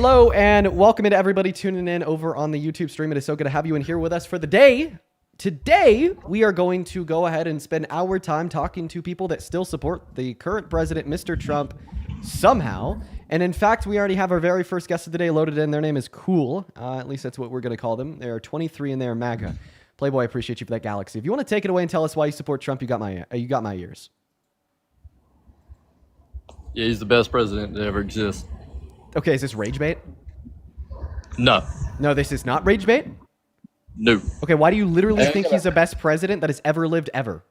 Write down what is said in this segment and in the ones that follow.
Hello and welcome into everybody tuning in over on the YouTube stream. It is so good to have you in here with us for the day. Today, we are going to go ahead and spend our time talking to people that still support the current president, Mr. Trump, somehow. And in fact, we already have our very first guest of the day loaded in. Their name is Cool. At least that's what we're going to call them. There are 23 and they're MAGA. Playboy, I appreciate you for that galaxy. If you want to take it away and tell us why you support Trump, you got my ears. Yeah, he's the best president to ever exist. Okay, is this rage bait? No. No, this is not rage bait? No. Okay, why do you literally think he's the best president that has ever lived ever?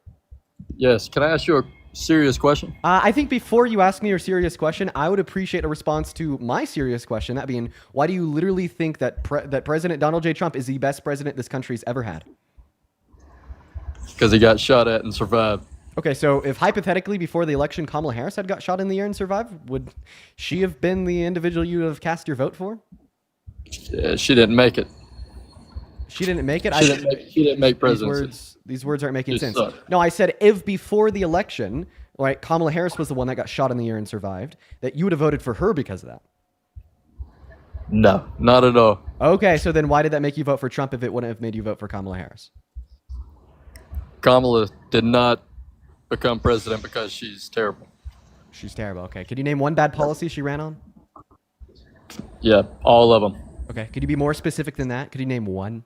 Yes. Can I ask you a serious question? I think before you ask me your serious question, I would appreciate a response to my serious question, that being, why do you literally think that that President Donald J. Trump is the best president this country's ever had? Because he got shot at and survived. Okay, so if hypothetically before the election Kamala Harris had got shot in the ear and survived, would she have been the individual you would have cast your vote for? Yeah, she didn't make it. She didn't make it? She didn't make presidency. These words aren't making sense. Sucked. No, I said if before the election, right, Kamala Harris was the one that got shot in the ear and survived, that you would have voted for her because of that. No, not at all. Okay, so then why did that make you vote for Trump if it wouldn't have made you vote for Kamala Harris? Kamala did not become president because she's terrible. She's terrible. Okay, could you name one bad policy she ran on? Yeah, all of them. Okay, could you be more specific than that? Could you name one?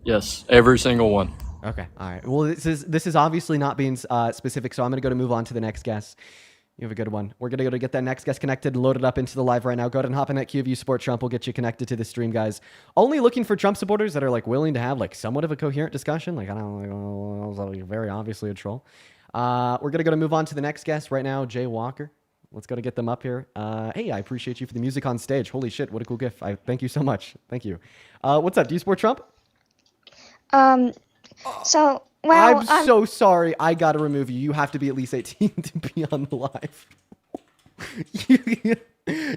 Yes, every single one. Okay, all right. Well, this is obviously not being specific, so I'm going to move on to the next guest. You have a good one. We're going to go to get that next guest connected and loaded up into the live right now. Go ahead and hop in that queue if you support Trump. We'll get you connected to the stream, guys. Only looking for Trump supporters that are like willing to have like somewhat of a coherent discussion. Like, I don't know, very obviously a troll. We're going to move on to the next guest right now, Jay Walker. Let's go to get them up here. Hey, I appreciate you for the music on stage. Holy shit, what a cool gift. Thank you so much. Thank you. What's up? Do you support Trump? I'm so sorry. I got to remove you. You have to be at least 18 to be on the live.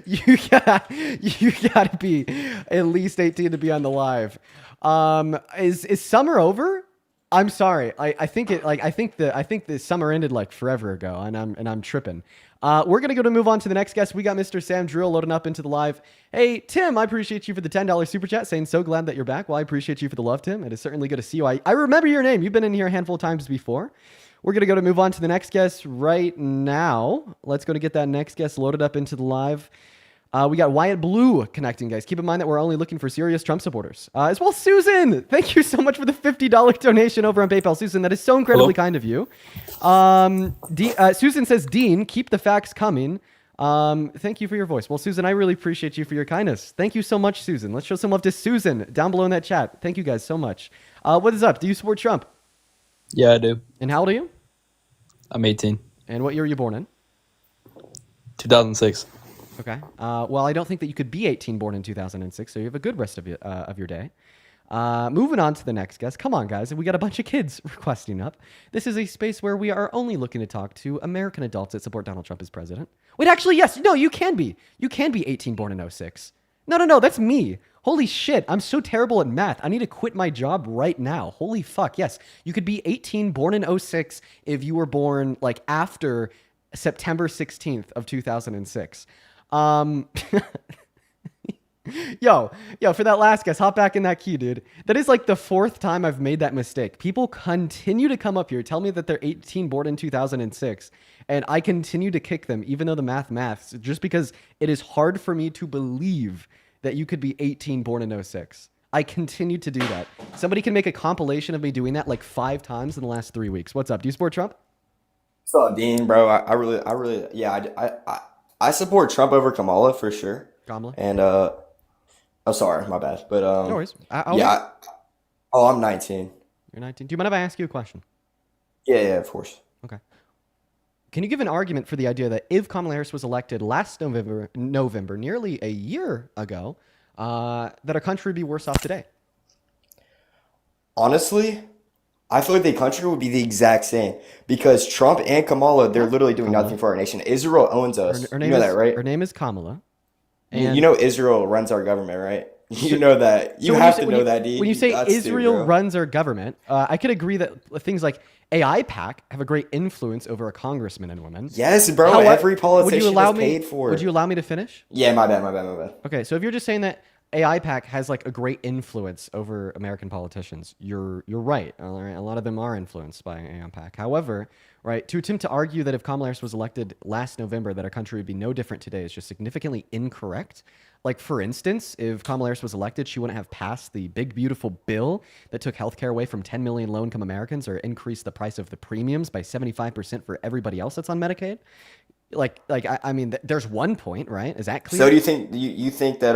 you gotta be at least 18 to be on the live. Is summer over? I'm sorry. I think the summer ended like forever ago, and I'm tripping. We're gonna move on to the next guest. We got Mr. Sam Drill loading up into the live. Hey Tim, I appreciate you for the $10 super chat, saying so glad that you're back. Well, I appreciate you for the love, Tim. It is certainly good to see you. I remember your name. You've been in here a handful of times before. We're gonna move on to the next guest right now. Let's go to get that next guest loaded up into the live. We got Wyatt Blue connecting, guys. Keep in mind that we're only looking for serious Trump supporters. As well, Susan, thank you so much for the $50 donation over on PayPal. Susan, that is so incredibly kind of you. Susan says, Dean, keep the facts coming. Thank you for your voice. Well, Susan, I really appreciate you for your kindness. Thank you so much, Susan. Let's show some love to Susan down below in that chat. Thank you guys so much. What is up? Do you support Trump? Yeah, I do. And how old are you? I'm 18. And what year were you born in? 2006. Okay. Well, I don't think that you could be 18 born in 2006, so you have a good rest of your day. Moving on to the next guest. Come on, guys. We got a bunch of kids requesting up. This is a space where we are only looking to talk to American adults that support Donald Trump as president. Wait, actually, yes. No, you can be. You can be 18 born in 06. No. That's me. Holy shit. I'm so terrible at math. I need to quit my job right now. Holy fuck. Yes. You could be 18 born in 06 if you were born like after September 16th of 2006. Yo, for that last guess, hop back in that queue, dude. That is like the fourth time I've made that mistake. People continue to come up here, tell me that they're 18 born in 2006, and I continue to kick them, even though the maths, just because it is hard for me to believe that you could be 18 born in 06. I continue to do that. Somebody can make a compilation of me doing that like 5 times in the last 3 weeks. What's up? Do you support Trump? What's up, Dean, bro? I support Trump over Kamala for sure. Kamala? And I'm sorry, my bad. But No worries. I'm 19. You're 19. Do you mind if I ask you a question? Yeah, of course. Okay. Can you give an argument for the idea that if Kamala Harris was elected last November, nearly a year ago, that our country would be worse off today? Honestly, I feel like the country would be the exact same because Trump and Kamala, they're literally doing nothing for our nation. Israel owns us. Her You know that, right? Her name is Kamala. You know Israel runs our government, right? You know that. You So have to know that, dude. when you say That's Israel bro. runs our government, I could agree that things like AIPAC have a great influence over a congressman and women. Yes, bro. However, Every would politician you allow is me? paid for. Would you allow me to finish? Yeah, my bad. Okay, so if you're just saying that AIPAC has like a great influence over American politicians, you're right. All right, a lot of them are influenced by AIPAC. However, right, to attempt to argue that if Kamala Harris was elected last November, that our country would be no different today is just significantly incorrect. Like, for instance, if Kamala Harris was elected, she wouldn't have passed the big, beautiful bill that took healthcare away from 10 million low-income Americans or increased the price of the premiums by 75% for everybody else that's on Medicaid. I mean, there's one point, right? Is that clear? So do you think you think that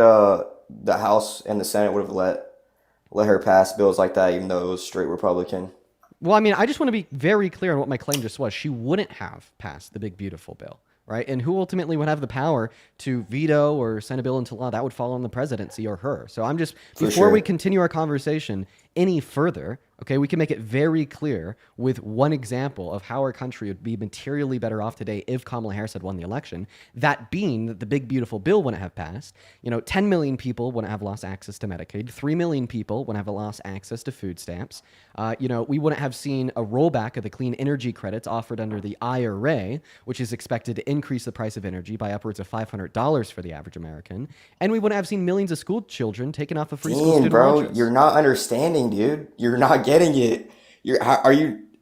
the House and the Senate would have let her pass bills like that, even though it was straight Republican? Well, I mean, I just want to be very clear on what my claim just was. She wouldn't have passed the big, beautiful bill, right? And who ultimately would have the power to veto or send a bill into law? That would fall on the presidency or her. So I'm just, before we continue our conversation any further, okay, we can make it very clear with one example of how our country would be materially better off today if Kamala Harris had won the election. That being that the big, beautiful bill wouldn't have passed. 10 million people wouldn't have lost access to Medicaid. 3 million people wouldn't have lost access to food stamps. We wouldn't have seen a rollback of the clean energy credits offered under the IRA, which is expected to increase the price of energy by upwards of $500 for the average American. And we wouldn't have seen millions of school children taken off of free school student bro, lunches. you're not understanding, dude. You're not getting it.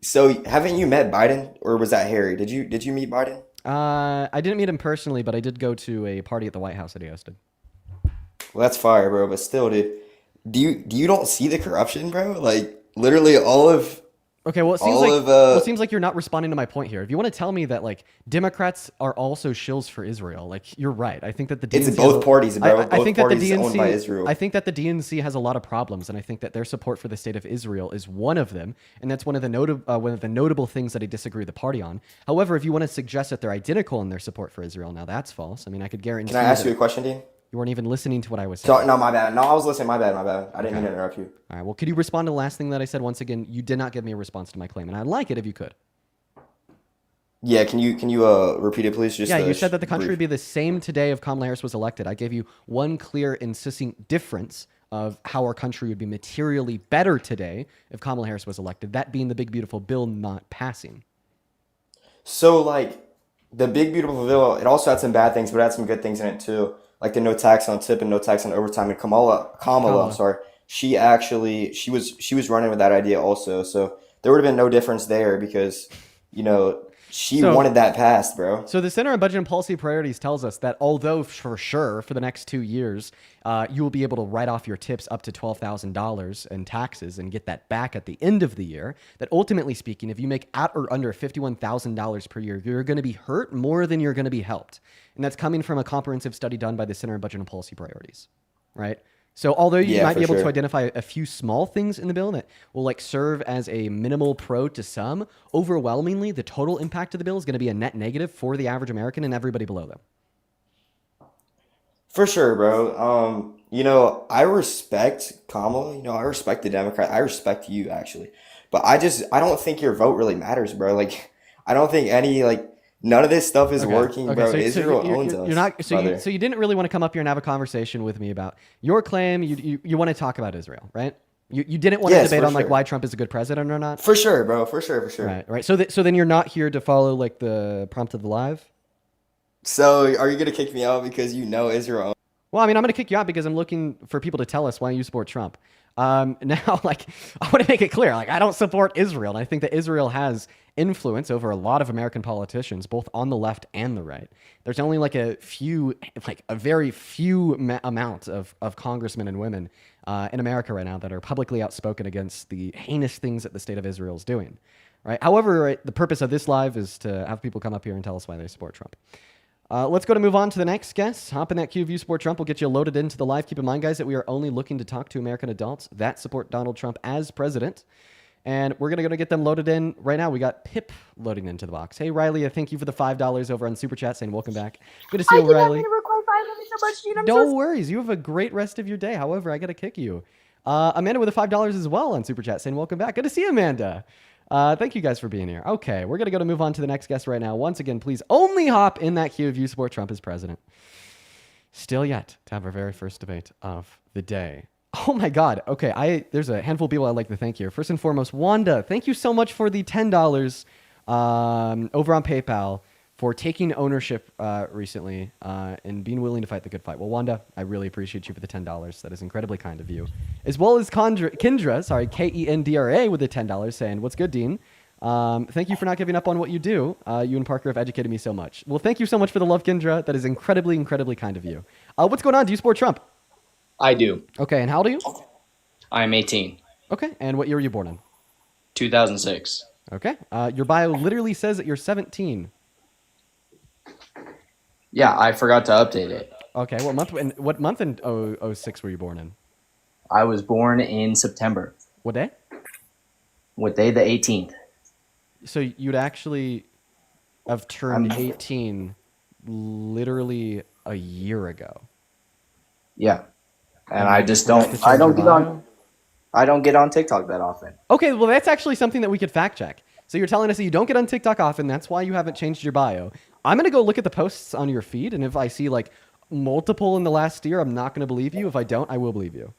So haven't you met Biden, or was that Harry? Did you meet Biden? I didn't meet him personally, but I did go to a party at the White House that he hosted. Well, that's fire, bro. But still, dude, do you don't see the corruption, bro? Like literally all of. Okay, well, it seems like you're not responding to my point here. If you want to tell me that like Democrats are also shills for Israel, like you're right. I think that the DNC It's both parties, bro. I think that the DNC owned by Israel. I think that the DNC has a lot of problems, and I think that their support for the state of Israel is one of them, and that's one of the notable things that I disagree with the party on. However, if you want to suggest that they're identical in their support for Israel, now that's false. I mean, I could guarantee. Can I ask you a question, Dean? You weren't even listening to what I was saying. No, my bad. No, I was listening. My bad. I didn't mean to interrupt you. All right. Well, could you respond to the last thing that I said? Once again, you did not give me a response to my claim, and I'd like it if you could. Yeah, can you repeat it, please? Just you said that the country would be the same today if Kamala Harris was elected. I gave you one clear and succinct difference of how our country would be materially better today if Kamala Harris was elected. That being the big, beautiful bill not passing. So, like, the big, beautiful bill, it also had some bad things, but it had some good things in it, too. Like the no tax on tip and no tax on overtime. And Kamala, I'm sorry, she was running with that idea also. So there would have been no difference there because, she wanted that passed, bro. So the Center on Budget and Policy Priorities tells us that although for sure for the next 2 years, you will be able to write off your tips up to $12,000 in taxes and get that back at the end of the year, that ultimately speaking, if you make at or under $51,000 per year, you're going to be hurt more than you're going to be helped. And that's coming from a comprehensive study done by the Center on Budget and Policy Priorities, right? So although you might be able to identify a few small things in the bill that will like serve as a minimal pro to some, overwhelmingly, the total impact of the bill is going to be a net negative for the average American and everybody below them. For sure, bro. I respect Kamala. I respect the Democrat. I respect you, actually. But I don't think your vote really matters, bro. Like, I don't think none of this stuff is working, bro. Israel owns us. So you didn't really want to come up here and have a conversation with me about your claim. You want to talk about Israel, right? You didn't want to debate on like why Trump is a good president or not. For sure, bro. For sure. Right. So then you're not here to follow like the prompt of the live. So are you gonna kick me out because Israel? Well, I mean, I'm gonna kick you out because I'm looking for people to tell us why you support Trump. Now, like, I want to make it clear, like, I don't support Israel. And I think that Israel has influence over a lot of American politicians, both on the left and the right. There's only like a very few amount of congressmen and women in America right now that are publicly outspoken against the heinous things that the state of Israel is doing. Right. However, right, the purpose of this live is to have people come up here and tell us why they support Trump. Let's go to move on to the next guest. Hop in that queue of You Support Trump. We'll get you loaded into the live. Keep in mind, guys, that we are only looking to talk to American adults that support Donald Trump as president. And we're going to get them loaded in right now. We got Pip loading into the box. Hey, Riley, thank you for the $5 over on Super Chat saying welcome back. Good to see you, Riley. I did not mean to record 5 minutes so much, dude. No worries. You have a great rest of your day. However, I got to kick you. Amanda with the $5 as well on Super Chat saying welcome back. Good to see you, Amanda. Thank you guys for being here. Okay, we're going to move on to the next guest right now. Once again, please only hop in that queue if you support Trump as president. Still yet to have our very first debate of the day. Oh my God. Okay, there's a handful of people I'd like to thank here. First and foremost, Wanda, thank you so much for the $10 over on PayPal for taking ownership recently and being willing to fight the good fight. Well, Wanda, I really appreciate you for the $10. That is incredibly kind of you. As well as Kendra, Kendra with the $10 saying, "What's good, Dean? Thank you for not giving up on what you do. You and Parker have educated me so much." Well, thank you so much for the love, Kendra. That is incredibly, incredibly kind of you. What's going on? Do you support Trump? I do. Okay, and how old are you? I'm 18. Okay, and what year were you born in? 2006. Okay, your bio literally says that you're 17. Yeah, I forgot to update it. Okay, what month in 06 were you born in? I was born in September. What day? What day? The 18th. So you'd actually have turned 18 literally a year ago. Yeah. And you I just forgot to don't change I don't your get bio? on I don't get on TikTok that often. Okay, well, that's actually something that we could fact check. So you're telling us that you don't get on TikTok often. That's why you haven't changed your bio. I'm going to go look at the posts on your feed. And if I see like multiple in the last year, I'm not going to believe you. If I don't, I will believe you.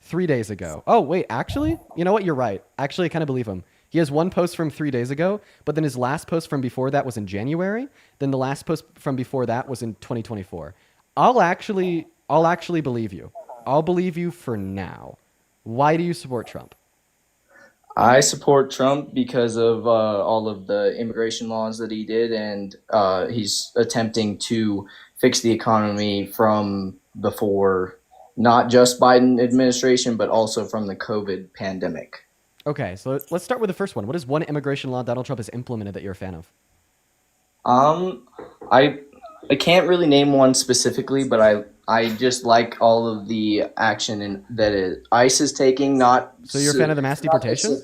3 days ago. Oh, wait, actually, you know what? You're right. Actually, I kind of believe him. He has one post from 3 days ago, but then his last post from before that was in January. Then the last post from before that was in 2024. I'll actually believe you. I'll believe you for now. Why do you support Trump? I support Trump because of all of the immigration laws that he did, and he's attempting to fix the economy from before, not just Biden administration, but also from the COVID pandemic. Okay, so let's start with the first one. What is one immigration law Donald Trump has implemented that you're a fan of? I can't really name one specifically, but I just like all of the action that ICE is taking. So you're a fan of the mass deportation?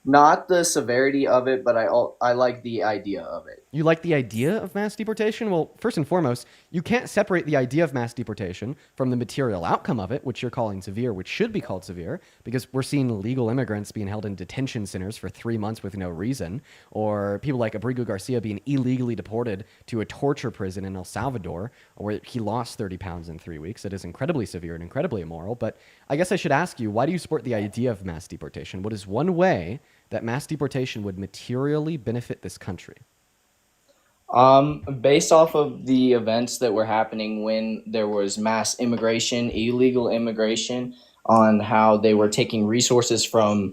Not the severity of it, but I like the idea of it. You like the idea of mass deportation? Well, first and foremost, you can't separate the idea of mass deportation from the material outcome of it, which you're calling severe, which should be called severe, because we're seeing illegal immigrants being held in detention centers for 3 months with no reason, or people like Abrigo Garcia being illegally deported to a torture prison in El Salvador, where he lost 30 pounds in 3 weeks. It is incredibly severe and incredibly immoral. But I guess I should ask you, why do you support the idea of mass deportation? What is one way that mass deportation would materially benefit this country? Based off of the events that were happening when there was mass immigration, illegal immigration, on how they were taking resources from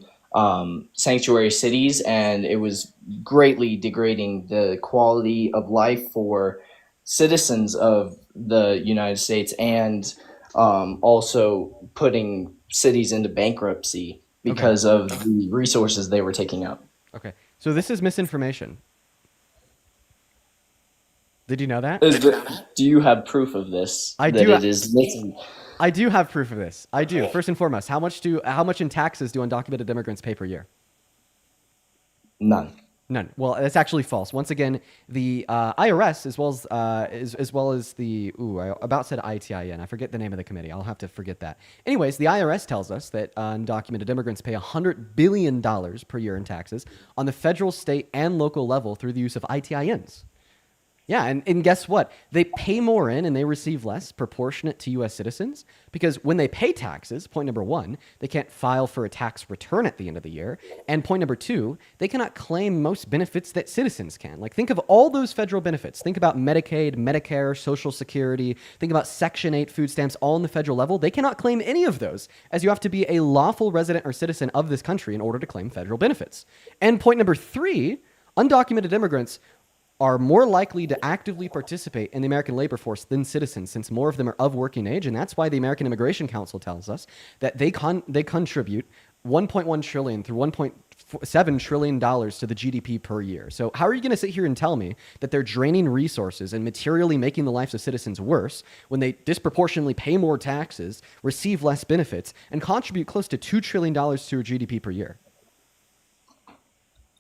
sanctuary cities, and it was greatly degrading the quality of life for citizens of the United States, and also putting cities into bankruptcy because of the resources they were taking up. Okay, so this is misinformation. Did you know that? Do you have proof of this? I that do. It is missing. I do have proof of this. I do. First and foremost, how much in taxes do undocumented immigrants pay per year? None. None. Well, that's actually false. Once again, the IRS, as well as the I about said ITIN. I forget the name of the committee. I'll have to forget that. Anyways, the IRS tells us that undocumented immigrants pay $100 billion per year in taxes on the federal, state, and local level through the use of ITINs. Yeah, and guess what? They pay more in and they receive less proportionate to U.S. citizens because when they pay taxes, point number one, they can't file for a tax return at the end of the year. And point number two, they cannot claim most benefits that citizens can. Like, think of all those federal benefits. Think about Medicaid, Medicare, Social Security. Think about Section 8 food stamps, all on the federal level. They cannot claim any of those, as you have to be a lawful resident or citizen of this country in order to claim federal benefits. And point number three, undocumented immigrants are more likely to actively participate in the American labor force than citizens, since more of them are of working age. And that's why the American Immigration Council tells us that they contribute $1.1 trillion through $1.7 trillion to the GDP per year. So how are you going to sit here and tell me that they're draining resources and materially making the lives of citizens worse when they disproportionately pay more taxes, receive less benefits, and contribute close to $2 trillion to our GDP per year?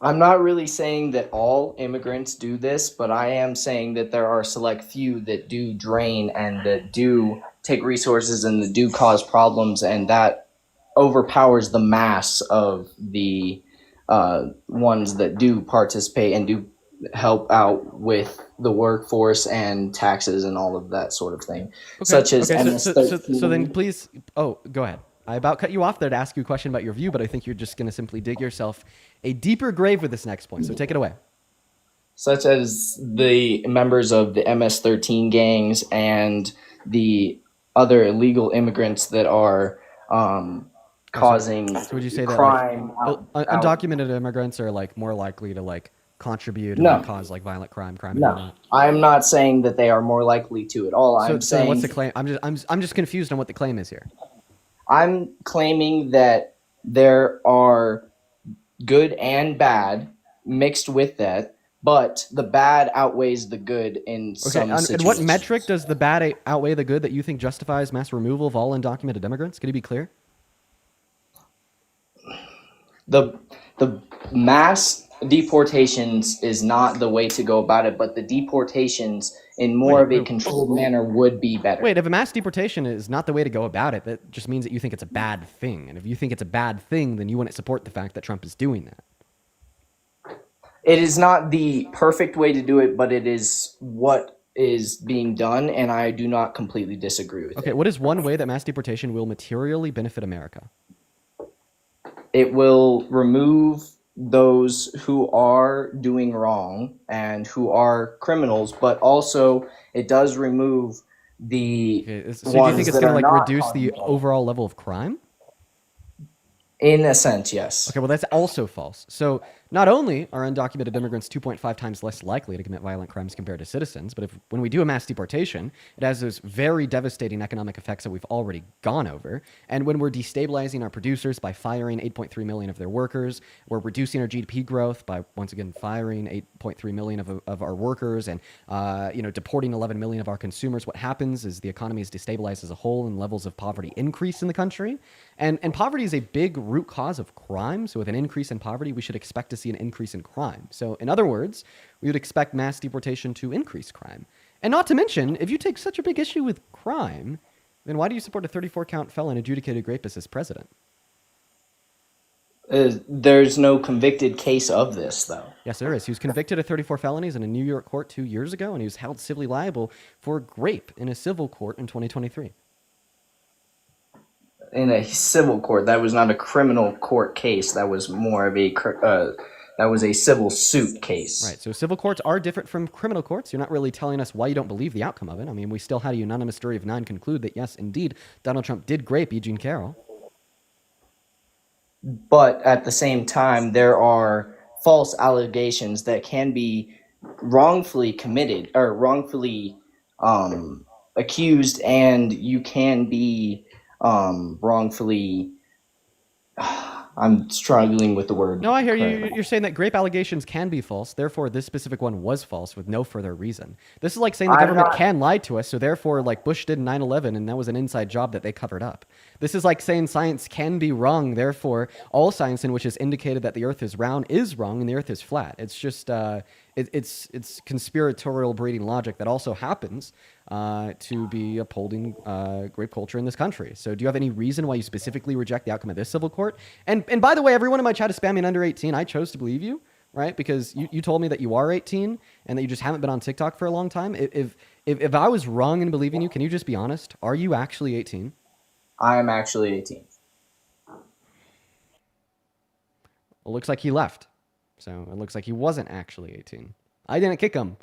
I'm not really saying that all immigrants do this, but I am saying that there are a select few that do drain and that do take resources and that do cause problems, and that overpowers the mass of the ones that do participate and do help out with the workforce and taxes and all of that sort of thing, Okay. such as Okay. MS-13. So then please. Oh, go ahead. I about cut you off there to ask you a question about your view, but I think you're just going to simply dig yourself a deeper grave with this next point. So take it away. Such as the members of the MS-13 gangs and the other illegal immigrants that are causing So would you say that crime. undocumented immigrants are like more likely to like contribute and No. like, cause like violent crime and No, whatnot? I'm not saying that they are more likely to at all. So, I'm so saying what's the claim? I'm just confused on what the claim is here. I'm claiming that there are good and bad mixed with that, but the bad outweighs the good in some And situations. what metric does the bad outweigh the good that you think justifies mass removal of all undocumented immigrants? Can you be clear? The mass deportations is not the way to go about it, but the deportations in more of a controlled manner would be better. Wait, if a mass deportation is not the way to go about it, that just means that you think it's a bad thing. And if you think it's a bad thing, then you wouldn't support the fact that Trump is doing that. It is not the perfect way to do it, but it is what is being done, and I do not completely disagree with it. Okay, what is one way that mass deportation will materially benefit America? It will remove those who are doing wrong and who are criminals, but also it does remove the Okay, so do you ones think it's that going to are like not reduce the causing overall level of crime? In a sense, yes. Okay, well, that's also false. So not only are undocumented immigrants 2.5 times less likely to commit violent crimes compared to citizens, but when we do a mass deportation, it has those very devastating economic effects that we've already gone over. And when we're destabilizing our producers by firing 8.3 million of their workers, we're reducing our GDP growth by, once again, firing 8.3 million of our workers and, deporting 11 million of our consumers. What happens is the economy is destabilized as a whole and levels of poverty increase in the country. And poverty is a big root cause of crime. So with an increase in poverty, we should expect to see an increase in crime. So in other words, we would expect mass deportation to increase crime. And not to mention, if you take such a big issue with crime, then why do you support a 34-count felon adjudicated rapist as president? There's no convicted case of this, though. Yes, there is. He was convicted of 34 felonies in a New York court 2 years ago, and he was held civilly liable for rape in a civil court in 2023. In a civil court, that was not a criminal court case. That was more of a civil suit case. Right. So civil courts are different from criminal courts. You're not really telling us why you don't believe the outcome of it. I mean, we still had a unanimous jury of 9 conclude that yes, indeed, Donald Trump did rape E. Jean Carroll. But at the same time, there are false allegations that can be wrongfully committed or wrongfully accused, and you can be wrongfully. I'm struggling with the word. No, I hear you. You're saying that rape allegations can be false. Therefore, this specific one was false with no further reason. This is like saying the government can lie to us. So therefore, like Bush did in 9/11, and that was an inside job that they covered up. This is like saying science can be wrong. Therefore, all science in which is indicated that the Earth is round is wrong and the Earth is flat. It's just it's conspiratorial breeding logic that also happens to be upholding rape culture in this country. So do you have any reason why you specifically reject the outcome of this civil court? And by the way, everyone in my chat is spamming under 18. I chose to believe you, right? Because you told me that you are 18 and that you just haven't been on TikTok for a long time. If I was wrong in believing you, can you just be honest? Are you actually 18? I am actually 18. Well, it looks like he left. So it looks like he wasn't actually 18. I didn't kick him.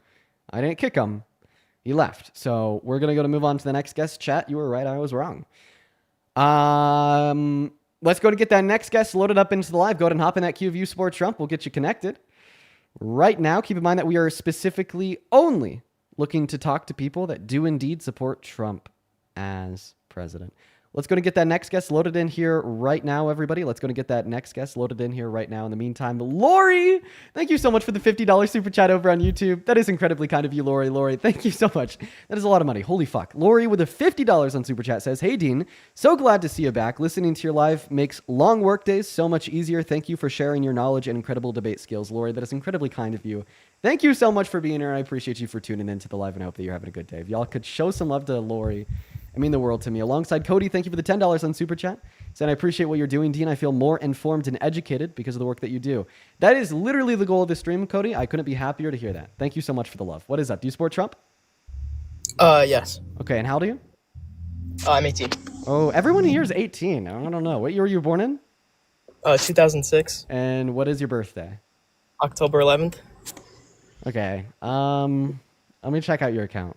He left. So we're going to move on to the next guest. Chat, you were right. I was wrong. Let's go to get that next guest loaded up into the live. Go ahead and hop in that queue of You Support Trump. We'll get you connected. Right now, keep in mind that we are specifically only looking to talk to people that do indeed support Trump as president. Let's go and get that next guest loaded in here right now, everybody. Let's go and get that next guest loaded in here right now. In the meantime, Lori, thank you so much for the $50 super chat over on YouTube. That is incredibly kind of you, Lori. Lori, thank you so much. That is a lot of money. Holy fuck. Lori with a $50 on super chat says, "Hey, Dean, so glad to see you back. Listening to your live makes long work days so much easier. Thank you for sharing your knowledge and incredible debate skills." Lori, that is incredibly kind of you. Thank you so much for being here. I appreciate you for tuning into the live and I hope that you're having a good day. If y'all could show some love to Lori, it mean the world to me. Alongside Cody, thank you for the $10 on Super Chat. saying, I appreciate what you're doing, Dean. I feel more informed and educated because of the work that you do. That is literally the goal of the stream, Cody. I couldn't be happier to hear that. Thank you so much for the love. What is up? Do you support Trump? Yes. Okay, and how old are you? I'm 18. Oh, everyone here is 18. I don't know. What year were you born in? 2006, And what is your birthday? October 11th. Okay. Let me check out your account.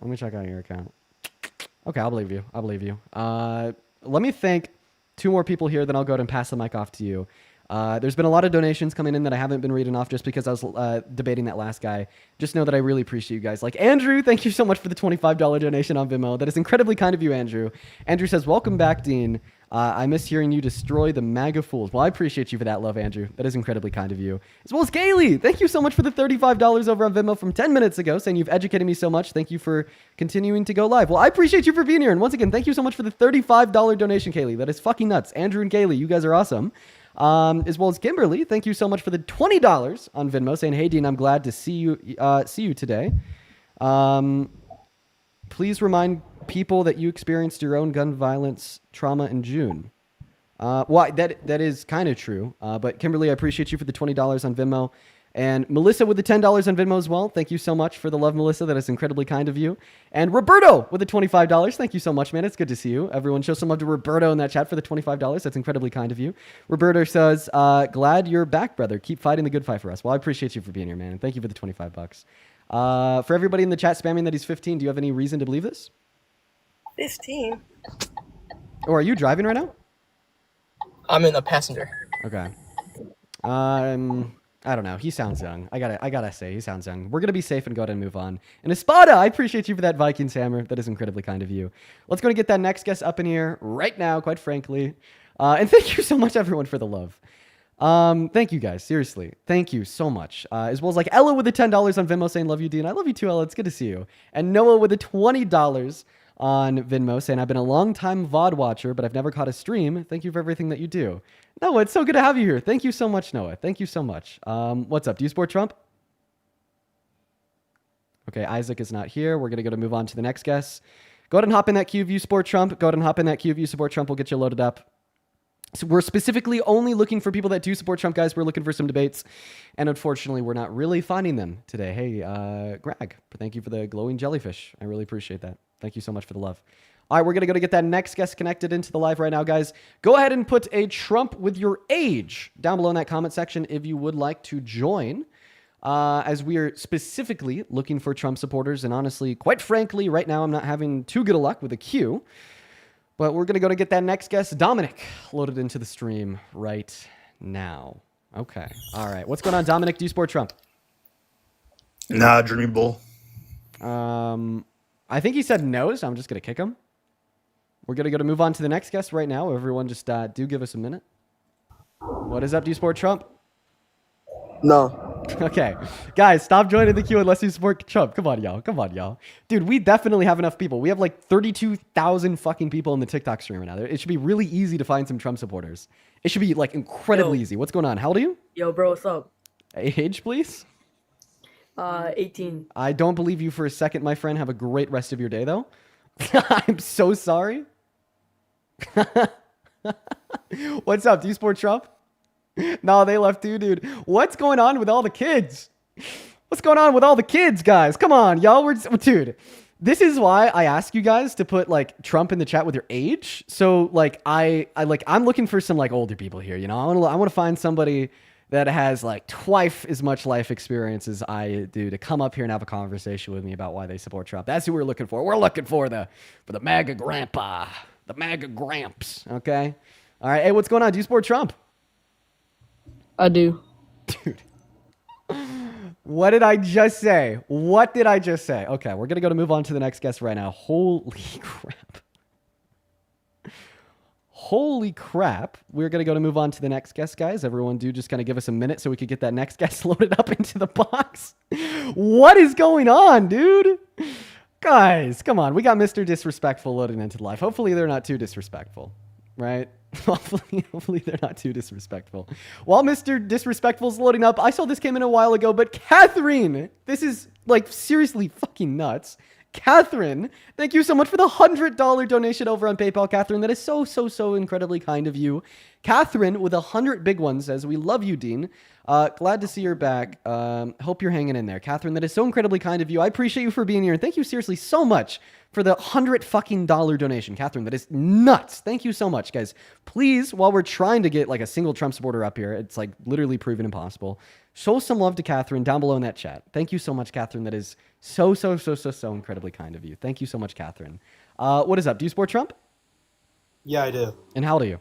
Okay, I'll believe you. Let me thank two more people here, then I'll go ahead and pass the mic off to you. There's been a lot of donations coming in that I haven't been reading off just because I was debating that last guy. Just know that I really appreciate you guys. Like Andrew, thank you so much for the $25 donation on Venmo. That is incredibly kind of you, Andrew. Andrew says, welcome back, Dean. I miss hearing you destroy the MAGA fools. Well, I appreciate you for that love, Andrew. That is incredibly kind of you. As well as Kaylee. Thank you so much for the $35 over on Venmo from 10 minutes ago, saying you've educated me so much. Thank you for continuing to go live. Well, I appreciate you for being here. And once again, thank you so much for the $35 donation, Kaylee. That is fucking nuts. Andrew and Kaylee, you guys are awesome. As well as Kimberly, thank you so much for the $20 on Venmo, saying, hey, Dean, I'm glad to see you today. Please remind people that you experienced your own gun violence trauma in June. Well, that is kind of true. But Kimberly, I appreciate you for the $20 on Venmo. And Melissa with the $10 on Venmo as well. Thank you so much for the love, Melissa. That is incredibly kind of you. And Roberto with the $25. Thank you so much, man. It's good to see you. Everyone show some love to Roberto in that chat for the $25. That's incredibly kind of you. Roberto says, glad you're back, brother. Keep fighting the good fight for us. Well, I appreciate you for being here, man. And thank you for the $25. For everybody in the chat spamming that he's 15, do you have any reason to believe this? 15? Or are you driving right now? I'm in a passenger. Okay. I don't know. He sounds young. I gotta say, he sounds young. We're gonna be safe and go ahead and move on. And Espada, I appreciate you for that Vikings hammer. That is incredibly kind of you. Let's go and get that next guest up in here right now, quite frankly. And thank you so much, everyone, for the love. Thank you guys. Seriously. Thank you so much. As well as like Ella with the $10 on Venmo saying, love you, Dean. I love you too, Ella. It's good to see you. And Noah with the $20 on Venmo saying, I've been a long time VOD watcher, but I've never caught a stream. Thank you for everything that you do. Noah, it's so good to have you here. Thank you so much, Noah. Thank you so much. What's up? Do you support Trump? Okay, Isaac is not here. We're going to move on to the next guest. Go ahead and hop in that queue if you support Trump. Go ahead and hop in that queue if you support Trump. We'll get you loaded up. So we're specifically only looking for people that do support Trump, guys. We're looking for some debates. And unfortunately, we're not really finding them today. Hey, Greg, thank you for the glowing jellyfish. I really appreciate that. Thank you so much for the love. All right, we're going to go to get that next guest connected into the live right now, guys. Go ahead and put a Trump with your age down below in that comment section if you would like to join. As we are specifically looking for Trump supporters. And honestly, quite frankly, right now, I'm not having too good a luck with a queue. But we're going to go to get that next guest, Dominic, loaded into the stream right now. Okay. All right. What's going on, Dominic? Do you support Trump? Nah, Dreamy Bull. I think he said no, so I'm just going to kick him. We're going to move on to the next guest right now. Everyone just do give us a minute. What is up? Do you support Trump? No. Okay. Guys, stop joining the queue unless you support Trump. Come on, y'all. Dude, we definitely have enough people. We have like 32,000 fucking people in the TikTok stream right now. It should be really easy to find some Trump supporters. It should be like incredibly easy. What's going on? How old are you? Yo, bro, what's up? Age, please? 18. I don't believe you for a second, my friend. Have a great rest of your day, though. I'm so sorry. What's up? Do you support Trump? No, they left too, dude. What's going on with all the kids? What's going on with all the kids, guys? Come on, y'all. Dude, this is why I ask you guys to put like Trump in the chat with your age. So like I'm looking for some like older people here. You know, I want to find somebody that has like twice as much life experience as I do to come up here and have a conversation with me about why they support Trump. That's who we're looking for. We're looking for the MAGA grandpa, the MAGA gramps. Okay. All right. Hey, what's going on? Do you support Trump? I do. Dude. What did I just say? Okay, we're going to move on to the next guest right now. Holy crap. We're going to move on to the next guest, guys. Everyone do just kind of give us a minute so we could get that next guest loaded up into the box. What is going on, dude? Guys, come on. We got Mr. Disrespectful loading into the live. Hopefully they're not too disrespectful, right? Hopefully they're not too disrespectful. While Mr. Disrespectful's loading up, I saw this came in a while ago, but Catherine, this is like seriously fucking nuts. Catherine, thank you so much for the $100 donation over on PayPal, Catherine. That is so incredibly kind of you. Catherine with 100 big ones says, we love you, Dean. Glad to see you're back. Hope you're hanging in there. Catherine, that is so incredibly kind of you. I appreciate you for being here. And thank you seriously so much for the $100 donation. Catherine, that is nuts. Thank you so much, guys. Please, while we're trying to get like a single Trump supporter up here, it's like literally proven impossible. Show some love to Catherine down below in that chat. Thank you so much, Catherine. That is so incredibly kind of you. Thank you so much, Catherine. What is up? Do you support Trump? Yeah, I do. And how old are you?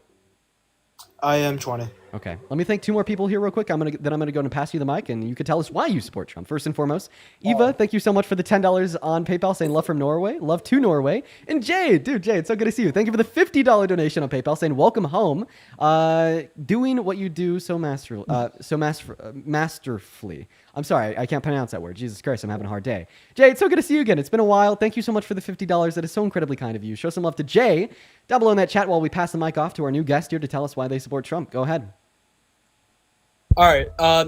I am 20. Okay, let me thank two more people here real quick. I'm gonna go and pass you the mic, and you could tell us why you support Trump. First and foremost, Eva, thank you so much for the $10 on PayPal, saying love from Norway, love to Norway. And Jade, Jade, it's so good to see you. Thank you for the $50 donation on PayPal, saying welcome home. Doing what you do so masterfully. I'm sorry, I can't pronounce that word. Jesus Christ, I'm having a hard day. Jay, it's so good to see you again. It's been a while. Thank you so much for the $50. That is so incredibly kind of you. Show some love to Jay down below in that chat while we pass the mic off to our new guest here to tell us why they support Trump. Go ahead. All right.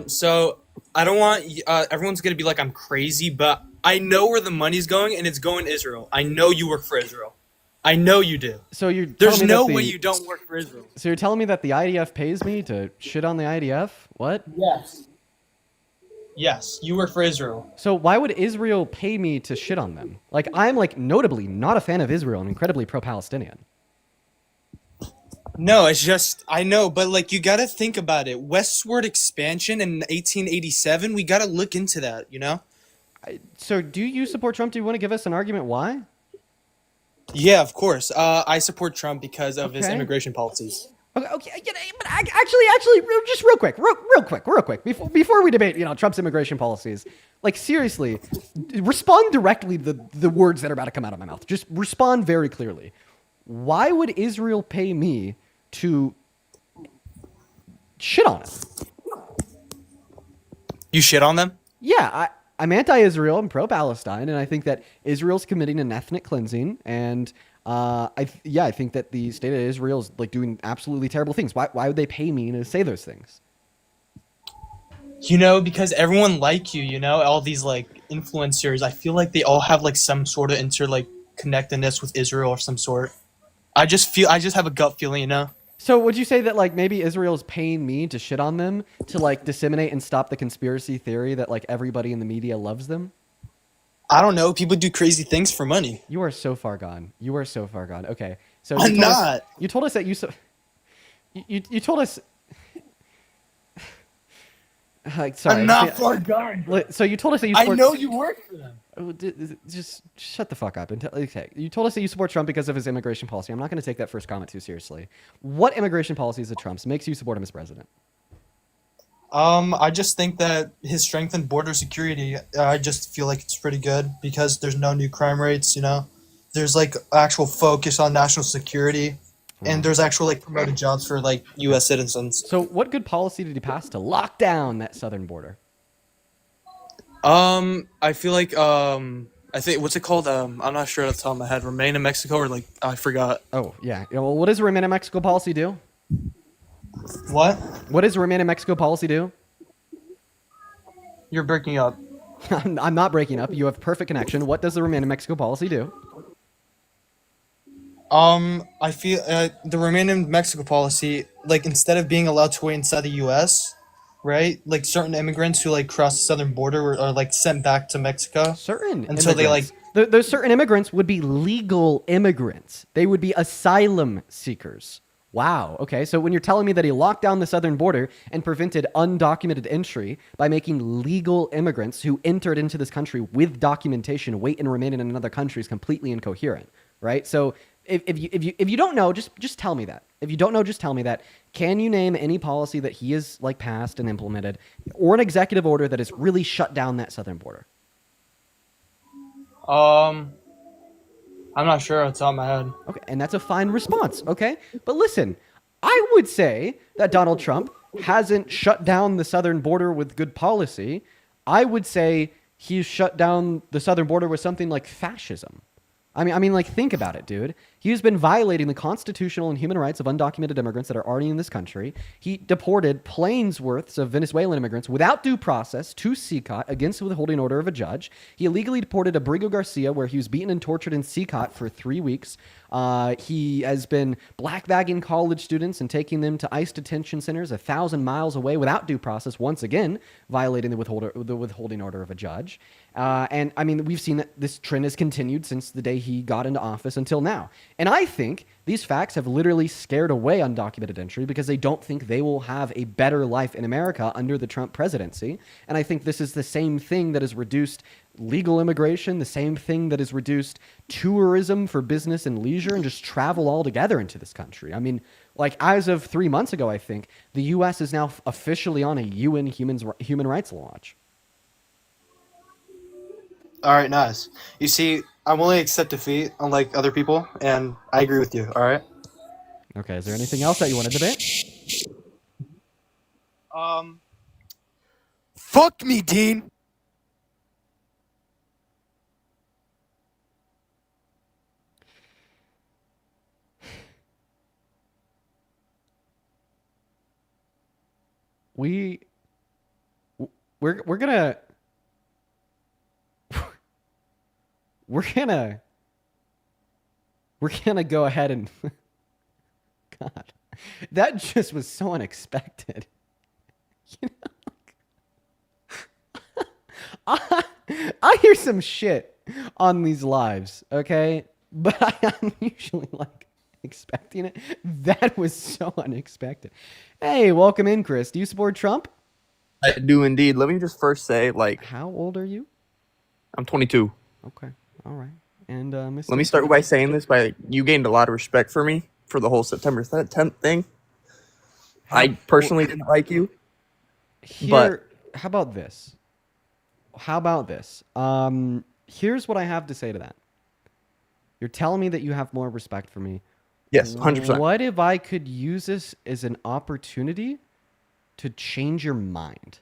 So I don't want everyone's gonna be like I'm crazy, but I know where the money's going, and it's going to Israel. I know you work for Israel. I know you do. So There's no way you don't work for Israel. So you're telling me that the IDF pays me to shit on the IDF? What? Yes. Yes, you work for Israel. So why would Israel pay me to shit on them? Like, I'm like notably not a fan of Israel and incredibly pro-Palestinian. No, it's just I know, but like you gotta think about it. Westward expansion in 1887, we gotta look into that. You know. So do you support Trump? Do you want to give us an argument why? Yeah, of course. I support Trump because of his immigration policies. Okay, but actually, just real quick, before we debate, Trump's immigration policies, like seriously, respond directly to the words that are about to come out of my mouth. Just respond very clearly. Why would Israel pay me to shit on it? You shit on them? Yeah, I'm anti-Israel. I'm pro-Palestine, and I think that Israel's committing an ethnic cleansing, and I think that the state of Israel is like doing absolutely terrible things. Why would they pay me to say those things? Because everyone like you, all these like influencers, I feel like they all have like some sort of connectedness with Israel of some sort. I just have a gut feeling, So would you say that like maybe Israel's paying me to shit on them to like disseminate and stop the conspiracy theory that like everybody in the media loves them? I don't know. People do crazy things for money. You are so far gone. Okay. So I'm not. You told us that you told us. Sorry. I'm not far gone. So you told us that you. I know you work for them. Just shut the fuck up. Okay. You told us that you support Trump because of his immigration policy. I'm not going to take that first comment too seriously. What immigration policies of Trump's makes you support him as president? I just think that his strengthened border security, I just feel like it's pretty good because there's no new crime rates, There's like actual focus on national security and there's actual like promoted jobs for like US citizens. So what good policy did he pass to lock down that southern border? I feel like I think what's it called? I'm not sure off the top of my head. Remain in Mexico or like I forgot. Oh yeah. Well, what does the Remain in Mexico policy do? What? What does the Remain in Mexico policy do? You're breaking up. I'm not breaking up. You have perfect connection. What does the Remain in Mexico policy do? I feel the Remain in Mexico policy, like instead of being allowed to wait inside the U.S., right? Like certain immigrants who like cross the southern border are like sent back to Mexico. Until they like. Those certain immigrants would be legal immigrants. They would be asylum seekers. Wow. Okay. So when you're telling me that he locked down the southern border and prevented undocumented entry by making legal immigrants who entered into this country with documentation wait and remain in another country is completely incoherent, right? So if you don't know, just tell me that. If you don't know, just tell me that. Can you name any policy that he has like passed and implemented, or an executive order that has really shut down that southern border? I'm not sure off the top of my head. Okay, and that's a fine response, okay? But listen, I would say that Donald Trump hasn't shut down the southern border with good policy. I would say he's shut down the southern border with something like fascism. I mean, like, think about it, dude. He has been violating the constitutional and human rights of undocumented immigrants that are already in this country. He deported planes worths of Venezuelan immigrants without due process to CCOT against the withholding order of a judge. He illegally deported Abrigo Garcia, where he was beaten and tortured in CCOT for 3 weeks. He has been blackbagging college students and taking them to ICE detention centers 1,000 miles away without due process, once again violating the withholding order of a judge. And I mean, we've seen that this trend has continued since the day he got into office until now. And I think these facts have literally scared away undocumented entry because they don't think they will have a better life in America under the Trump presidency. And I think this is the same thing that has reduced legal immigration, the same thing that has reduced tourism for business and leisure and just travel altogether into this country. I mean, like as of 3 months ago, I think the U.S. is now officially on a UN Human Rights Watch. All right, nice. You see, I'm willing to accept defeat, unlike other people, and I agree with you. All right. Okay, is there anything else that you want to debate? Fuck me, Dean. We're gonna go ahead and God, that just was so unexpected. You know? I hear some shit on these lives, okay? But I'm usually like expecting it. That was so unexpected. Hey, welcome in, Chris. Do you support Trump? I do indeed. Let me just first say, like, How old are you? I'm 22. Okay, all right. And Mr. Let me start by saying this: you gained a lot of respect for me for the whole September 10th thing. I personally didn't like you. How about this? Here's what I have to say to that. You're telling me that you have more respect for me. Yes, 100%. What if I could use this as an opportunity to change your mind?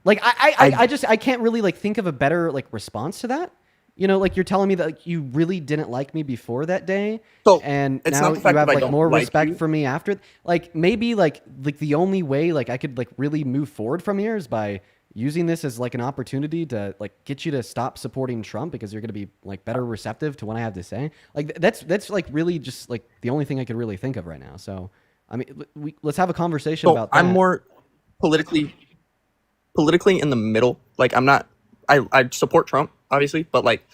Like I can't really like think of a better like response to that. You know, like you're telling me that like, you really didn't like me before that day, So, and it's now not the fact you have that I like don't more like respect you. for me after. Like maybe like the only way like I could like really move forward from here is by using this as like an opportunity to like get you to stop supporting Trump because you're going to be like better receptive to what I have to say. Like that's like really just like the only thing I could really think of right now. So I mean, let's have a conversation about that. I'm more politically in the middle. Like I'm not. I support Trump, obviously, but like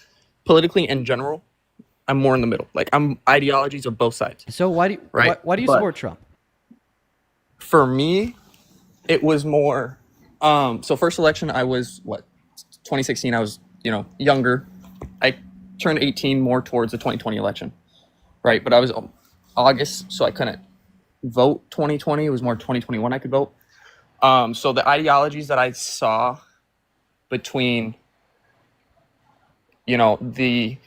politically in general, I'm more in the middle. Like I'm ideologies of both sides. So why do you But support Trump? For me, it was more. So first election, I was 2016. I was younger. I turned 18 more towards the 2020 election, right? But I was August, so I couldn't vote 2020. It was more 2021 I could vote. So the ideologies that I saw between, the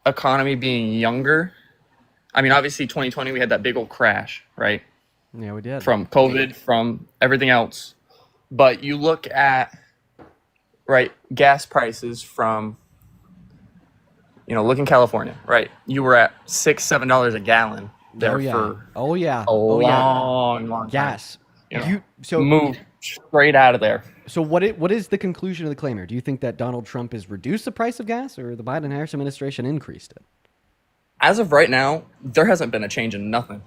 economy being younger. I mean, obviously 2020, we had that big old crash, right? Yeah, we did. From COVID, from everything else. But you look at, right, gas prices from, look in California, right? You were at $6-7 a gallon there for a long time. Gas. Moved straight out of there. So what is the conclusion of the claim here? Do you think that Donald Trump has reduced the price of gas, or the Biden-Harris administration increased it? As of right now, there hasn't been a change in nothing,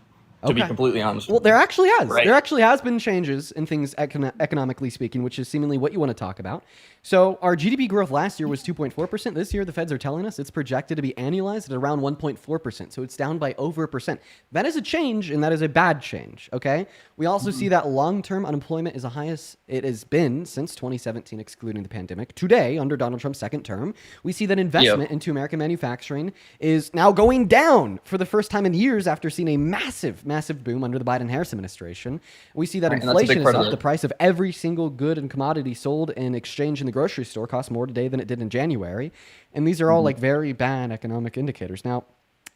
to be completely honest. Well, there actually has. Right. There actually has been changes in things economically speaking, which is seemingly what you want to talk about. So our GDP growth last year was 2.4%. This year, the feds are telling us it's projected to be annualized at around 1.4%. So it's down by over a percent. That is a change, and that is a bad change, okay? We also see that long-term unemployment is the highest it has been since 2017, excluding the pandemic. Today, under Donald Trump's second term, we see that investment into American manufacturing is now going down for the first time in years after seeing a massive boom under the Biden-Harris administration. We see that inflation is up. The price of every single good and commodity sold in exchange in the grocery store costs more today than it did in January. And these are all like very bad economic indicators. Now,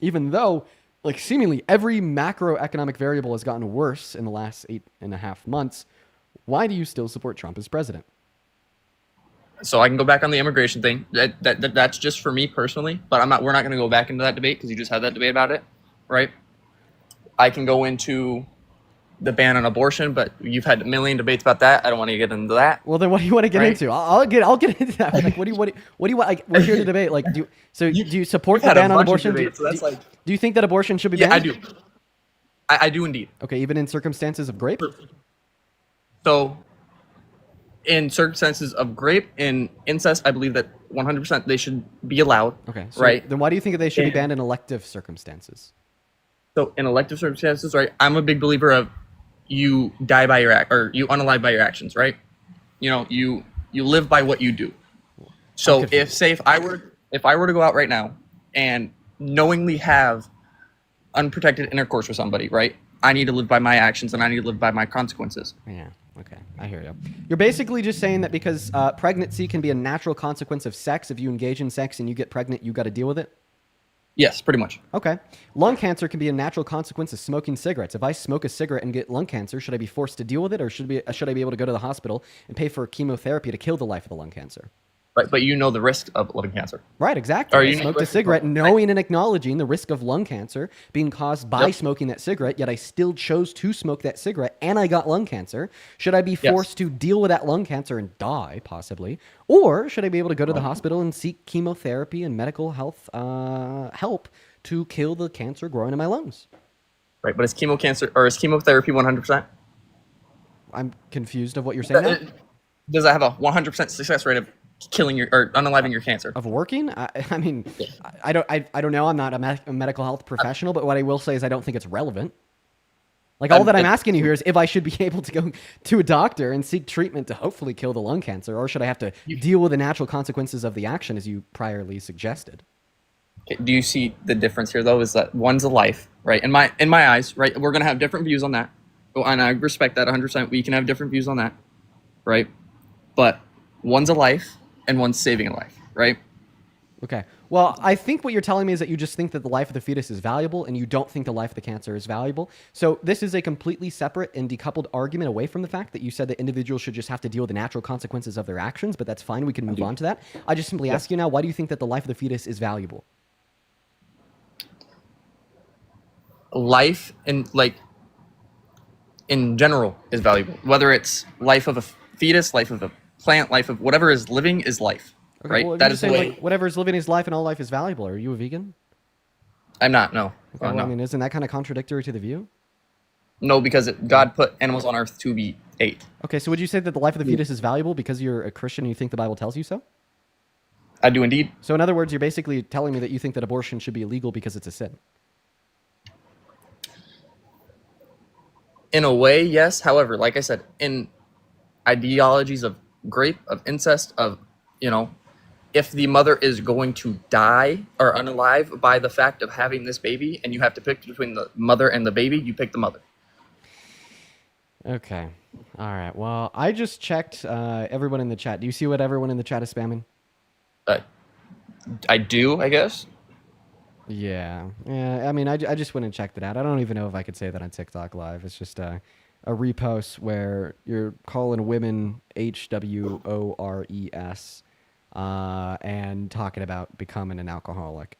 even though like seemingly every macroeconomic variable has gotten worse in the last 8.5 months, why do you still support Trump as president? So I can go back on the immigration thing. That's just for me personally, but we're not going to go back into that debate because you just had that debate about it, right? I can go into the ban on abortion, but you've had a million debates about that. I don't want to get into that. Well, then what do you want to get Right. into? I'll get into that. Like, what do you want? Like, we're here to debate. Like, do you support the had a ban on bunch of abortion? debates, so that's like- do you think that abortion should be Yeah, banned? I do. I do indeed. Okay, even in circumstances of grape. So, in circumstances of grape and incest, I believe that 100% they should be allowed. Okay, so right. then why do you think that they should be And- banned in elective circumstances? So, in elective circumstances, right, I'm a big believer of you die by your act, or you unalive by your actions, right? You live by what you do. So, if I were to go out right now and knowingly have unprotected intercourse with somebody, right? I need to live by my actions and I need to live by my consequences. Yeah. Okay, I hear you. You're basically just saying that because pregnancy can be a natural consequence of sex. If you engage in sex and you get pregnant, you got to deal with it. Yes, pretty much. Okay. Lung cancer can be a natural consequence of smoking cigarettes. If I smoke a cigarette and get lung cancer, should I be forced to deal with it, or should I be able to go to the hospital and pay for chemotherapy to kill the life of the lung cancer? Right, but you know the risk of lung cancer. Right, exactly. Or I you know smoked the a risk of cigarette lung- knowing and acknowledging the risk of lung cancer being caused by smoking that cigarette, yet I still chose to smoke that cigarette and I got lung cancer. Should I be forced to deal with that lung cancer and die, possibly? Or should I be able to go to the hospital and seek chemotherapy and medical health help to kill the cancer growing in my lungs? Right, but is chemotherapy 100%? I'm confused of what you're saying now. Does that have a 100% success rate of killing or unaliving your cancer? Of working? I mean, I don't know. I'm not a medical health professional, but what I will say is I don't think it's relevant. Like, all that I'm asking you here is if I should be able to go to a doctor and seek treatment to hopefully kill the lung cancer, or should I have to deal with the natural consequences of the action as you priorly suggested? Okay, do you see the difference here, though? Is that one's a life, right? In my eyes, right? We're going to have different views on that. Oh, and I respect that 100%. We can have different views on that, right? But one's a life and one's saving a life, right? Okay. Well, I think what you're telling me is that you just think that the life of the fetus is valuable and you don't think the life of the cancer is valuable. So this is a completely separate and decoupled argument away from the fact that you said that individuals should just have to deal with the natural consequences of their actions, but that's fine. We can move on to that. I just simply ask you now, why do you think that the life of the fetus is valuable? Life in general is valuable. Whether it's life of a fetus, life of a plant, life of whatever is living is life. Okay, right? well, That you're is the saying, way. like, whatever is living is life and all life is valuable. Are you a vegan? I'm not. No. Okay, well, no. I mean, isn't that kind of contradictory to the view? No, because God put animals on earth to be ate. Okay, so would you say that the life of the fetus is valuable because you're a Christian and you think the Bible tells you so? I do indeed. So in other words, you're basically telling me that you think that abortion should be illegal because it's a sin. In a way, yes. However, like I said, in ideologies of grape, of incest, of, if the mother is going to die or unalive by the fact of having this baby and you have to pick between the mother and the baby, you pick the mother. Okay. All right. Well, I just checked everyone in the chat. Do you see what everyone in the chat is spamming? I do, I guess. Yeah. I mean, I just went and checked it out. I don't even know if I could say that on TikTok Live. It's just a repost where you're calling women HWORES and talking about becoming an alcoholic.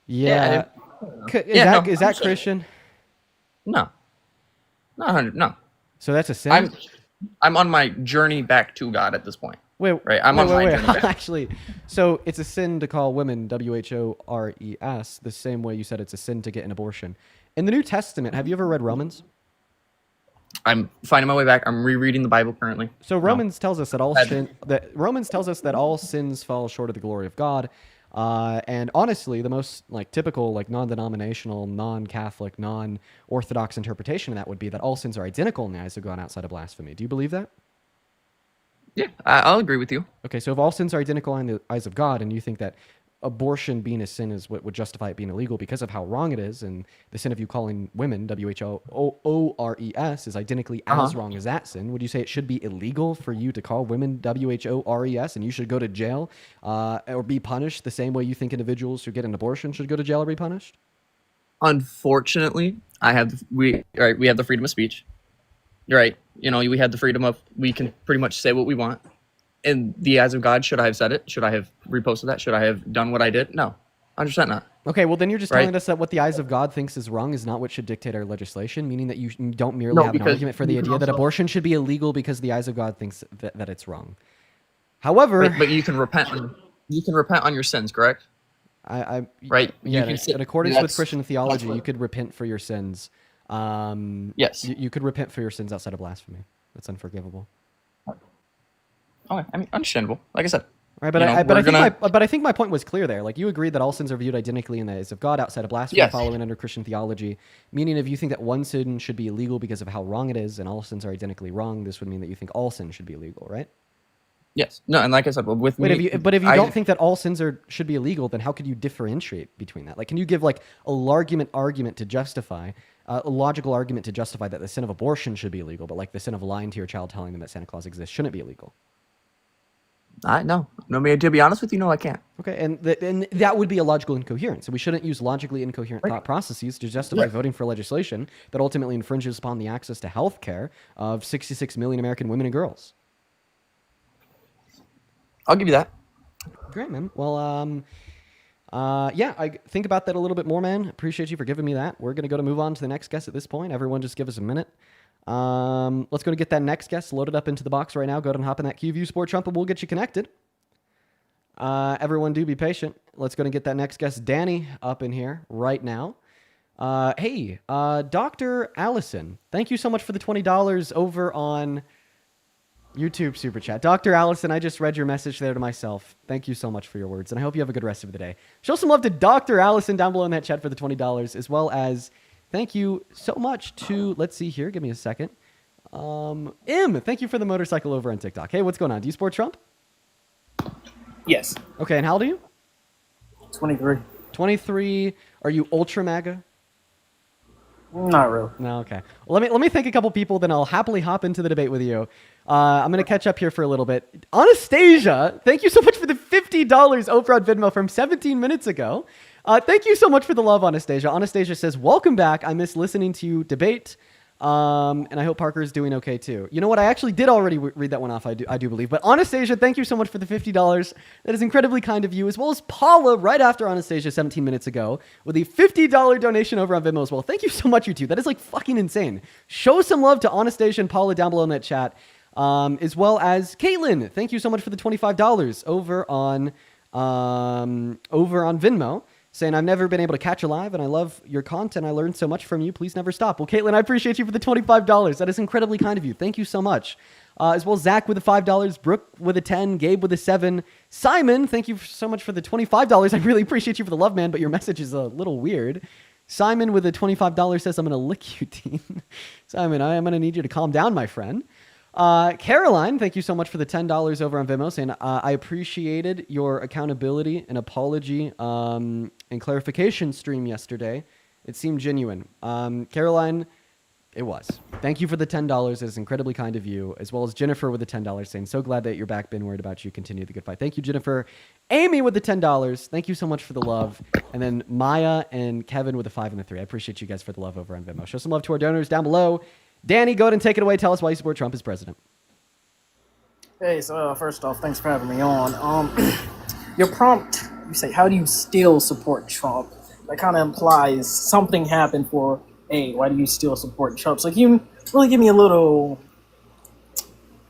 Yeah. Is that Christian? No. Not 100. No. So that's a sin? I'm on my journey back to God at this point. Wait. I'm on my journey back. Actually, so it's a sin to call women WHORES the same way you said it's a sin to get an abortion. In the New Testament, have you ever read Romans? I'm finding my way back. I'm rereading the Bible currently. So Romans tells us that Romans tells us that all sins fall short of the glory of God. And honestly, the most typical non-denominational, non-Catholic, non-Orthodox interpretation of that would be that all sins are identical in the eyes of God outside of blasphemy. Do you believe that? Yeah, I'll agree with you. Okay, so if all sins are identical in the eyes of God, and you think that abortion being a sin is what would justify it being illegal because of how wrong it is, and the sin of you calling women WHORES is identically as wrong as that sin, would you say it should be illegal for you to call women WHORES and you should go to jail or be punished the same way you think individuals who get an abortion should go to jail or be punished? Unfortunately, we have the freedom of speech. You're right. We have the freedom of, we can pretty much say what we want. in the eyes of God, should I have said it? Should I have reposted that? Should I have done what I did? No, 100% not. Okay, well then you're just Right. telling us that what the eyes of God thinks is wrong is not what should dictate our legislation, meaning that you don't merely No, have an because argument for the you can idea that also- abortion should be illegal because the eyes of God thinks that it's wrong. However, Right, but you can repent. You can repent on your sins, correct? Right. Yeah, You can say- in accordance with that's- Christian that's theology, what- you could repent for your sins. Yes. You could repent for your sins outside of blasphemy. That's unforgivable. Okay, I mean, understandable. Like I said. Right, but you know, I think my point was clear there. Like you agreed that all sins are viewed identically in the eyes of God outside of blasphemy, Yes. following under Christian theology. Meaning, if you think that one sin should be illegal because of how wrong it is, and all sins are identically wrong, this would mean that you think all sins should be illegal, right? Yes. No, and like I said, with Wait, me, if you don't think that all sins should be illegal, then how could you differentiate between that? Like, can you give like a argument to justify a logical argument to justify that the sin of abortion should be illegal, but like the sin of lying to your child, telling them that Santa Claus exists, shouldn't be illegal? No, to be honest with you, no, I can't. Okay, and that would be a logical incoherence. So we shouldn't use logically incoherent thought processes to justify voting for legislation that ultimately infringes upon the access to health care of 66 million American women and girls. I'll give you that. Great, man. Well, yeah, I think about that a little bit more, man. Appreciate you for giving me that. We're going to move on to the next guest at this point. Everyone just give us a minute. Let's go to get that next guest loaded up into the box right now. Go ahead and hop in that QView Sport Trump and we'll get you connected. Everyone do be patient. Let's go and get that next guest, Danny, up in here right now. Hey, Dr. Allison, thank you so much for the $20 over on YouTube Super Chat. Dr. Allison, I just read your message there to myself. Thank you so much for your words, and I hope you have a good rest of the day. Show some love to Dr. Allison down below in that chat for the $20, as well as thank you so much to, let's see here, give me a second. Thank you for the motorcycle over on TikTok. Hey, what's going on? Do you sport Trump? Yes. Okay, and how old are you? 23. 23. Are you ultra MAGA? Not really. No, okay. Well, let me thank a couple people, then I'll happily hop into the debate with you. I'm going to catch up here for a little bit. Anastasia, thank you so much for the $50 over on Venmo from 17 minutes ago. Thank you so much for the love, Anastasia. Anastasia says, welcome back. I miss listening to you debate. And I hope Parker is doing okay too. You know what? I actually did already read that one off. I do believe. But Anastasia, thank you so much for the $50. That is incredibly kind of you, as well as Paula right after Anastasia 17 minutes ago with a $50 donation over on Venmo as well. Thank you so much, you two. That is like fucking insane. Show some love to Anastasia and Paula down below in that chat, as well as Caitlin. Thank you so much for the $25 over on Venmo. Saying, I've never been able to catch you live, and I love your content. I learned so much from you. Please never stop. Well, Caitlin, I appreciate you for the $25. That is incredibly kind of you. Thank you so much. As well as Zach with the $5, Brooke with a 10, Gabe with a 7. Simon, thank you so much for the $25. I really appreciate you for the love, man, but your message is a little weird. Simon with a $25 says, I'm going to lick you, Dean. Simon, I am going to need you to calm down, my friend. Caroline, thank you so much for the $10 over on Venmo, saying I appreciated your accountability and apology and clarification stream yesterday. It seemed genuine. Caroline, it was. Thank you for the $10. It is incredibly kind of you, as well as Jennifer with the $10 saying, so glad that you're back, been worried about you. Continue the good fight. Thank you, Jennifer. Amy with the $10. Thank you so much for the love. And then Maya and Kevin with the 5 and the 3. I appreciate you guys for the love over on Venmo. Show some love to our donors down below. Danny, go ahead and take it away. Tell us why you support Trump as president. Hey, so first off, thanks for having me on. Your prompt, you say, how do you still support Trump? That kind of implies something happened for, hey, why do you still support Trump? So can you really give me a little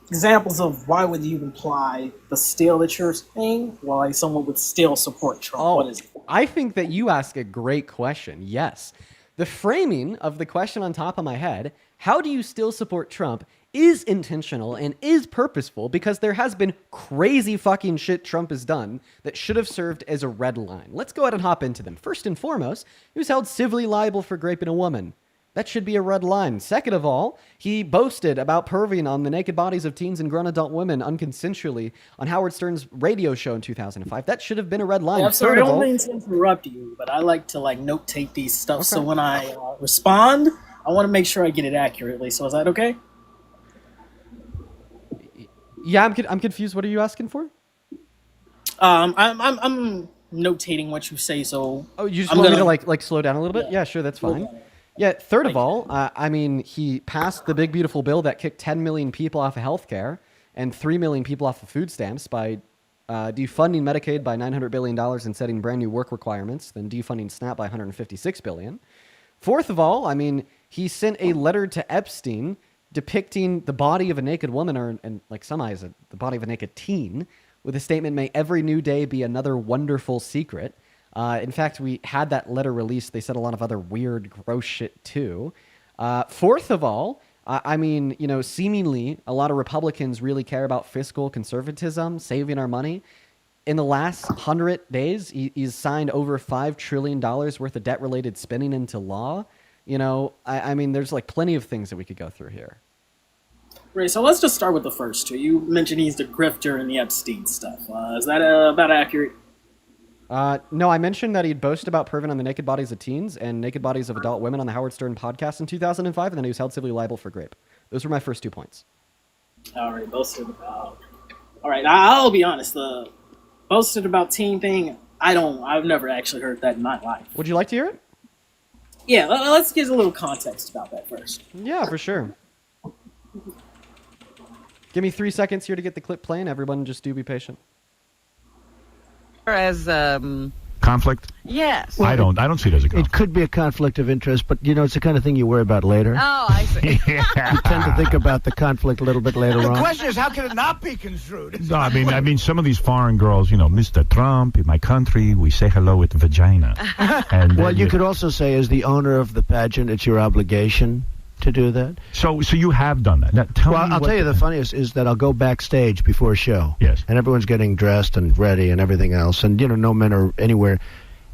examples of why would you imply the still that you're saying? Why someone would still support Trump? What is it? I think that you ask a great question. Yes. The framing of the question on top of my head, how do you still support Trump, is intentional and is purposeful because there has been crazy fucking shit Trump has done that should have served as a red line. Let's go ahead and hop into them. First and foremost, he was held civilly liable for raping a woman. That should be a red line. Second of all, he boasted about perving on the naked bodies of teens and grown adult women unconsensually on Howard Stern's radio show in 2005. That should have been a red line. I'm sorry, I don't mean to interrupt you, but I like to note take these stuff. Okay. So when I respond, I want to make sure I get it accurately. So is that okay? Yeah, I'm confused. What are you asking for? I'm notating what you say. So you just want me to like slow down a little bit? Yeah, sure, that's fine. Yeah. Third of all, I mean, he passed the big beautiful bill that kicked 10 million people off of healthcare, and 3 million people off of food stamps by defunding Medicaid by $900 billion and setting brand new work requirements, then defunding SNAP by $156 billion. Fourth of all, I mean, he sent a letter to Epstein depicting the body of a naked woman, and like some eyes, the body of a naked teen, with a statement, "May every new day be another wonderful secret." In fact, we had that letter released. They said a lot of other weird, gross shit too. Fourth of all, I mean, you know, seemingly a lot of Republicans really care about fiscal conservatism, saving our money. In the last 100 days, he's signed over $5 trillion worth of debt-related spending into law. You know, I mean, there's like plenty of things that we could go through here. Right, so let's just start with the first two. You mentioned he's the grifter and the Epstein stuff. Is that about accurate? No, I mentioned that he'd boast about perving on the naked bodies of teens and naked bodies of adult women on the Howard Stern podcast in 2005, and then he was held civilly liable for rape. Those were my first 2 points. All right, boasted about. All right, I'll be honest. The boasted about teen thing, I've never actually heard that in my life. Would you like to hear it? Yeah, let's get a little context about that first. Yeah, for sure. Give me 3 seconds here to get the clip playing. Everyone, just do be patient. As conflict? yes. I don't see it as a conflict. It could be a conflict of interest, but you know, it's the kind of thing you worry about later. Oh, I see. You tend to think about the conflict a little bit later on. The question is, how can it not be construed? No, I mean, some of these foreign girls, you know, Mr. Trump, in my country, we say hello with vagina. And, Well, you could also say, as the owner of the pageant, it's your obligation to do that. So you have done that. Now, I'll tell you the funniest is that I'll go backstage before a show. Yes. And everyone's getting dressed and ready and everything else. And, you know, no men are anywhere.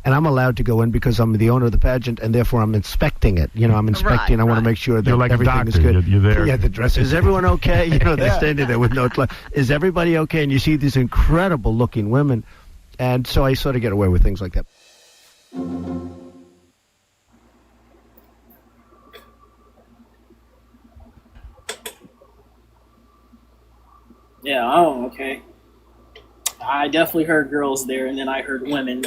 And I'm allowed to go in because I'm the owner of the pageant, and therefore I'm inspecting it. You know, I'm inspecting. I want to make sure that You're like a everything is doctor. good. You're there. Yeah, the dress. Is everyone okay? You know, they're standing there with no clothes. Is everybody okay? And you see these incredible-looking women. And so I sort of get away with things like that. Yeah, oh, okay. I definitely heard girls there, and then I heard women.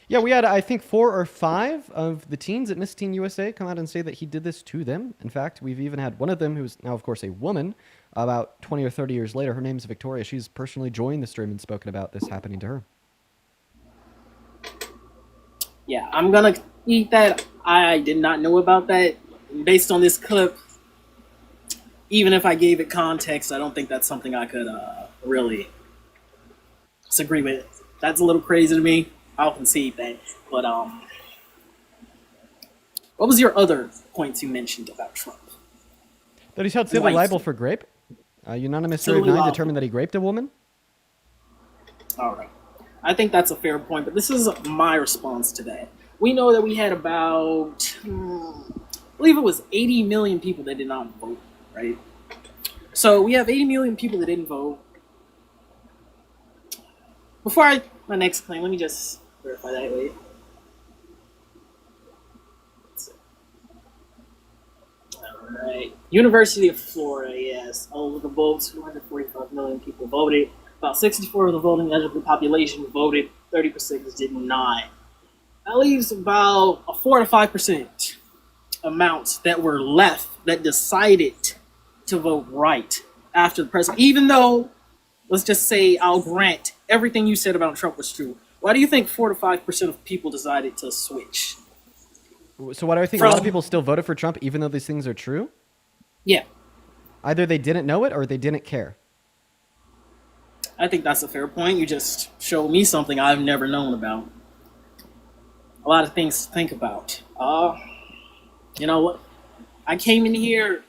Yeah, we had, I think, 4 or 5 of the teens at Miss Teen USA come out and say that he did this to them. In fact, we've even had one of them, who's now, of course, a woman, about 20 or 30 years later. Her name's Victoria. She's personally joined the stream and spoken about this happening to her. Yeah, I'm gonna eat that. I did not know about that. Based on this clip, even if I gave it context, I don't think that's something I could really disagree with. That's a little crazy to me. I'll concede that. But what was your other points you mentioned about Trump? That he's held civilly liable for grape. Unanimous jury of 9 determined that he raped a woman. All right. I think that's a fair point, but this is my response to that. We know that we had about, I believe it was 80 million people that did not vote, right? So we have 80 million people that didn't vote. Before my next claim, let me just verify that. Wait. All right. University of Florida, yes. Of the votes, 245 million people voted. About 64% of the voting eligible population voted. 30% did not. That leaves about a 4 to 5% amount that were left that decided to vote right after the president. Even though, let's just say, I'll grant everything you said about Trump was true. Why do you think 4 to 5% of people decided to switch? So why do I think a lot of people still voted for Trump even though these things are true? Yeah. Either they didn't know it or they didn't care. I think that's a fair point. You just showed me something I've never known about. A lot of things to think about. You know what? I came in here,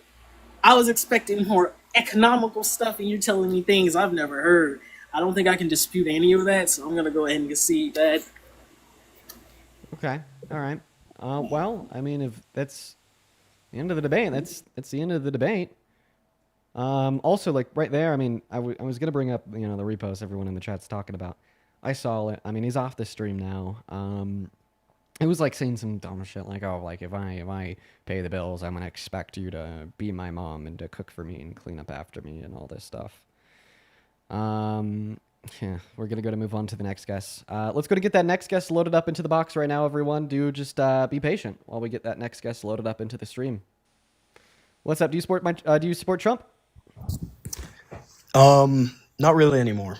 I was expecting more economical stuff, and you're telling me things I've never heard. I don't think I can dispute any of that, so I'm going to go ahead and concede that. Okay. All right. Well, I mean, if that's the end of the debate, that's the end of the debate. Also, like right there, I mean, I was gonna bring up, you know, the repost everyone in the chat's talking about. I saw it. I mean, he's off the stream now. It was like saying some dumb shit like, oh, like if I pay the bills, I'm gonna expect you to be my mom and to cook for me and clean up after me and all this stuff. Yeah, we're gonna go to move on to the next guest. Let's go to get that next guest loaded up into the box right now, everyone. Do just be patient while we get that next guest loaded up into the stream. What's up? Do you support Trump? Not really anymore.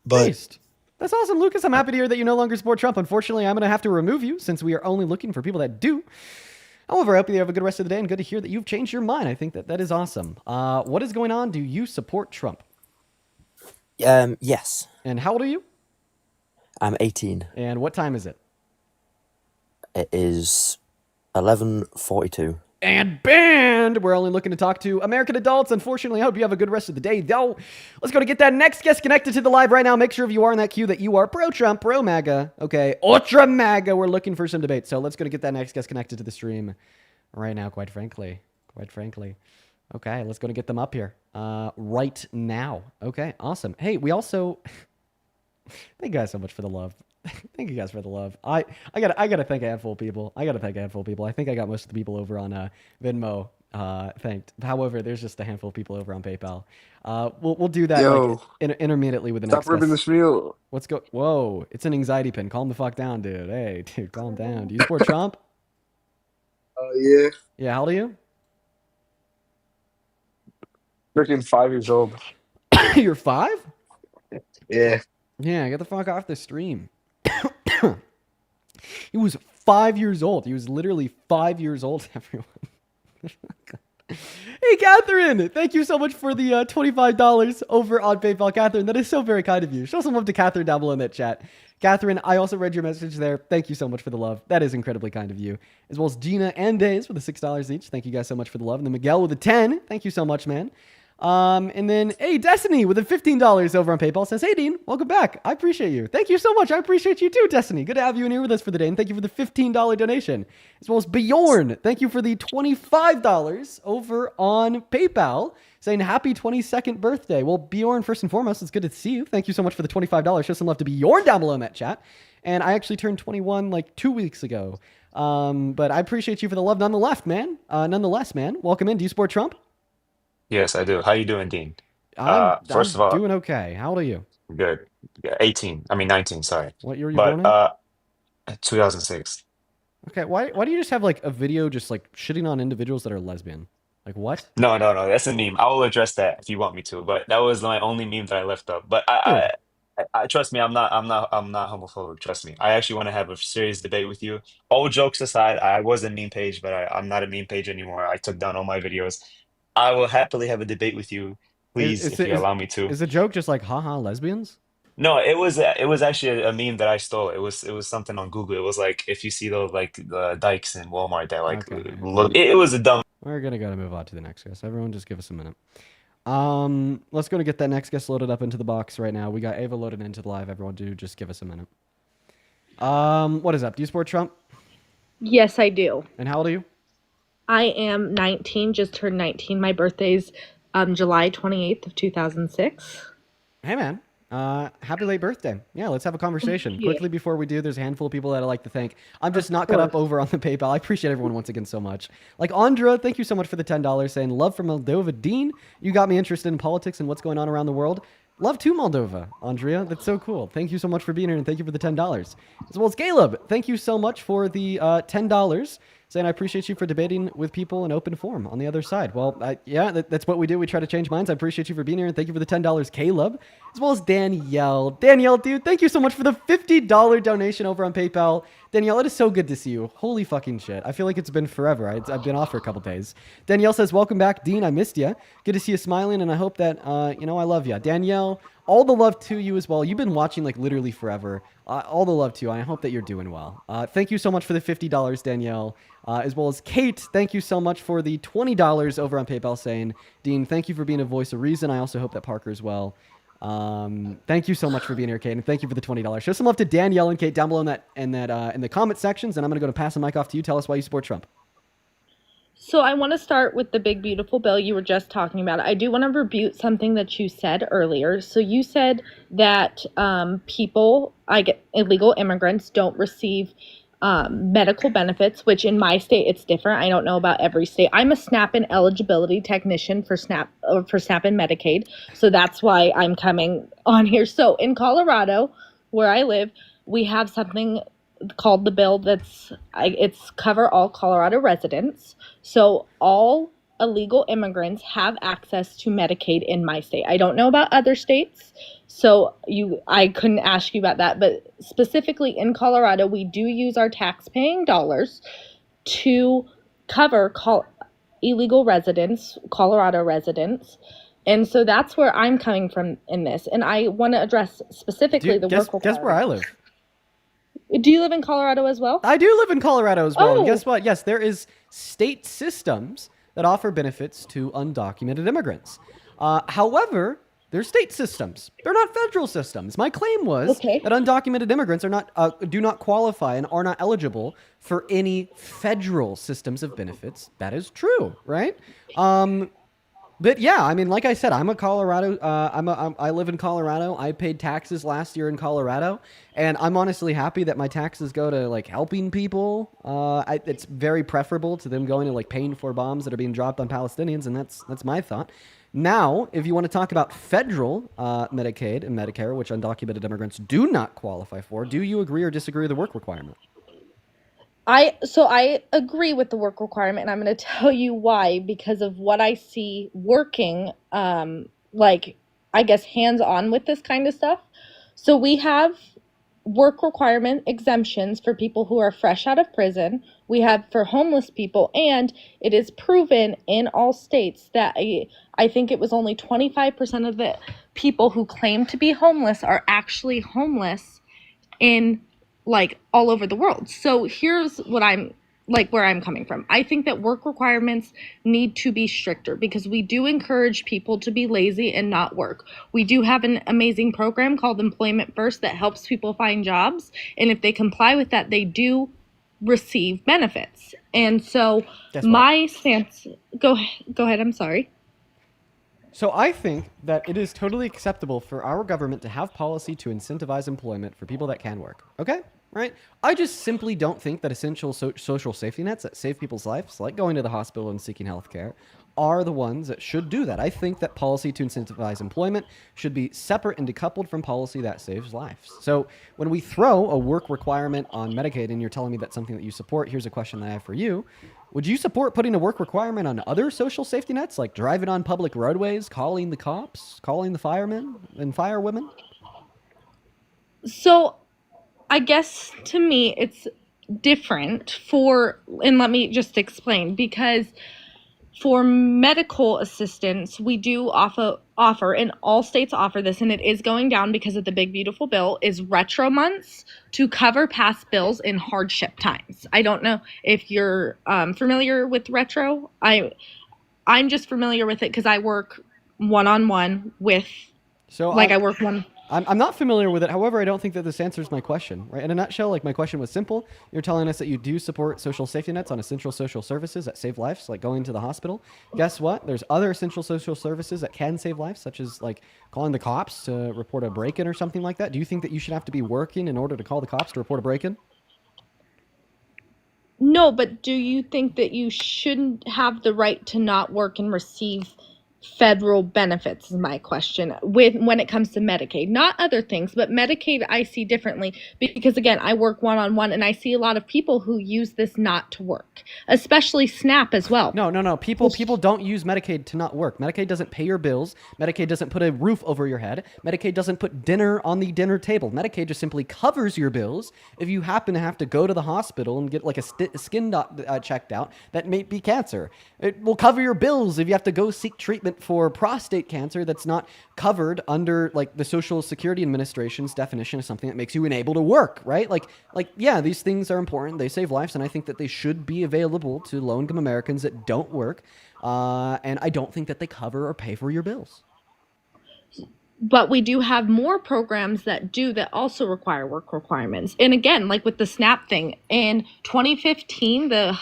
But Based. That's awesome, Lucas. I'm happy to hear that you no longer support Trump. Unfortunately, I'm going to have to remove you since we are only looking for people that do. However, I hope you have a good rest of the day and good to hear that you've changed your mind. I think that is awesome. What is going on? Do you support Trump? Yes. And how old are you? I'm 18. And what time is it? It is 11:42. And banned. We're only looking to talk to American adults. Unfortunately, I hope you have a good rest of the day, though. Let's go to get that next guest connected to the live right now. Make sure if you are in that queue that you are pro-Trump, pro-MAGA, okay, ultra MAGA. We're looking for some debate. So let's go to get that next guest connected to the stream right now, quite frankly. Okay, let's go to get them up here right now. Okay, awesome. Hey, we also... Thank you guys so much for the love. Thank you guys for the love. I gotta thank a handful of people. I think I got most of the people over on Venmo thanked. However, there's just a handful of people over on PayPal. We'll do that like, intermittently with the next. Stop ripping the spiel. What's go? Whoa! It's an anxiety pin. Calm the fuck down, dude. Hey, dude, calm down. Do you support Trump? Yeah. Yeah. How old are you? Freaking 5 years old. You're 5? Yeah. Yeah. Get the fuck off the stream. He was 5 years old. He was literally 5 years old, everyone. Hey, Catherine! Thank you so much for the $25 over on PayPal, Catherine. That is so very kind of you. Show some love to Catherine down below in that chat. Catherine, I also read your message there. Thank you so much for the love. That is incredibly kind of you. As well as Gina and Days with the $6 each. Thank you guys so much for the love. And then Miguel with the 10. Thank you so much, man. And then, hey, Destiny with the $15 over on PayPal says, hey, Dean, welcome back. I appreciate you. Thank you so much. I appreciate you too, Destiny. Good to have you in here with us for the day. And thank you for the $15 donation. As well as Bjorn. Thank you for the $25 over on PayPal saying happy 22nd birthday. Well, Bjorn, first and foremost, it's good to see you. Thank you so much for the $25. Show some love to Bjorn down below in that chat. And I actually turned 21 like 2 weeks ago. But I appreciate you for the love nonetheless, man. Welcome in. Do you support Trump? Yes, I do. How you doing, Dean? I'm First of all, doing okay. How old are you? good. Yeah, 18. I mean 19, sorry. What year were you But born in? 2006. Okay, why do you just have like a video just like shitting on individuals that are lesbian? Like what? No, that's a meme. I will address that if you want me to, but that was my only meme that I left up. But Dude. I trust me, I'm not homophobic. Trust me. I actually want to have a serious debate with you. All jokes aside, I was a meme page, but I'm not a meme page anymore. I took down all my videos. I will happily have a debate with you, please, if you allow me to. Is the joke just like haha lesbians? No, it was actually a meme that I stole. It was something on Google. It was like if you see those like the dikes in Walmart that like look. It was a dumb. We're gotta move on to the next guest. Everyone, just give us a minute. Let's go to get that next guest loaded up into the box right now. We got Ava loaded into the live. Everyone, do just give us a minute. What is up? Do you support Trump? Yes, I do. And how old are you? I am 19, just turned 19. My birthday's July 28th of 2006. Hey, man. Happy late birthday. Yeah, let's have a conversation. Quickly before we do, there's a handful of people that I like to thank. I'm just not caught up over on the PayPal. I appreciate everyone once again so much. Like Andra, thank you so much for the $10 saying, love from Moldova. Dean, you got me interested in politics and what's going on around the world. Love to Moldova, Andrea. That's so cool. Thank you so much for being here and thank you for the $10. As well as Caleb, thank you so much for the $10. Saying I appreciate you for debating with people in open forum on the other side. Well, yeah, that's what we do. We try to change minds. I appreciate you for being here, and thank you for the $10, Caleb, as well as Danielle. Danielle, dude, thank you so much for the $50 donation over on PayPal. Danielle, it is so good to see you. Holy fucking shit. I feel like it's been forever. I've been off for a couple days. Danielle says, welcome back, Dean. I missed you. Good to see you smiling, and I hope that, I love you. Danielle, all the love to you as well. You've been watching like literally forever. All the love to you. I hope that you're doing well. Thank you so much for the $50, Danielle. As well as Kate, thank you so much for the $20 over on PayPal saying, Dean, thank you for being a voice of reason. I also hope that Parker as well. Thank you so much for being here, Kate, and thank you for the $20. Show some love to Danielle and Kate down below in the comment sections, and I'm going to go to pass the mic off to you. Tell us why you support Trump. So I want to start with the big, beautiful bill you were just talking about. I do want to rebuke something that you said earlier. So you said that illegal immigrants don't receive medical benefits, which in my state it's different. I don't know about every state. I'm a SNAP-in eligibility technician for SNAP and Medicaid, so that's why I'm coming on here. So in Colorado, where I live, we have something called the bill it's cover all Colorado residents. So all illegal immigrants have access to Medicaid in my state. I don't know about other states, so I couldn't ask you about that, but specifically in Colorado, we do use our tax-paying dollars to cover illegal residents, Colorado residents. And so that's where I'm coming from in this. And I want to address specifically the work requirement. Guess where I live? Do you live in Colorado as well? I do live in Colorado as well. Oh. And guess what? Yes, there is state systems that offer benefits to undocumented immigrants. However, they're state systems. They're not federal systems. My claim was that undocumented immigrants are not do not qualify and are not eligible for any federal systems of benefits. That is true, right? But yeah, I mean, like I said, I'm a Colorado. I live in Colorado. I paid taxes last year in Colorado, and I'm honestly happy that my taxes go to like helping people. It's very preferable to them going to like paying for bombs that are being dropped on Palestinians, and that's my thought. Now, if you want to talk about federal Medicaid and Medicare, which undocumented immigrants do not qualify for, do you agree or disagree with the work requirement? I agree with the work requirement, and I'm going to tell you why, because of what I see working, like, I guess, hands-on with this kind of stuff. So we have work requirement exemptions for people who are fresh out of prison. We have for homeless people, and it is proven in all states that I think it was only 25% of the people who claim to be homeless are actually homeless in like all over the world. So here's what where I'm coming from. I think that work requirements need to be stricter because we do encourage people to be lazy and not work. We do have an amazing program called Employment First that helps people find jobs. And if they comply with that, they do receive benefits. And so my stance, go ahead, I'm sorry. So I think that it is totally acceptable for our government to have policy to incentivize employment for people that can work. Okay? Right? I just simply don't think that essential social safety nets that save people's lives, like going to the hospital and seeking health care, are the ones that should do that. I think that policy to incentivize employment should be separate and decoupled from policy that saves lives. So when we throw a work requirement on Medicaid and you're telling me that's something that you support, here's a question that I have for you. Would you support putting a work requirement on other social safety nets, like driving on public roadways, calling the cops, calling the firemen and firewomen? So I guess to me it's different and let me just explain, because for medical assistance, we do offer, and all states offer this, and it is going down because of the big beautiful bill, is retro months to cover past bills in hardship times. I don't know if you're familiar with retro. I'm just familiar with it because I work one-on-one with, I work one. I'm not familiar with it. However, I don't think that this answers my question, right? In a nutshell, like my question was simple. You're telling us that you do support social safety nets on essential social services that save lives, like going to the hospital. Guess what? There's other essential social services that can save lives, such as like calling the cops to report a break-in or something like that. Do you think that you should have to be working in order to call the cops to report a break-in? No, but do you think that you shouldn't have the right to not work and receive federal benefits is my question when it comes to Medicaid, not other things, but Medicaid I see differently because again, I work one-on-one and I see a lot of people who use this not to work, especially SNAP as well. No. People don't use Medicaid to not work. Medicaid doesn't pay your bills. Medicaid doesn't put a roof over your head. Medicaid doesn't put dinner on the dinner table. Medicaid just simply covers your bills if you happen to have to go to the hospital and get like a skin checked out that may be cancer. It will cover your bills if you have to go seek treatment for prostate cancer that's not covered under like the Social Security Administration's definition of something that makes you unable to work, right? Like yeah, these things are important. They save lives, and I think that they should be available to low-income Americans that don't work. And I don't think that they cover or pay for your bills. But we do have more programs that also require work requirements. And again, like with the SNAP thing, in 2015, the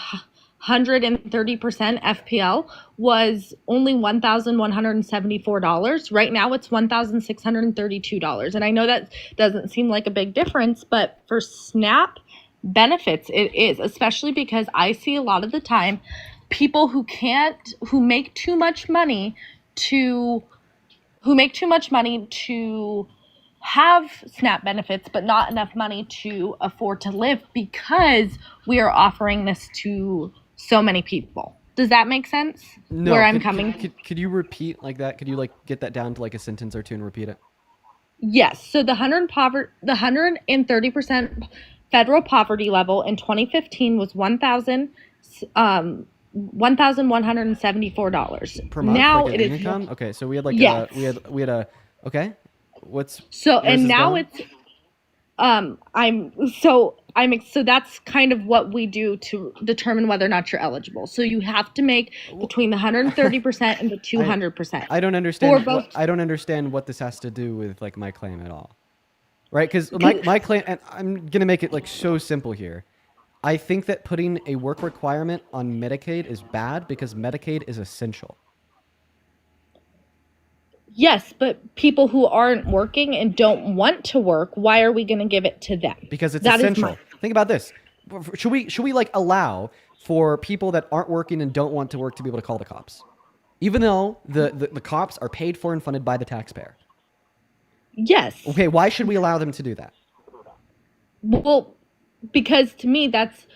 130% FPL was only $1,174. Right now it's $1,632. And I know that doesn't seem like a big difference, but for SNAP benefits, it is, especially because I see a lot of the time people who make too much money to have SNAP benefits, but not enough money to afford to live because we are offering this to so many people. Does that make sense? No, Where I'm coming? Could you repeat like that? Could you like get that down to like a sentence or two and repeat it? Yes. So the 130% federal poverty level in 2015 was $1,174 Per month? Now like it is income? Okay, so we had like yes. we had a okay. What's So where's and this now going? it's so that's kind of what we do to determine whether or not you're eligible. So you have to make between the 130% and the 200%. I don't understand. For both- I don't understand what this has to do with like my claim at all. Right? Because my claim, and I'm gonna make it like so simple here. I think that putting a work requirement on Medicaid is bad because Medicaid is essential. Yes, but people who aren't working and don't want to work, why are we going to give it to them? Because it's That is essential. Think about this. Should we like allow for people that aren't working and don't want to work to be able to call the cops, even though the cops are paid for and funded by the taxpayer? Yes. Okay, why should we allow them to do that? Well, because to me that's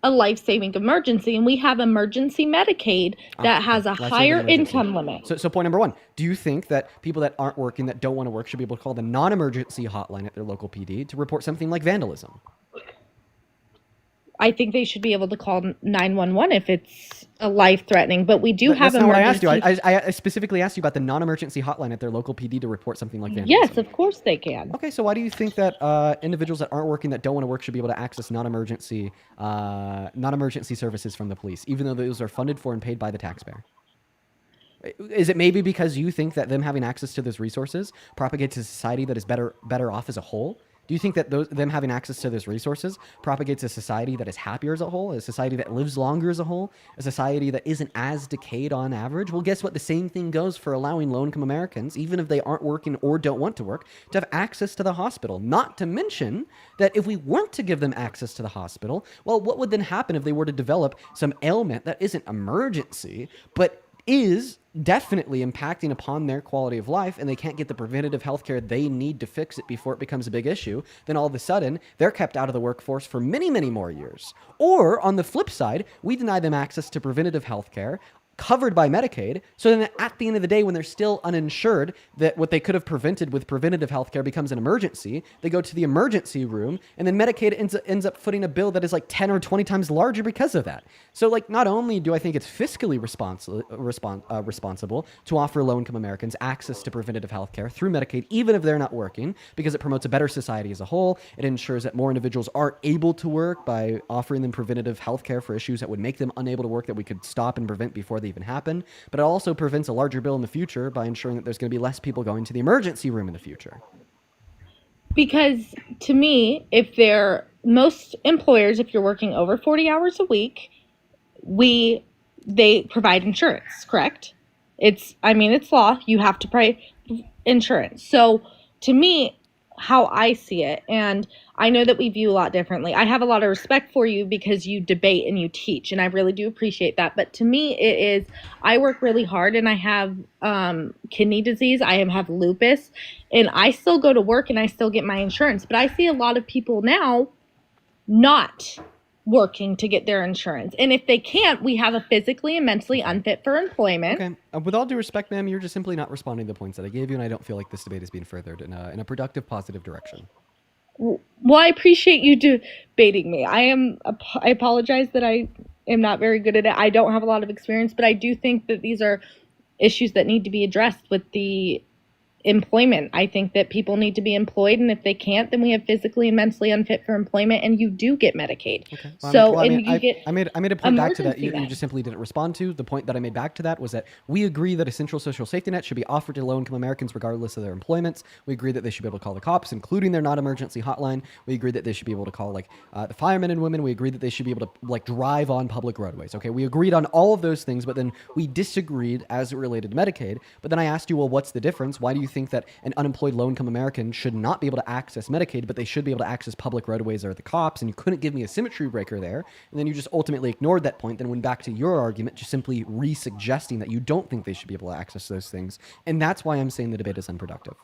a life-saving emergency, and we have emergency Medicaid that has a Life-saving higher emergency. income limit. So point number one, do you think that people that aren't working, that don't want to work, should be able to call the non-emergency hotline at their local PD to report something like vandalism? I think they should be able to call 911 if it's a life-threatening, but we do have That's not what I asked you. emergency. I specifically asked you about the non-emergency hotline at their local PD to report something like vandalism. Yes, of course they can. Okay, so why do you think that individuals that aren't working, that don't want to work, should be able to access non-emergency services from the police, even though those are funded for and paid by the taxpayer? Is it maybe because you think that them having access to those resources propagates a society that is better off as a whole? Do you think that them having access to those resources propagates a society that is happier as a whole, a society that lives longer as a whole, a society that isn't as decayed on average? Well, guess what? The same thing goes for allowing low-income Americans, even if they aren't working or don't want to work, to have access to the hospital. Not to mention that if we weren't to give them access to the hospital, well, what would then happen if they were to develop some ailment that isn't emergency, but is definitely impacting upon their quality of life, and they can't get the preventative health care they need to fix it before it becomes a big issue, then all of a sudden they're kept out of the workforce for many, many more years. Or on the flip side, we deny them access to preventative health care covered by Medicaid, so then at the end of the day, when they're still uninsured, that what they could have prevented with preventative health care becomes an emergency. They go to the emergency room, and then Medicaid ends up footing a bill that is like 10 or 20 times larger because of that. So like, not only do I think it's fiscally responsible to offer low-income Americans access to preventative health care through Medicaid, even if they're not working, because it promotes a better society as a whole. It ensures that more individuals are able to work by offering them preventative health care for issues that would make them unable to work, that we could stop and prevent before they even happen. But it also prevents a larger bill in the future by ensuring that there's going to be less people going to the emergency room in the future. Because to me, most employers, if you're working over 40 hours a week, they provide insurance, correct? It's law. You have to pay insurance. So to me, how I see it, and I know that we view a lot differently. I have a lot of respect for you because you debate and you teach, and I really do appreciate that. But to me, I work really hard, and I have kidney disease. I have lupus, and I still go to work and I still get my insurance. But I see a lot of people now not working to get their insurance. And if they can't, we have a physically and mentally unfit for employment. Okay. With all due respect, ma'am, you're just simply not responding to the points that I gave you, and I don't feel like this debate is being furthered in a productive, positive direction. Well, I appreciate you debating me. I apologize that I am not very good at it. I don't have a lot of experience, but I do think that these are issues that need to be addressed with the employment. I think that people need to be employed, and if they can't, then we have physically and mentally unfit for employment, and you do get Medicaid. Okay. I made a point back to that you just simply didn't respond to. The point that I made back to that was that we agree that essential social safety net should be offered to low-income Americans regardless of their employments. We agree that they should be able to call the cops, including their non-emergency hotline. We agree that they should be able to call the firemen and women. We agree that they should be able to drive on public roadways. Okay, we agreed on all of those things, but then we disagreed as it related to Medicaid. But then I asked you, well, what's the difference? Why do you think that an unemployed low-income American should not be able to access Medicaid, but they should be able to access public roadways or the cops? And you couldn't give me a symmetry breaker there. And then you just ultimately ignored that point, then went back to your argument, just simply re-suggesting that you don't think they should be able to access those things. And that's why I'm saying the debate is unproductive.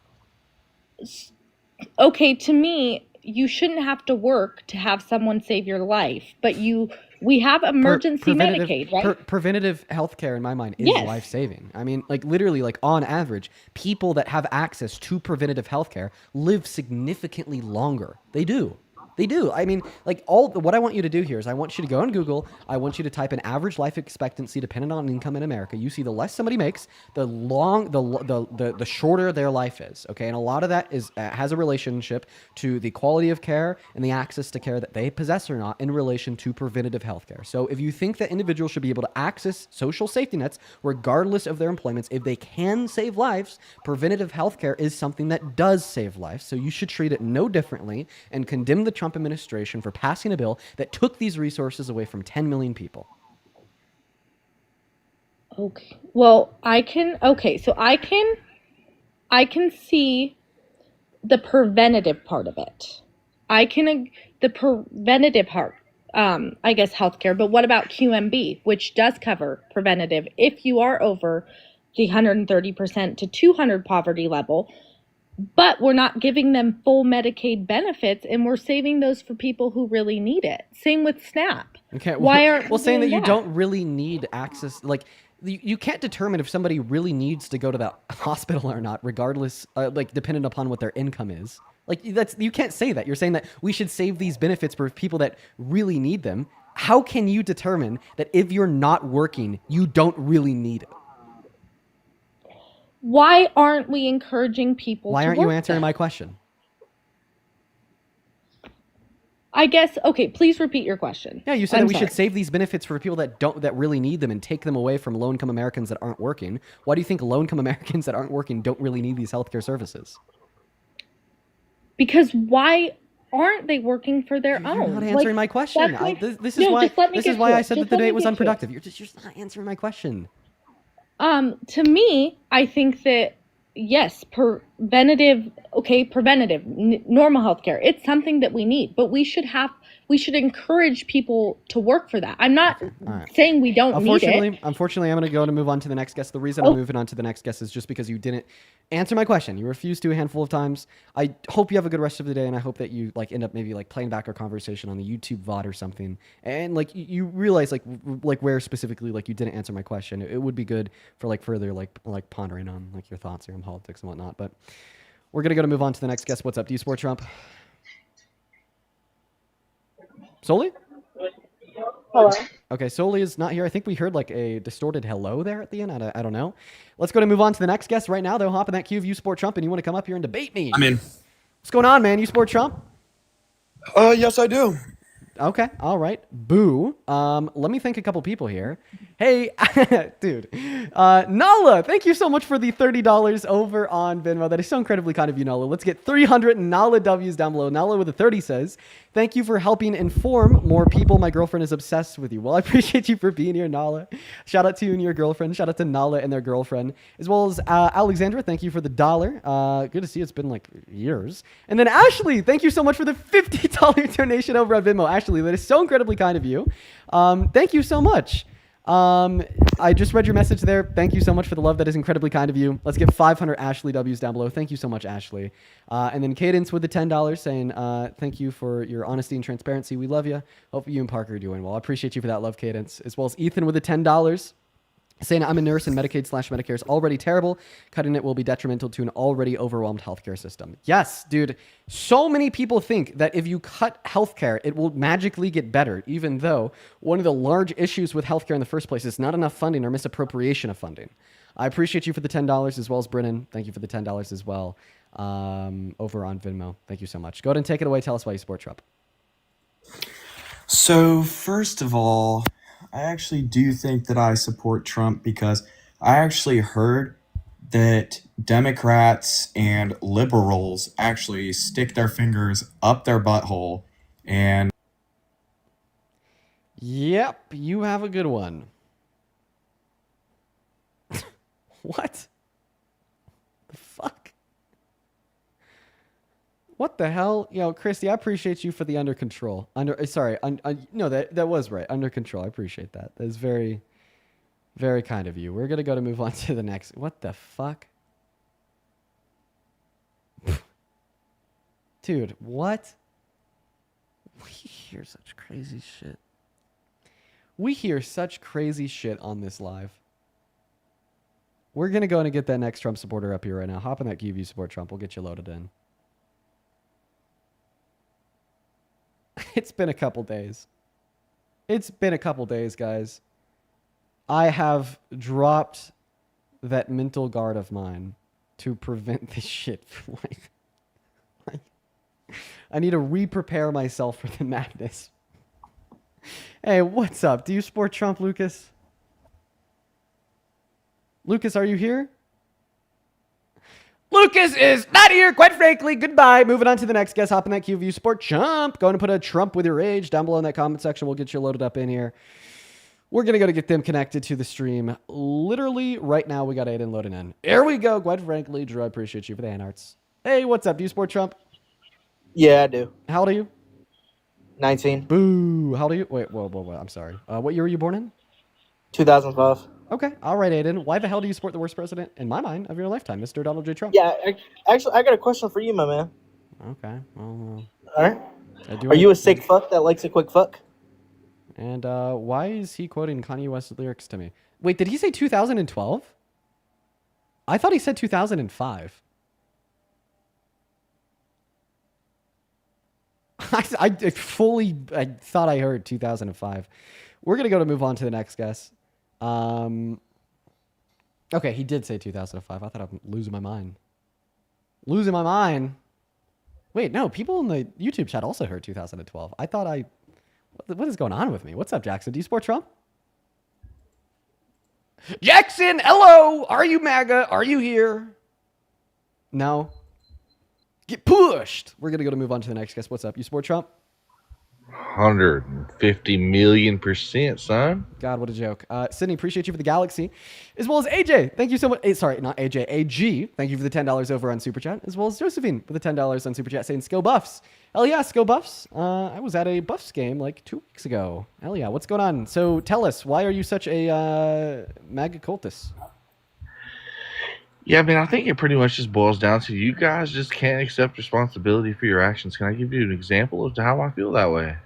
Okay, to me, you shouldn't have to work to have someone save your life, but you We have emergency preventative, Medicaid, right? Preventative healthcare, in my mind, is Yes. life-saving. I mean, like literally, like on average, people that have access to preventative healthcare live significantly longer. They do. They do. I mean, like what I want you to do here is I want you to go on Google. I want you to type in average life expectancy dependent on income in America. You see the less somebody makes, the shorter their life is. Okay, and a lot of that is has a relationship to the quality of care and the access to care that they possess or not in relation to preventative health care. So if you think that individuals should be able to access social safety nets regardless of their employments, if they can save lives, preventative health care is something that does save lives. So you should treat it no differently and condemn the Trump administration for passing a bill that took these resources away from 10 million people. Okay. Well, I can see the preventative part of it. The preventative part, I guess healthcare, but what about QMB, which does cover preventative if you are over the 130% to 200 poverty level, but we're not giving them full Medicaid benefits and we're saving those for people who really need it. Same with SNAP. Okay. Why aren't we saying that doing you don't really need access, like you can't determine if somebody really needs to go to the hospital or not, regardless, like dependent upon what their income is. Like you can't say that. You're saying that we should save these benefits for people that really need them. How can you determine that if you're not working, you don't really need it? Why aren't we encouraging people Why to aren't you work answering then? my question? I guess, okay, please repeat your question. Yeah, you said that we sorry. should save these benefits for people that really need them and take them away from low-income Americans that aren't working. Why do you think low-income Americans that aren't working don't really need these healthcare services? Because why aren't they working for their own? You're not answering my question. This is why I said that the debate was unproductive. You're just not answering my question. To me, I think that yes, preventative, normal healthcare. It's something that we need, but we should encourage people to work for that. I'm not saying we don't need it. Unfortunately, I'm going to move on to the next guest. The reason I'm moving on to the next guest is just because you didn't answer my question. You refused to a handful of times. I hope you have a good rest of the day, and I hope that you end up maybe playing back our conversation on the YouTube VOD or something, and you realize where specifically you didn't answer my question. It would be good for further pondering on your thoughts around politics and whatnot. But we're gonna move on to the next guest. What's up? Do you support Trump? Soli? Hello. Okay, Soli is not here. I think we heard a distorted hello there at the end. I don't know. Let's move on to the next guest right now. They'll hop in that queue if you support Trump and you want to come up here and debate me. I'm in. What's going on, man? You support Trump? Yes, I do. Okay, all right. Boo. Let me thank a couple people here. Hey, dude. Nala, thank you so much for the $30 over on Venmo. That is so incredibly kind of you, Nala. Let's get 300 Nala W's down below. Nala with a 30 says, thank you for helping inform more people. My girlfriend is obsessed with you. Well, I appreciate you for being here, Nala. Shout out to you and your girlfriend. Shout out to Nala and their girlfriend. As well as Alexandra, thank you for the $1. Good to see you. It's been years. And then Ashley, thank you so much for the $50 donation over on Venmo. Ashley, that is so incredibly kind of you. Thank you so much. I just read your message there. Thank you so much for the love. That is incredibly kind of you. Let's get 500 Ashley W's down below. Thank you so much, Ashley. And then Cadence with the $10 saying, thank you for your honesty and transparency. We love you. Hope you and Parker are doing well. I appreciate you for that love, Cadence. As well as Ethan with the $10 saying, I'm a nurse and Medicaid/Medicare is already terrible. Cutting it will be detrimental to an already overwhelmed healthcare system. Yes, dude. So many people think that if you cut healthcare, it will magically get better, even though one of the large issues with healthcare in the first place is not enough funding or misappropriation of funding. I appreciate you for the $10 as well as Brennan. Thank you for the $10 as well over on Venmo. Thank you so much. Go ahead and take it away. Tell us why you support Trump. So, first of all, I actually do think that I support Trump because I actually heard that Democrats and liberals actually stick their fingers up their butthole and... Yep, you have a good one. What? The fuck? What the hell? Christy, I appreciate you for the under control. No, that was right. Under control. I appreciate that. That is very, very kind of you. We're going to move on to the next. What the fuck? Dude, what? We hear such crazy shit. We hear such crazy shit on this live. We're going to go in and get that next Trump supporter up here right now. Hop on that queue if you support Trump. We'll get you loaded in. It's been a couple days. It's been a couple days, guys. I have dropped that mental guard of mine to prevent this shit from like I need to re-prepare myself for the madness. Hey, what's up? Do you support Trump, Lucas? Lucas, are you here? Lucas is not here, quite frankly. Goodbye. Moving on to the next guest. Hop in that queue if you support Trump. Go and put a Trump with your age down below in that comment section. We'll get you loaded up in here. We're going to go to get them connected to the stream. Literally right now, we got Aiden loading in. Here we go. Quite frankly, Drew, I appreciate you for the hand arts. Hey, what's up? Do you support Trump? Yeah, I do. How old are you? 19. Boo. How old are you? Wait, whoa. I'm sorry. What year were you born in? 2005. Okay. All right, Aiden. Why the hell do you support the worst president, in my mind, of your lifetime, Mr. Donald J. Trump? Yeah, actually, I got a question for you, my man. Okay. Well, All right. Are you a sick fuck that likes a quick fuck? And why is he quoting Kanye West lyrics to me? Wait, did he say 2012? I thought he said 2005. I thought I heard 2005. We're going to move on to the next guest. Okay, he did say 2005. I thought I'm losing my mind. Losing my mind? Wait, no, people in the YouTube chat also heard 2012. I thought what is going on with me? What's up, Jackson? Do you support Trump? Jackson, hello! Are you MAGA? Are you here? No? Get pushed! We're going to move on to the next guest. What's up? You support Trump? 150 million%, son. God, what a joke. Sydney, appreciate you for the galaxy. As well as AJ. Thank you so much. Sorry, not AJ. AG. Thank you for the $10 over on Super Chat. As well as Josephine for the $10 on Super Chat saying Skill Buffs. Hell yeah, Skill Buffs. I was at a Buffs game like 2 weeks ago. Hell yeah, what's going on? So tell us, why are you such a MAGA cultist? Yeah, I mean, I think it pretty much just boils down to you guys just can't accept responsibility for your actions. Can I give you an example as to how I feel that way?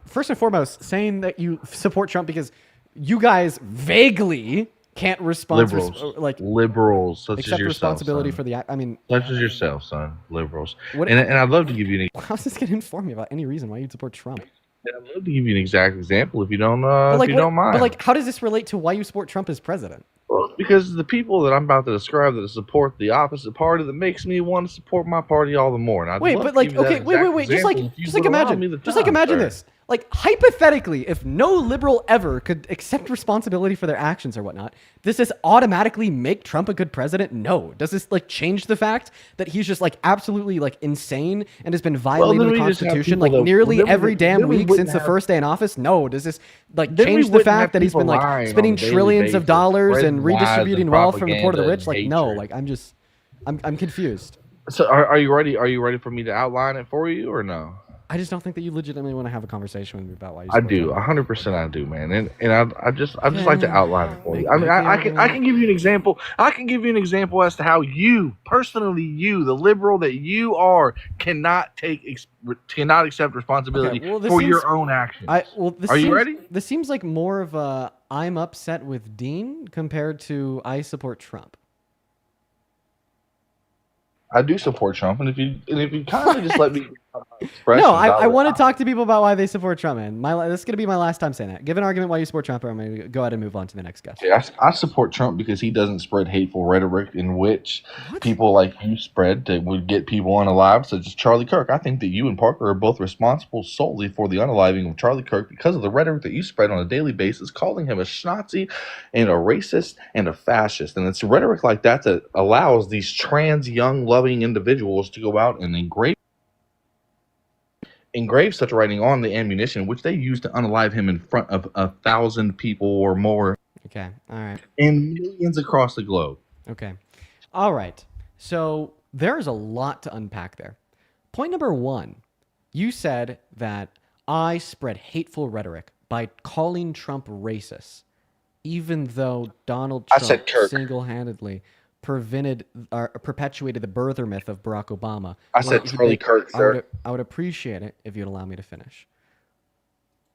First and foremost, saying that you support Trump because you guys vaguely can't respond. Liberals, such as accept yourself, responsibility son. for the. I mean, such as yourself, son. Liberals. What, and I'd love to give you an. How's this going to inform me about any reason why you'd support Trump? I'd love to give you an exact example if you don't. Don't mind. But like, how does this relate to why you support Trump as president? Well, because the people that I'm about to describe that support the opposite party, that makes me want to support my party all the more. And Wait. Just like imagine this. Like, hypothetically, if no liberal ever could accept responsibility for their actions or whatnot, does this automatically make Trump a good president? No. Does this like change the fact that he's just like absolutely like insane and has been violating the Constitution like nearly every damn week since the first day in office? No. Does this like change the fact that he's been like spending trillions of dollars and redistributing wealth from the poor to the rich? Like, no. Like, I'm confused. So are you ready? Are you ready for me to outline it for you or no? I just don't think that you legitimately want to have a conversation with me about why you. I do, 100%. I do, man, and I just like to outline it for you. I mean, I can give you an example. I can give you an example as to how you personally, the liberal that you are, cannot accept responsibility for your own actions. Are you ready? This seems like more of a I'm upset with Dean compared to I support Trump. I do support Trump, and if you kindly just let me express. No, I want to talk to people about why they support Trump, man. This is gonna be my last time saying that. Give an argument why you support Trump, or I'm gonna go ahead and move on to the next guest. Yeah, I support Trump because he doesn't spread hateful rhetoric in which people like you spread that would get people unalive, such as Charlie Kirk. I think that you and Parker are both responsible solely for the unaliving of Charlie Kirk because of the rhetoric that you spread on a daily basis, calling him a Schnazi and a racist and a fascist. And it's rhetoric like that that allows these trans, young, loving individuals to go out and engrave such writing on the ammunition, which they use to unalive him in front of 1,000 people or more. Okay, all right. And millions across the globe. Okay, all right. So there's a lot to unpack there. Point number one, you said that I spread hateful rhetoric by calling Trump racist, even though Donald Trump single-handedly perpetuated the birther myth of Barack Obama. I said Charlie Kirk, sir. I would appreciate it if you'd allow me to finish.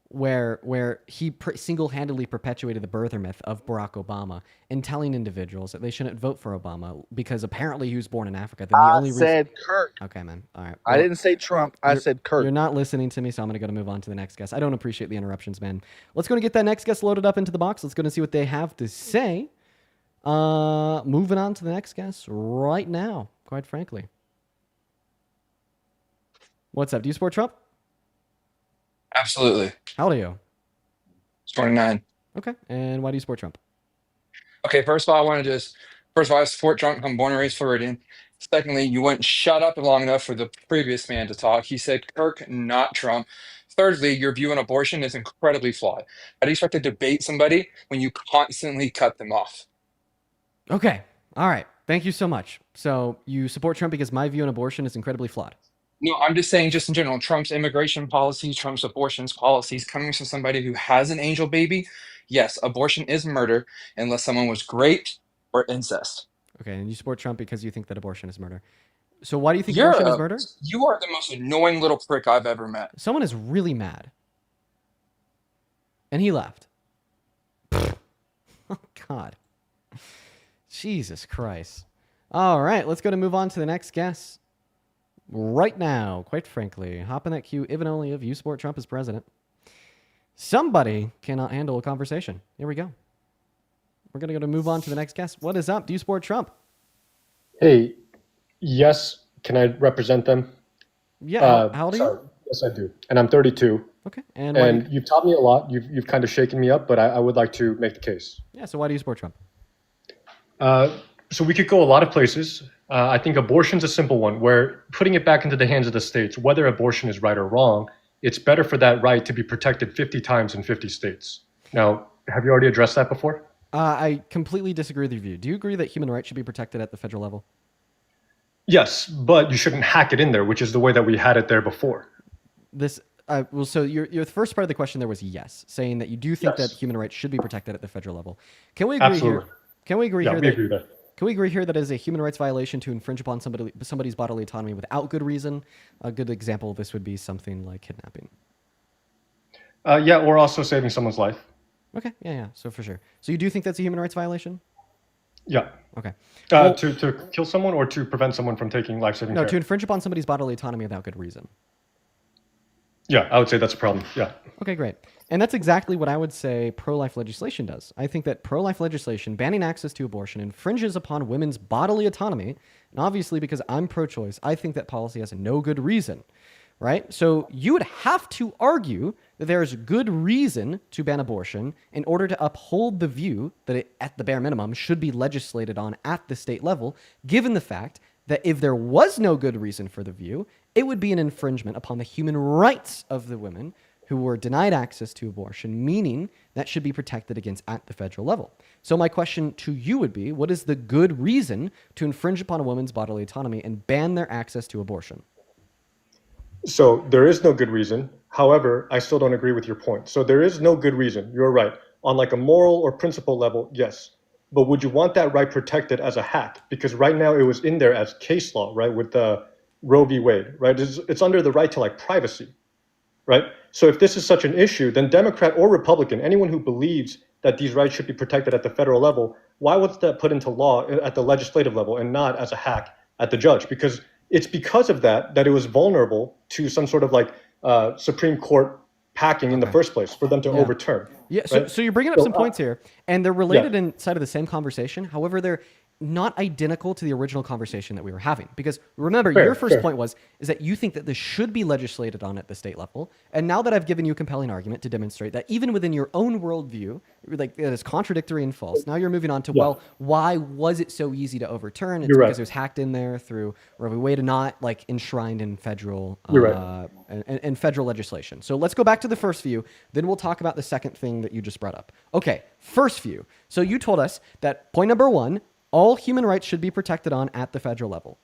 where he single-handedly perpetuated the birther myth of Barack Obama and telling individuals that they shouldn't vote for Obama because apparently he was born in Africa. Then the only said Kirk. Okay, man. All right. I didn't say Trump. I said Kirk. You're not listening to me, so I'm going to move on to the next guest. I don't appreciate the interruptions, man. Let's go and get that next guest loaded up into the box. Let's go and see what they have to say. Moving on to the next guest right now, quite frankly. What's up? Do you support Trump? Absolutely. How old are you? 29. Okay. And why do you support Trump? Okay, first of all, I support Trump. I'm born and raised Floridian. Secondly, you wouldn't shut up long enough for the previous man to talk. He said Kirk, not Trump. Thirdly, your view on abortion is incredibly flawed. How do you expect to debate somebody when you constantly cut them off? Okay. All right. Thank you so much. So you support Trump because my view on abortion is incredibly flawed. No, I'm just saying, just in general, Trump's immigration policies, Trump's abortions policies, coming from somebody who has an angel baby, yes, abortion is murder unless someone was raped or incest. Okay. And you support Trump because you think that abortion is murder. So why do you think abortion is murder? You are the most annoying little prick I've ever met. Someone is really mad. And he left. Oh, God. Jesus Christ. All right. Let's go to move on to the next guest. Right now, quite frankly, hop in that queue, if and only if you support Trump as president. Somebody cannot handle a conversation. Here we go. We're going to move on to the next guest. What is up? Do you support Trump? Hey, yes. Can I represent them? Yeah. How old are you? Yes, I do. And I'm 32. Okay. And you've taught me a lot. You've kind of shaken me up, but I would like to make the case. Yeah. So why do you support Trump? So we could go a lot of places. I think abortion's a simple one, where putting it back into the hands of the states, whether abortion is right or wrong, it's better for that right to be protected 50 times in 50 states. Now, have you already addressed that before? I completely disagree with your view. Do you agree that human rights should be protected at the federal level? Yes, but you shouldn't hack it in there, which is the way that we had it there before. So your first part of the question there was yes, saying that you do think that human rights should be protected at the federal level. Can we agree Absolutely. here? Can we agree Yeah, here? we agree there. Can we agree here that it is a human rights violation to infringe upon somebody's bodily autonomy without good reason? A good example of this would be something like kidnapping. Yeah, or also saving someone's life. Okay, yeah. So for sure. So you do think that's a human rights violation? Yeah. Okay. To kill someone or to prevent someone from taking life-saving care? No, to infringe upon somebody's bodily autonomy without good reason. Yeah, I would say that's a problem. Yeah. Okay, great. And that's exactly what I would say pro-life legislation does. I think that pro-life legislation banning access to abortion infringes upon women's bodily autonomy. And obviously, because I'm pro-choice, I think that policy has no good reason, right? So you would have to argue that there is good reason to ban abortion in order to uphold the view that it, at the bare minimum, should be legislated on at the state level, given the fact that if there was no good reason for the view, it would be an infringement upon the human rights of the women who were denied access to abortion, meaning that should be protected against at the federal level. So my question to you would be, what is the good reason to infringe upon a woman's bodily autonomy and ban their access to abortion? So there is no good reason. However, I still don't agree with your point. So there is no good reason. You're right. On like a moral or principle level, yes. But would you want that right protected as a hack? Because right now it was in there as case law, right? With the Roe v. Wade, right? It's under the right to like privacy, right? So if this is such an issue, then Democrat or Republican, anyone who believes that these rights should be protected at the federal level, why was that put into law at the legislative level and not as a hack at the judge? Because it's because of that it was vulnerable to some sort of like Supreme Court packing in the first place for them to overturn. Yeah, right? so you're bringing up some points here, and they're related inside of the same conversation. However, they're not identical to the original conversation that we were having. Because remember, your first point is that you think that this should be legislated on at the state level. And now that I've given you a compelling argument to demonstrate that even within your own worldview, like it is contradictory and false, now you're moving on to, well, why was it so easy to overturn? It's because it was hacked in there through Roe v. Wade and not like enshrined in federal and federal legislation. So let's go back to the first view. Then we'll talk about the second thing that you just brought up. Okay, first view. So you told us that point number one, all human rights should be protected on at the federal level.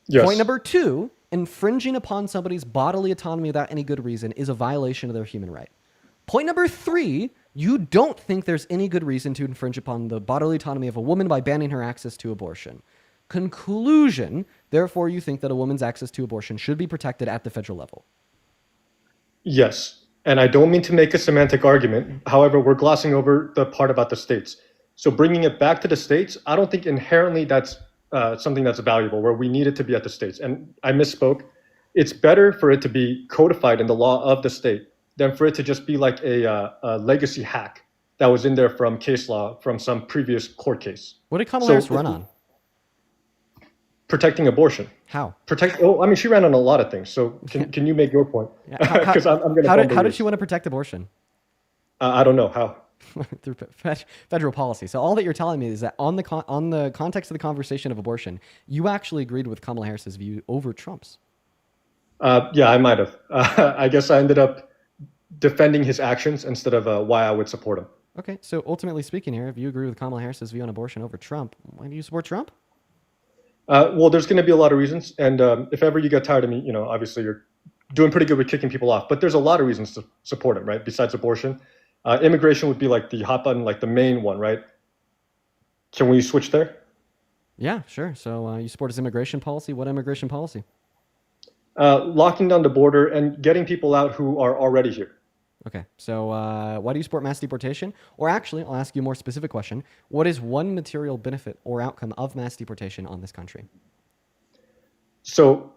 Yes. Point number two, infringing upon somebody's bodily autonomy without any good reason is a violation of their human right. Point number three, you don't think there's any good reason to infringe upon the bodily autonomy of a woman by banning her access to abortion. Conclusion, therefore, you think that a woman's access to abortion should be protected at the federal level. Yes. And I don't mean to make a semantic argument. However, we're glossing over the part about the states. So bringing it back to the states, I don't think inherently that's something that's valuable, where we need it to be at the states. And I misspoke. It's better for it to be codified in the law of the state than for it to just be like a legacy hack that was in there from case law from some previous court case. What did Kamala Harris run on? Protecting abortion. How? I mean, she ran on a lot of things. So can you make your point? Because I'm going to. How did she want to protect abortion? I don't know how. Through federal policy. So all that you're telling me is that on the context of the conversation of abortion, you actually agreed with Kamala Harris's view over Trump's. Yeah, I might have. I guess I ended up defending his actions instead of why I would support him. Okay, so ultimately speaking here, if you agree with Kamala Harris's view on abortion over Trump, why do you support Trump? Well, there's going to be a lot of reasons. And if ever you get tired of me, obviously you're doing pretty good with kicking people off. But there's a lot of reasons to support him, right? Besides abortion. Immigration would be like the hot button, like the main one, right? Can we switch there? Yeah, sure. So you support his immigration policy. What immigration policy? Locking down the border and getting people out who are already here. Okay, so why do you support mass deportation? Or actually, I'll ask you a more specific question. What is one material benefit or outcome of mass deportation on this country? So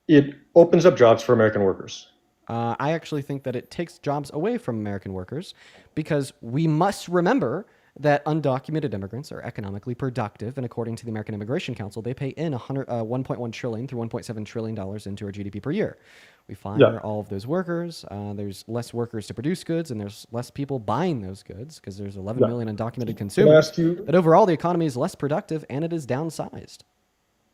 it opens up jobs for American workers. I actually think that it takes jobs away from American workers because we must remember that undocumented immigrants are economically productive, and according to the American Immigration Council, they pay in $1.1 trillion through $1.7 trillion into our GDP per year. We fire all of those workers. There's less workers to produce goods, and there's less people buying those goods because there's 11 million undocumented consumers. But overall, the economy is less productive, and it is downsized.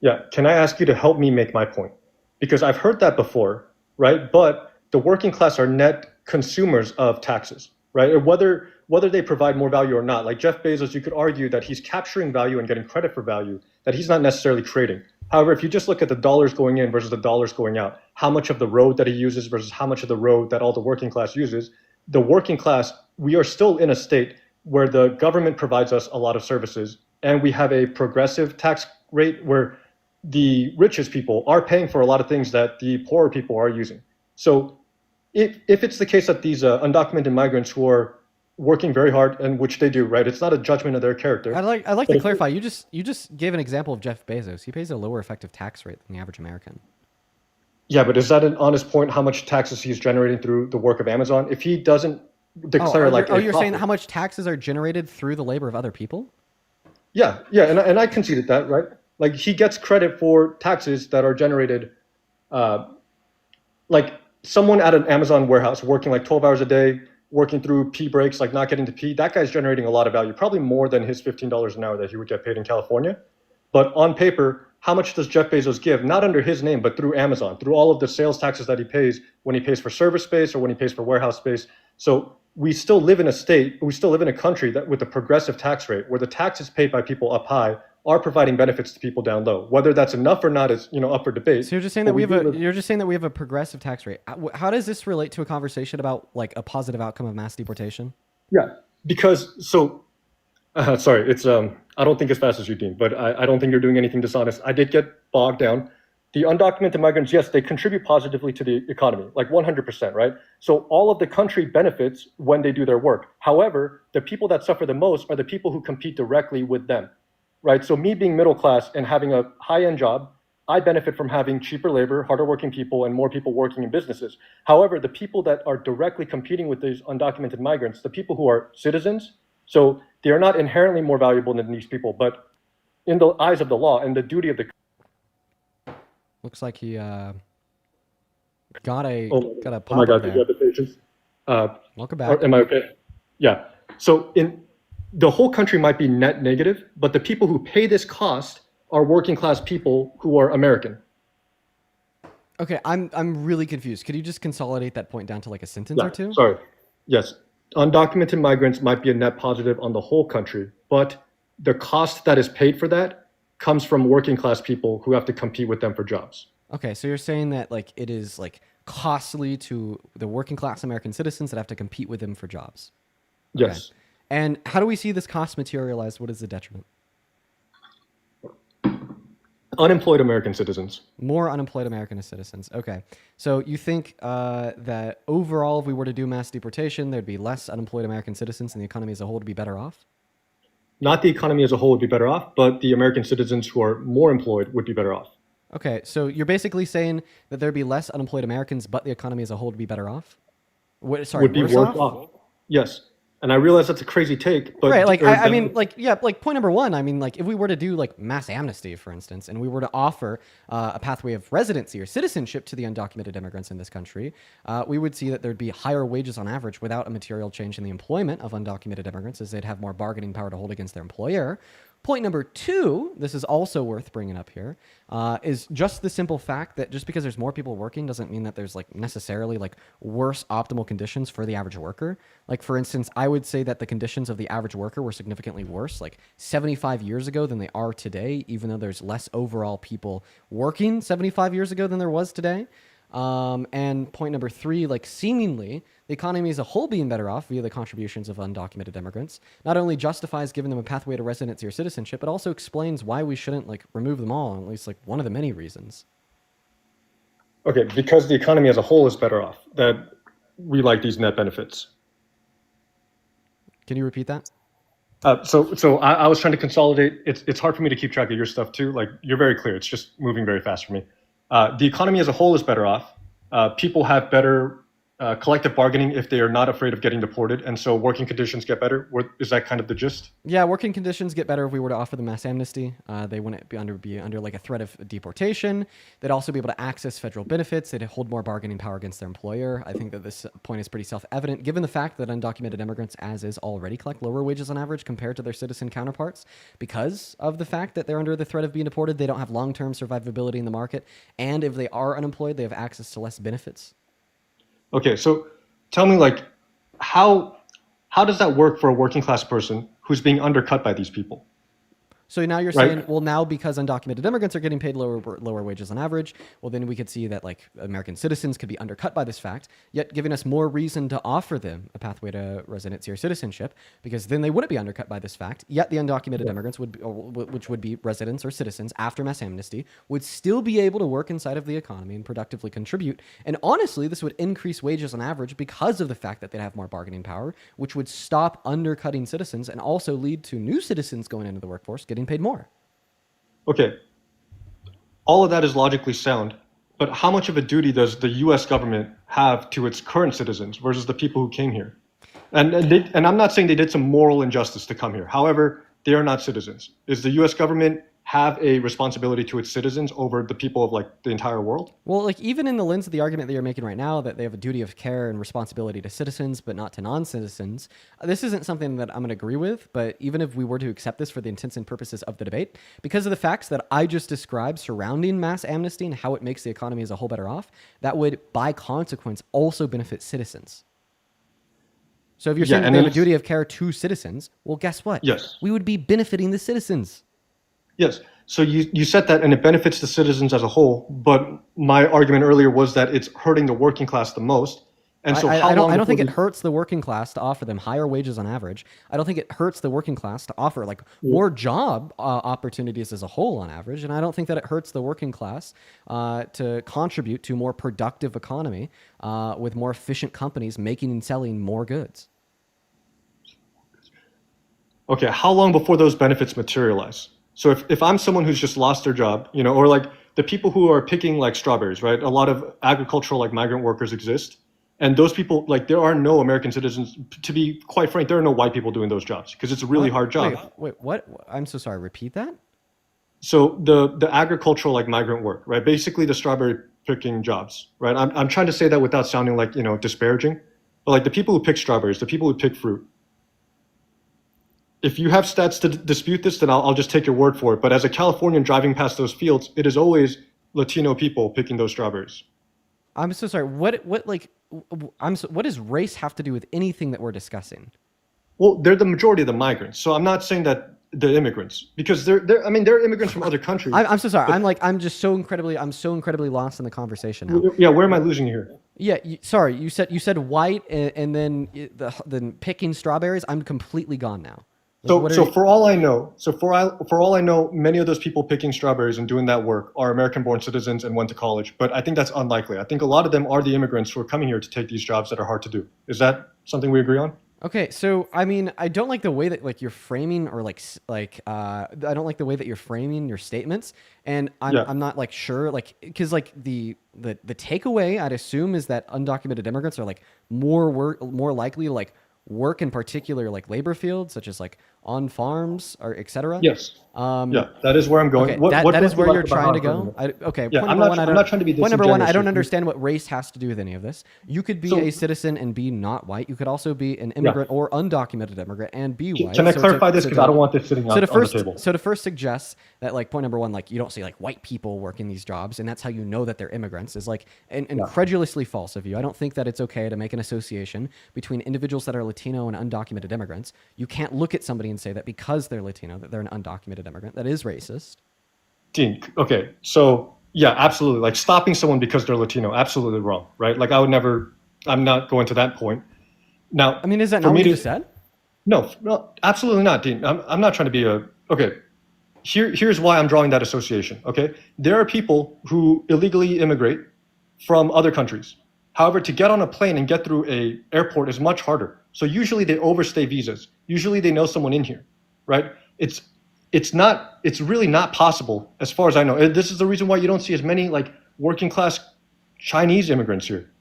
Yeah, can I ask you to help me make my point? Because I've heard that before, right? But the working class are net consumers of taxes, right? Whether they provide more value or not. Like Jeff Bezos, you could argue that he's capturing value and getting credit for value that he's not necessarily creating. However, if you just look at the dollars going in versus the dollars going out, how much of the road that he uses versus how much of the road that all the working class uses, the working class, we are still in a state where the government provides us a lot of services, and we have a progressive tax rate where the richest people are paying for a lot of things that the poorer people are using. So if it's the case that these undocumented migrants who are working very hard, and which they do, right? It's not a judgment of their character. I'd like to clarify. You just gave an example of Jeff Bezos. He pays a lower effective tax rate than the average American. Yeah, but is that an honest point? How much taxes he's generating through the work of Amazon? If he doesn't declare you're saying how much taxes are generated through the labor of other people? Yeah, and I conceded that, right? Like he gets credit for taxes that are generated, like someone at an Amazon warehouse working like 12 hours a day, working through pee breaks, like not getting to pee, that guy's generating a lot of value, probably more than his $15 an hour that he would get paid in California. But on paper, how much does Jeff Bezos give? Not under his name, but through Amazon, through all of the sales taxes that he pays when he pays for server space or when he pays for warehouse space. So we still live in a country that with a progressive tax rate where the taxes paid by people up high are providing benefits to people down low. Whether that's enough or not is up for debate. So you're just saying that we have a progressive tax rate. How does this relate to a conversation about like a positive outcome of mass deportation? Yeah, because sorry, it's I don't think as fast as you, Dean, but I don't think you're doing anything dishonest. I did get bogged down. The undocumented migrants, yes, they contribute positively to the economy, like 100%, right? So all of the country benefits when they do their work. However, the people that suffer the most are the people who compete directly with them. Right, so me being middle class and having a high-end job, I benefit from having cheaper labor, harder working people, and more people working in businesses. However, the people that are directly competing with these undocumented migrants, the people who are citizens, so they are not inherently more valuable than these people, but in the eyes of the law and the duty of the... Looks like he got a pop-up Oh my God, there. did you have the patience? Welcome back. Am I okay? Yeah, so the whole country might be net negative, but the people who pay this cost are working class people who are American. Okay, I'm really confused. Could you just consolidate that point down to like a sentence or two? Sorry. Yes. Undocumented migrants might be a net positive on the whole country, but the cost that is paid for that comes from working class people who have to compete with them for jobs. Okay, so you're saying that like it is like costly to the working class American citizens that have to compete with them for jobs. Okay. Yes. And how do we see this cost materialized? What is the detriment? Unemployed American citizens. More unemployed American citizens. Okay. So you think that overall, if we were to do mass deportation, there'd be less unemployed American citizens and the economy as a whole would be better off? Not the economy as a whole would be better off, but the American citizens who are more employed would be better off. Okay. So you're basically saying that there'd be less unemployed Americans, but the economy as a whole would be better off? Sorry, would be worse off. Yes. And I realize that's a crazy take, but right, like I mean, like yeah, like point number one. I mean, like if we were to do like mass amnesty, for instance, and we were to offer a pathway of residency or citizenship to the undocumented immigrants in this country, we would see that there'd be higher wages on average without a material change in the employment of undocumented immigrants, as they'd have more bargaining power to hold against their employer. Point number two, this is also worth bringing up here, is just the simple fact that just because there's more people working doesn't mean that there's like necessarily like worse optimal conditions for the average worker. Like for instance, I would say that the conditions of the average worker were significantly worse like 75 years ago than they are today, even though there's less overall people working 75 years ago than there was today. And point number three, like seemingly the economy as a whole being better off via the contributions of undocumented immigrants not only justifies giving them a pathway to residency or citizenship, but also explains why we shouldn't like remove them all, at least like one of the many reasons. Okay, because the economy as a whole is better off, that we like these net benefits. Can you repeat that? So I was trying to consolidate. It's hard for me to keep track of your stuff too. Like you're very clear. It's just moving very fast for me. The economy as a whole is better off. People have better collective bargaining if they are not afraid of getting deported, and so working conditions get better. Is that kind of the gist? Yeah, working conditions get better if we were to offer them mass amnesty. They wouldn't be under like a threat of deportation. They'd also be able to access federal benefits. They'd hold more bargaining power against their employer. I think that this point is pretty self-evident, given the fact that undocumented immigrants, as is, already collect lower wages on average compared to their citizen counterparts, because of the fact that they're under the threat of being deported. They don't have long-term survivability in the market, and if they are unemployed, they have access to less benefits. Okay, so tell me, like, how does that work for a working class person who's being undercut by these people? So now you're saying, well, now because undocumented immigrants are getting paid lower wages on average, well, then we could see that like American citizens could be undercut by this fact, yet giving us more reason to offer them a pathway to residency or citizenship, because then they wouldn't be undercut by this fact. Yet the undocumented immigrants would, which would be residents or citizens after mass amnesty, would still be able to work inside of the economy and productively contribute. And honestly, this would increase wages on average because of the fact that they'd have more bargaining power, which would stop undercutting citizens and also lead to new citizens going into the workforce getting paid more. Okay, all of that is logically sound, but how much of a duty does the U.S. government have to its current citizens versus the people who came here? And I'm not saying they did some moral injustice to come here. However, they are not citizens. Does the U.S. government have a responsibility to its citizens over the people of like the entire world? Well, like even in the lens of the argument that you're making right now, that they have a duty of care and responsibility to citizens, but not to non-citizens, this isn't something that I'm going to agree with. But even if we were to accept this for the intents and purposes of the debate, because of the facts that I just described surrounding mass amnesty and how it makes the economy as a whole better off, that would, by consequence, also benefit citizens. So if you're saying that they have a duty of care to citizens, well, guess what? Yes. We would be benefiting the citizens. Yes. So you said that, and it benefits the citizens as a whole. But my argument earlier was that it's hurting the working class the most. And so I don't think it hurts the working class to offer them higher wages on average. I don't think it hurts the working class to offer like more job opportunities as a whole on average. And I don't think that it hurts the working class to contribute to a more productive economy with more efficient companies making and selling more goods. Okay, how long before those benefits materialize? So if I'm someone who's just lost their job, you know, or like the people who are picking like strawberries, right? A lot of agricultural like migrant workers exist. And those people, like there are no American citizens, to be quite frank, there are no white people doing those jobs because it's a really hard job. Wait, what? I'm so sorry. Repeat that? So the agricultural like migrant work, right? Basically the strawberry picking jobs, right? I'm trying to say that without sounding like, you know, disparaging, but like the people who pick strawberries, the people who pick fruit. If you have stats to dispute this, then I'll just take your word for it. But as a Californian driving past those fields, it is always Latino people picking those strawberries. I'm so sorry. What does race have to do with anything that we're discussing? Well, they're the majority of the migrants. So I'm not saying that the immigrants, because they're immigrants from other countries. I'm so sorry. I'm so incredibly lost in the conversation now. Yeah, where am I losing you here? Yeah, sorry. You said white and then then picking strawberries. I'm completely gone now. So for all I know, many of those people picking strawberries and doing that work are American-born citizens and went to college. But I think that's unlikely. I think a lot of them are the immigrants who are coming here to take these jobs that are hard to do. Is that something we agree on? Okay, so I mean, I don't like the way that like you're framing or I don't like the way that you're framing your statements, and I'm not like sure like because like the takeaway I'd assume is that undocumented immigrants are like more likely to like work in particular like labor fields such as like on farms or etc. Yes. That is where I'm going. Okay, that is where you're about trying to how go. Okay. Yeah, Point I'm number not, one. I'm not trying to be Point number one. I don't disingenuous. understand what race has to do with any of this. You could be a citizen and be not white. You could also be an immigrant or undocumented immigrant and be white. Can I clarify this because I don't want this sitting on the table? So to first suggest that like point number one, like you don't see like white people working these jobs, and that's how you know that they're immigrants is like incredulously false of you. I don't think that it's okay to make an association between individuals that are Latino and undocumented immigrants. You can't look at somebody and say that because they're Latino that they're an undocumented immigrant. That is racist. Dean, okay, so yeah, absolutely. Like stopping someone because they're Latino, absolutely wrong, right? Like I would never. I'm not going to that point. Now, I mean, is that not what you just said? No, absolutely not, Dean. I'm not trying to be a okay. Here's why I'm drawing that association. Okay, there are people who illegally immigrate from other countries. However, to get on a plane and get through a airport is much harder. So usually they overstay visas. Usually they know someone in here, right? It's really not possible as far as I know. This is the reason why you don't see as many like working class Chinese immigrants here.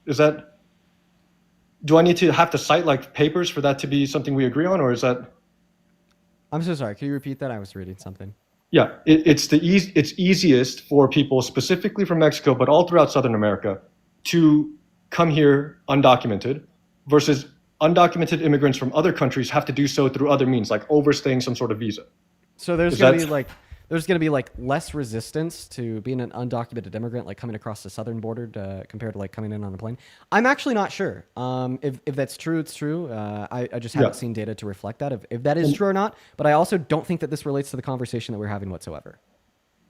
Do I need to have to cite like papers for that to be something we agree on, or is that? I'm so sorry. Can you repeat that? I was reading something. Yeah, it's easiest for people specifically from Mexico, but all throughout Southern America, to come here undocumented, versus undocumented immigrants from other countries have to do so through other means, like overstaying some sort of visa. So there's going to be like less resistance to being an undocumented immigrant, like coming across the southern border compared to like coming in on a plane. I'm actually not sure. If that's true, it's true. I just haven't seen data to reflect that if that is true or not. But I also don't think that this relates to the conversation that we're having whatsoever.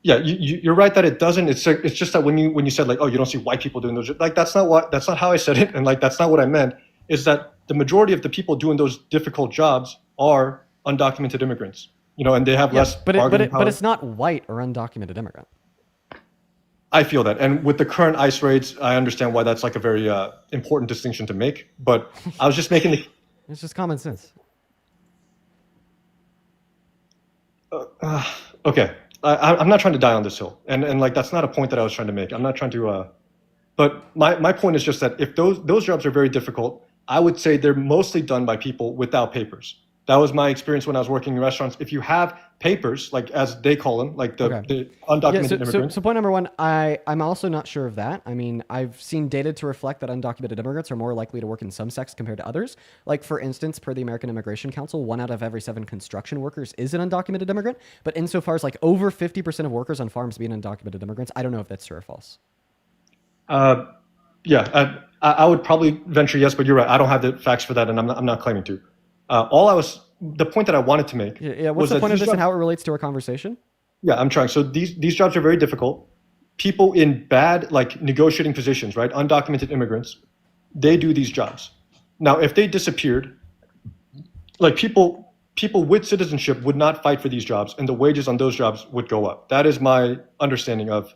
Yeah, you're right that it doesn't. It's just that when you said like, oh, you don't see white people doing those, like that's not how I said it, and like that's not what I meant. Is that the majority of the people doing those difficult jobs are undocumented immigrants, and they have less bargaining power. But it's not white or undocumented immigrant. I feel that, and with the current ICE raids, I understand why that's like a very important distinction to make. But I was just making the. It's just common sense. Okay. I'm not trying to die on this hill, and like that's not a point that I was trying to make. I'm not trying to, but my point is just that if those jobs are very difficult, I would say they're mostly done by people without papers. That was my experience when I was working in restaurants. If you have papers, like as they call them, like the undocumented immigrants. So point number one, I'm also not sure of that. I mean, I've seen data to reflect that undocumented immigrants are more likely to work in some sectors compared to others. Like for instance, per the American Immigration Council, 1 out of every 7 construction workers is an undocumented immigrant. But insofar as like over 50% of workers on farms being undocumented immigrants, I don't know if that's true or false. Yeah, I would probably venture yes, but you're right. I don't have the facts for that, and I'm not claiming to. The point that I wanted to make. Yeah. What's the point of this and how it relates to our conversation? Yeah, I'm trying. So these jobs are very difficult. People in bad like negotiating positions, right? Undocumented immigrants, they do these jobs. Now, if they disappeared, like people with citizenship would not fight for these jobs, and the wages on those jobs would go up. That is my understanding of,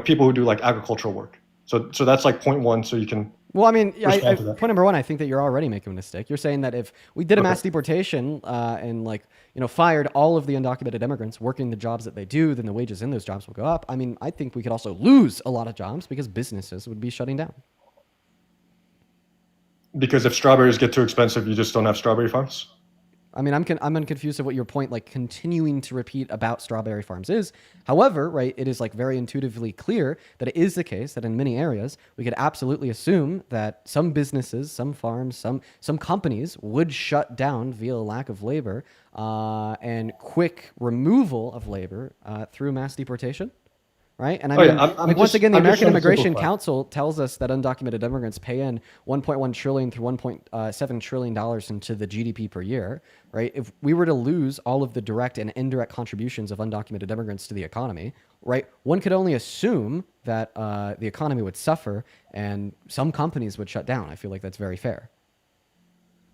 people who do like agricultural work. So that's like point one. So you can. Well, I mean, point number one, I think that you're already making a mistake. You're saying that if we did a mass deportation and like, fired all of the undocumented immigrants working the jobs that they do, then the wages in those jobs will go up. I mean, I think we could also lose a lot of jobs because businesses would be shutting down. Because if strawberries get too expensive, you just don't have strawberry farms? I mean, I'm confused of what your point, like continuing to repeat about strawberry farms is. However, right, it is like very intuitively clear that it is the case that in many areas we could absolutely assume that some businesses, some farms, some companies would shut down via lack of labor and quick removal of labor through mass deportation. Right. And I mean, once again, the American Immigration Council tells us that undocumented immigrants pay in $1.1 trillion through $1.7 trillion into the GDP per year. Right. If we were to lose all of the direct and indirect contributions of undocumented immigrants to the economy, right, one could only assume that the economy would suffer and some companies would shut down. I feel like that's very fair.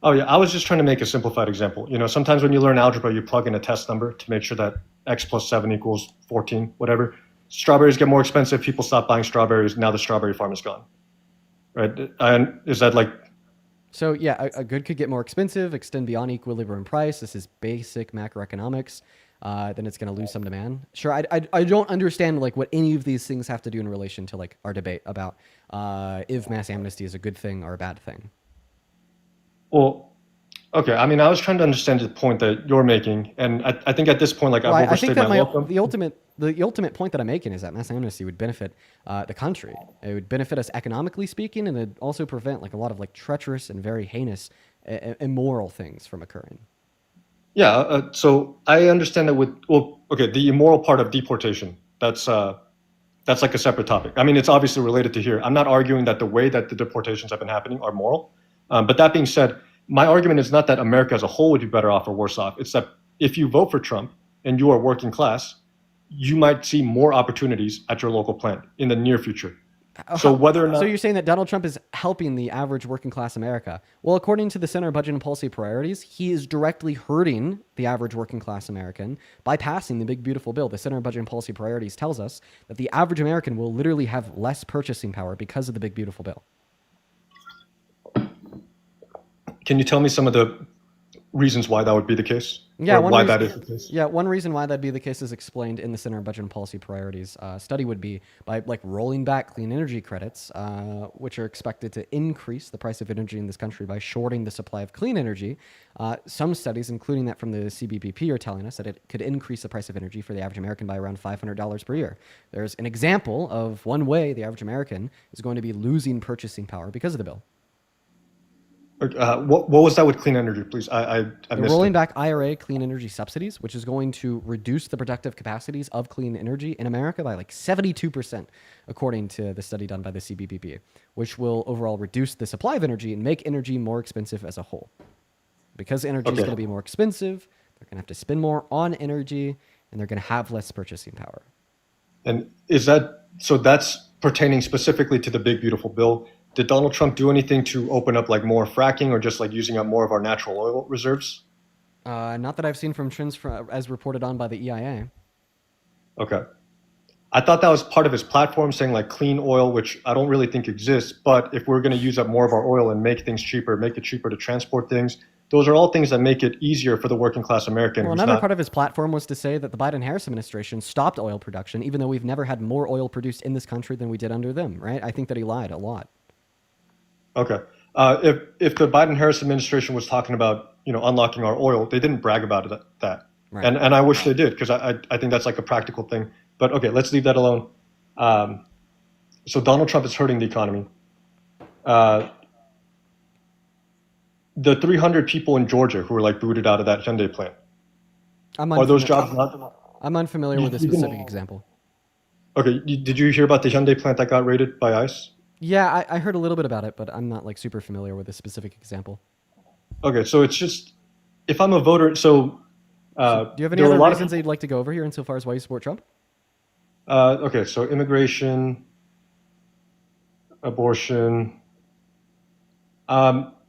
Oh yeah, I was just trying to make a simplified example. Sometimes when you learn algebra, you plug in a test number to make sure that x plus 7 equals 14, whatever. Strawberries get more expensive. People stop buying strawberries. Now the strawberry farm is gone. Right? And is that like... So yeah, a good could get more expensive, extend beyond equilibrium price. This is basic macroeconomics. Then it's going to lose some demand. Sure, I don't understand like what any of these things have to do in relation to like our debate about if mass amnesty is a good thing or a bad thing. Well, okay. I mean, I was trying to understand the point that you're making, and I think at this point, like, Well, I've I think overstayed that my welcome. the ultimate point that I'm making is that mass amnesty would benefit the country. It would benefit us economically speaking, and it'd also prevent like a lot of like treacherous and very heinous, immoral things from occurring. Yeah. So I understand that the immoral part of deportation. That's like a separate topic. I mean, it's obviously related to here. I'm not arguing that the way that the deportations have been happening are moral. But that being said, my argument is not that America as a whole would be better off or worse off. It's that if you vote for Trump and you are working class, you might see more opportunities at your local plant in the near future. So whether or not... So you're saying that Donald Trump is helping the average working class America. Well, according to the Center of Budget and Policy Priorities, he is directly hurting the average working class American by passing the big, beautiful bill. The Center of Budget and Policy Priorities tells us that the average American will literally have less purchasing power because of the big, beautiful bill. Can you tell me some of the reasons why that would be the case? Yeah, or why that is the case? Yeah, one reason why that'd be the case is explained in the Center of Budget and Policy Priorities study would be by like rolling back clean energy credits, which are expected to increase the price of energy in this country by shorting the supply of clean energy. Some studies, including that from the CBPP, are telling us that it could increase the price of energy for the average American by around $500 per year. There's an example of one way the average American is going to be losing purchasing power because of the bill. What was that with clean energy, please? I They're missed rolling it. back IRA clean energy subsidies, which is going to reduce the productive capacities of clean energy in America by like 72%, according to the study done by the CBPP, which will overall reduce the supply of energy and make energy more expensive as a whole. Because energy is Okay. going to be more expensive, they're going to have to spend more on energy, and they're going to have less purchasing power. And that's pertaining specifically to the big, beautiful bill. Did Donald Trump do anything to open up like more fracking or just like using up more of our natural oil reserves? Not that I've seen from trends as reported on by the EIA. Okay. I thought that was part of his platform, saying like clean oil, which I don't really think exists. But if we're going to use up more of our oil and make things cheaper, make it cheaper to transport things, those are all things that make it easier for the working class American. Well, who's another not... part of his platform was to say that the Biden-Harris administration stopped oil production, even though we've never had more oil produced in this country than we did under them, right? I think that he lied a lot. Okay. If the Biden-Harris administration was talking about, unlocking our oil, they didn't brag about that. Right. And I wish they did, because I think that's like a practical thing. But okay, let's leave that alone. So Donald Trump is hurting the economy. The 300 people in Georgia who were like booted out of that Hyundai plant. Are those jobs not? I'm unfamiliar with a specific example. Okay, did you hear about the Hyundai plant that got raided by ICE? Yeah, I heard a little bit about it, but I'm not like super familiar with a specific example. Okay, so it's just, if I'm a voter, do you have any other reasons that you'd like to go over here insofar as why you support Trump? Okay, so immigration, abortion.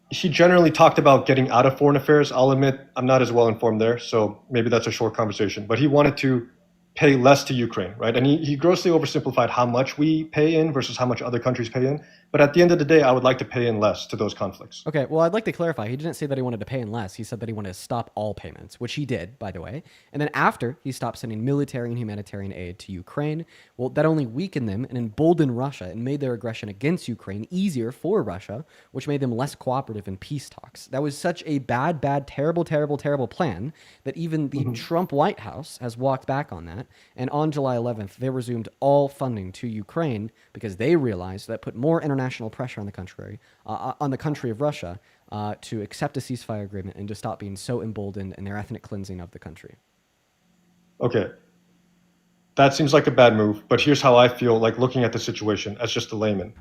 He generally talked about getting out of foreign affairs. I'll admit I'm not as well informed there, so maybe that's a short conversation. But he wanted to pay less to Ukraine, right? And he grossly oversimplified how much we pay in versus how much other countries pay in. But at the end of the day, I would like to pay in less to those conflicts. Okay, well, I'd like to clarify. He didn't say that he wanted to pay in less. He said that he wanted to stop all payments, which he did, by the way. And then after he stopped sending military and humanitarian aid to Ukraine, well, that only weakened them and emboldened Russia and made their aggression against Ukraine easier for Russia, which made them less cooperative in peace talks. That was such a bad, terrible, terrible, terrible plan that even the Trump White House has walked back on that. And on July 11th, they resumed all funding to Ukraine because they realized that put more international pressure on the country of Russia to accept a ceasefire agreement and to stop being so emboldened in their ethnic cleansing of the country. Okay. That seems like a bad move, but here's how I feel like looking at the situation as just a layman.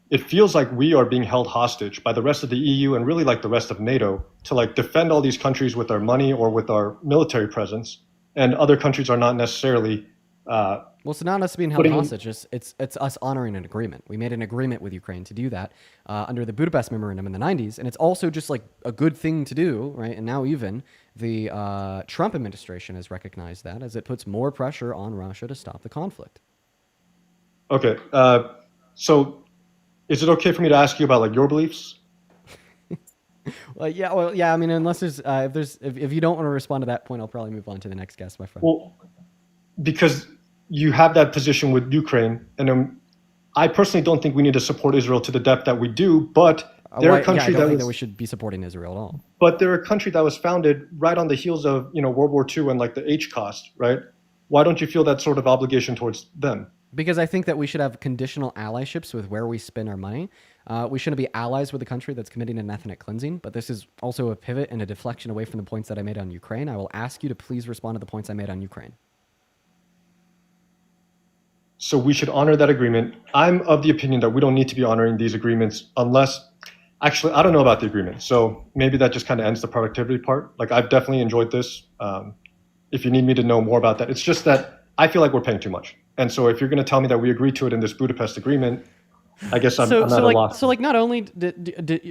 It feels like we are being held hostage by the rest of the EU and really like the rest of NATO to like defend all these countries with our money or with our military presence, and other countries are not necessarily Well, it's not us being held hostage. It's us honoring an agreement. We made an agreement with Ukraine to do that under the Budapest Memorandum in the 90s. And it's also just like a good thing to do, right? And now even the Trump administration has recognized that as it puts more pressure on Russia to stop the conflict. Okay. So is it okay for me to ask you about like your beliefs? Well, yeah. I mean, unless if you don't want to respond to that point, I'll probably move on to the next guest, my friend. Well, because you have that position with Ukraine, and I personally don't think we need to support Israel to the depth that we do. But they're a country I don't think that we should be supporting Israel at all. But they're a country that was founded right on the heels of World War II and like the H-cost, right? Why don't you feel that sort of obligation towards them? Because I think that we should have conditional allyships with where we spend our money. We shouldn't be allies with a country that's committing an ethnic cleansing, but this is also a pivot and a deflection away from the points that I made on Ukraine. I will ask you to please respond to the points I made on Ukraine. So we should honor that agreement. I'm of the opinion that we don't need to be honoring these agreements unless, actually, I don't know about the agreement. So maybe that just kind of ends the productivity part. Like I've definitely enjoyed this. If you need me to know more about that, it's just that I feel like we're paying too much. And so if you're going to tell me that we agreed to it in this Budapest agreement, I guess I'm at a loss. So not only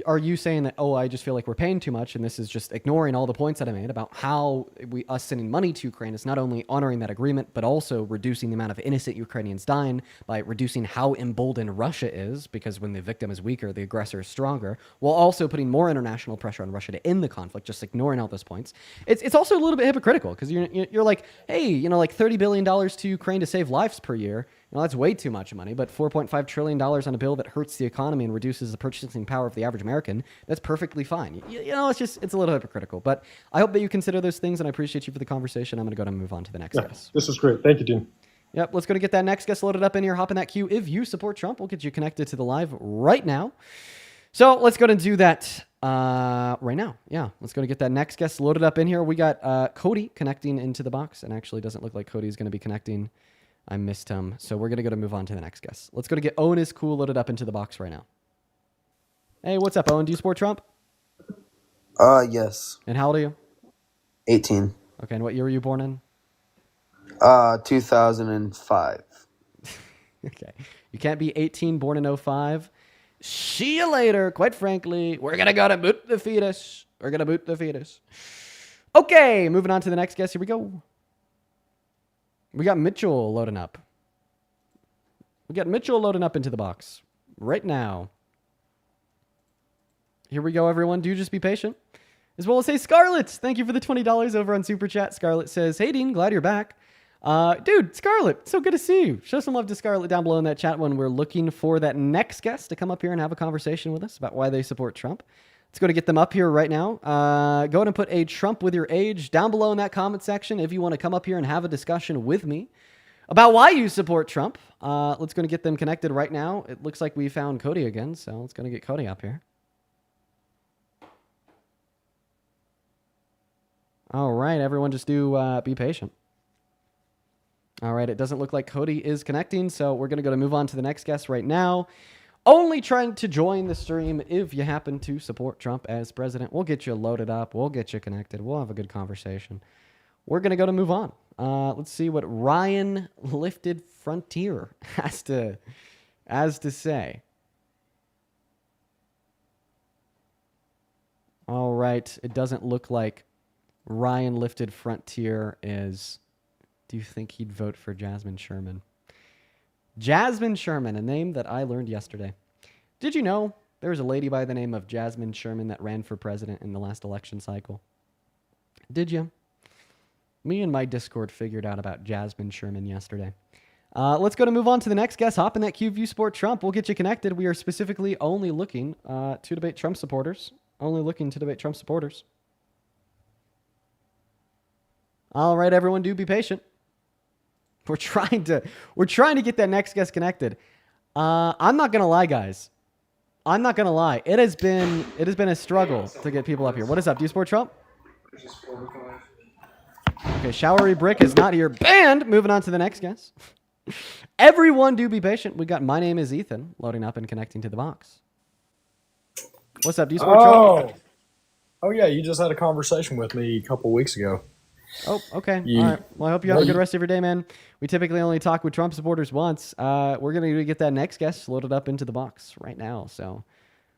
are you saying that, I just feel like we're paying too much, and this is just ignoring all the points that I made about how us sending money to Ukraine is not only honoring that agreement, but also reducing the amount of innocent Ukrainians dying by reducing how emboldened Russia is, because when the victim is weaker, the aggressor is stronger, while also putting more international pressure on Russia to end the conflict, just ignoring all those points. It's also a little bit hypocritical, because you're like, hey, like $30 billion to Ukraine to save lives per year. That's way too much money, but $4.5 trillion on a bill that hurts the economy and reduces the purchasing power of the average American, that's perfectly fine. It's a little hypocritical, but I hope that you consider those things, and I appreciate you for the conversation. I'm going to go ahead and move on to the next guest. This is great. Thank you, Dean. Yep, let's go to get that next guest loaded up in here. Hop in that queue. If you support Trump, we'll get you connected to the live right now. So let's go and do that right now. Yeah, let's go to get that next guest loaded up in here. We got Cody connecting into the box, and actually doesn't look like Cody's going to be connecting. I missed him. So we're going to move on to the next guest. Let's go to get Owen is cool loaded up into the box right now. Hey, what's up, Owen? Do you support Trump? Yes. And how old are you? 18. Okay, and what year were you born in? 2005. Okay. You can't be 18, born in 05. See you later. Quite frankly, we're going to go to boot the fetus. We're going to boot the fetus. Okay, moving on to the next guest. Here we go. We got Mitchell loading up. We got Mitchell loading up into the box right now. Here we go, everyone. Do just be patient. As well as, hey, Scarlett, thank you for the $20 over on Super Chat. Scarlett says, hey, Dean, glad you're back. Dude, Scarlett, so good to see you. Show some love to Scarlett down below in that chat when we're looking for that next guest to come up here and have a conversation with us about why they support Trump. Let's go to get them up here right now. Go ahead and put a Trump with your age down below in that comment section if you want to come up here and have a discussion with me about why you support Trump. Let's go to get them connected right now. It looks like we found Cody again, so let's go to get Cody up here. All right, everyone, just do be patient. All right, it doesn't look like Cody is connecting, so we're going to move on to the next guest right now. Only trying to join the stream if you happen to support Trump as president. We'll get you loaded up. We'll get you connected. We'll have a good conversation. We're going to move on. Let's see what Ryan Lifted Frontier has to say. All right. It doesn't look like Ryan Lifted Frontier is... Do you think he'd vote for Jasmine Sherman? Jasmine Sherman, a name that I learned yesterday. Did you know there was a lady by the name of Jasmine Sherman that ran for president in the last election cycle? Did you? Me and my Discord figured out about Jasmine Sherman yesterday. Let's go to move on to the next guest. Hop in that queue if you support Trump. We'll get you connected. We are specifically only looking to debate Trump supporters. Only looking to debate Trump supporters. All right, everyone, do be patient. We're trying to get that next guest connected. I'm not gonna lie, guys. I'm not gonna lie. It has been a struggle to get people up here. What is up? Do you support Trump? Okay, Showery Brick is not here. Banned. Moving on to the next guest. Everyone, do be patient. We got My Name is Ethan loading up and connecting to the box. What's up? Do you support Trump? Oh yeah, you just had a conversation with me a couple weeks ago. Oh, okay. Yeah. All right. Well, I hope you have a good rest of your day, man. We typically only talk with Trump supporters once. We're going to get that next guest loaded up into the box right now. So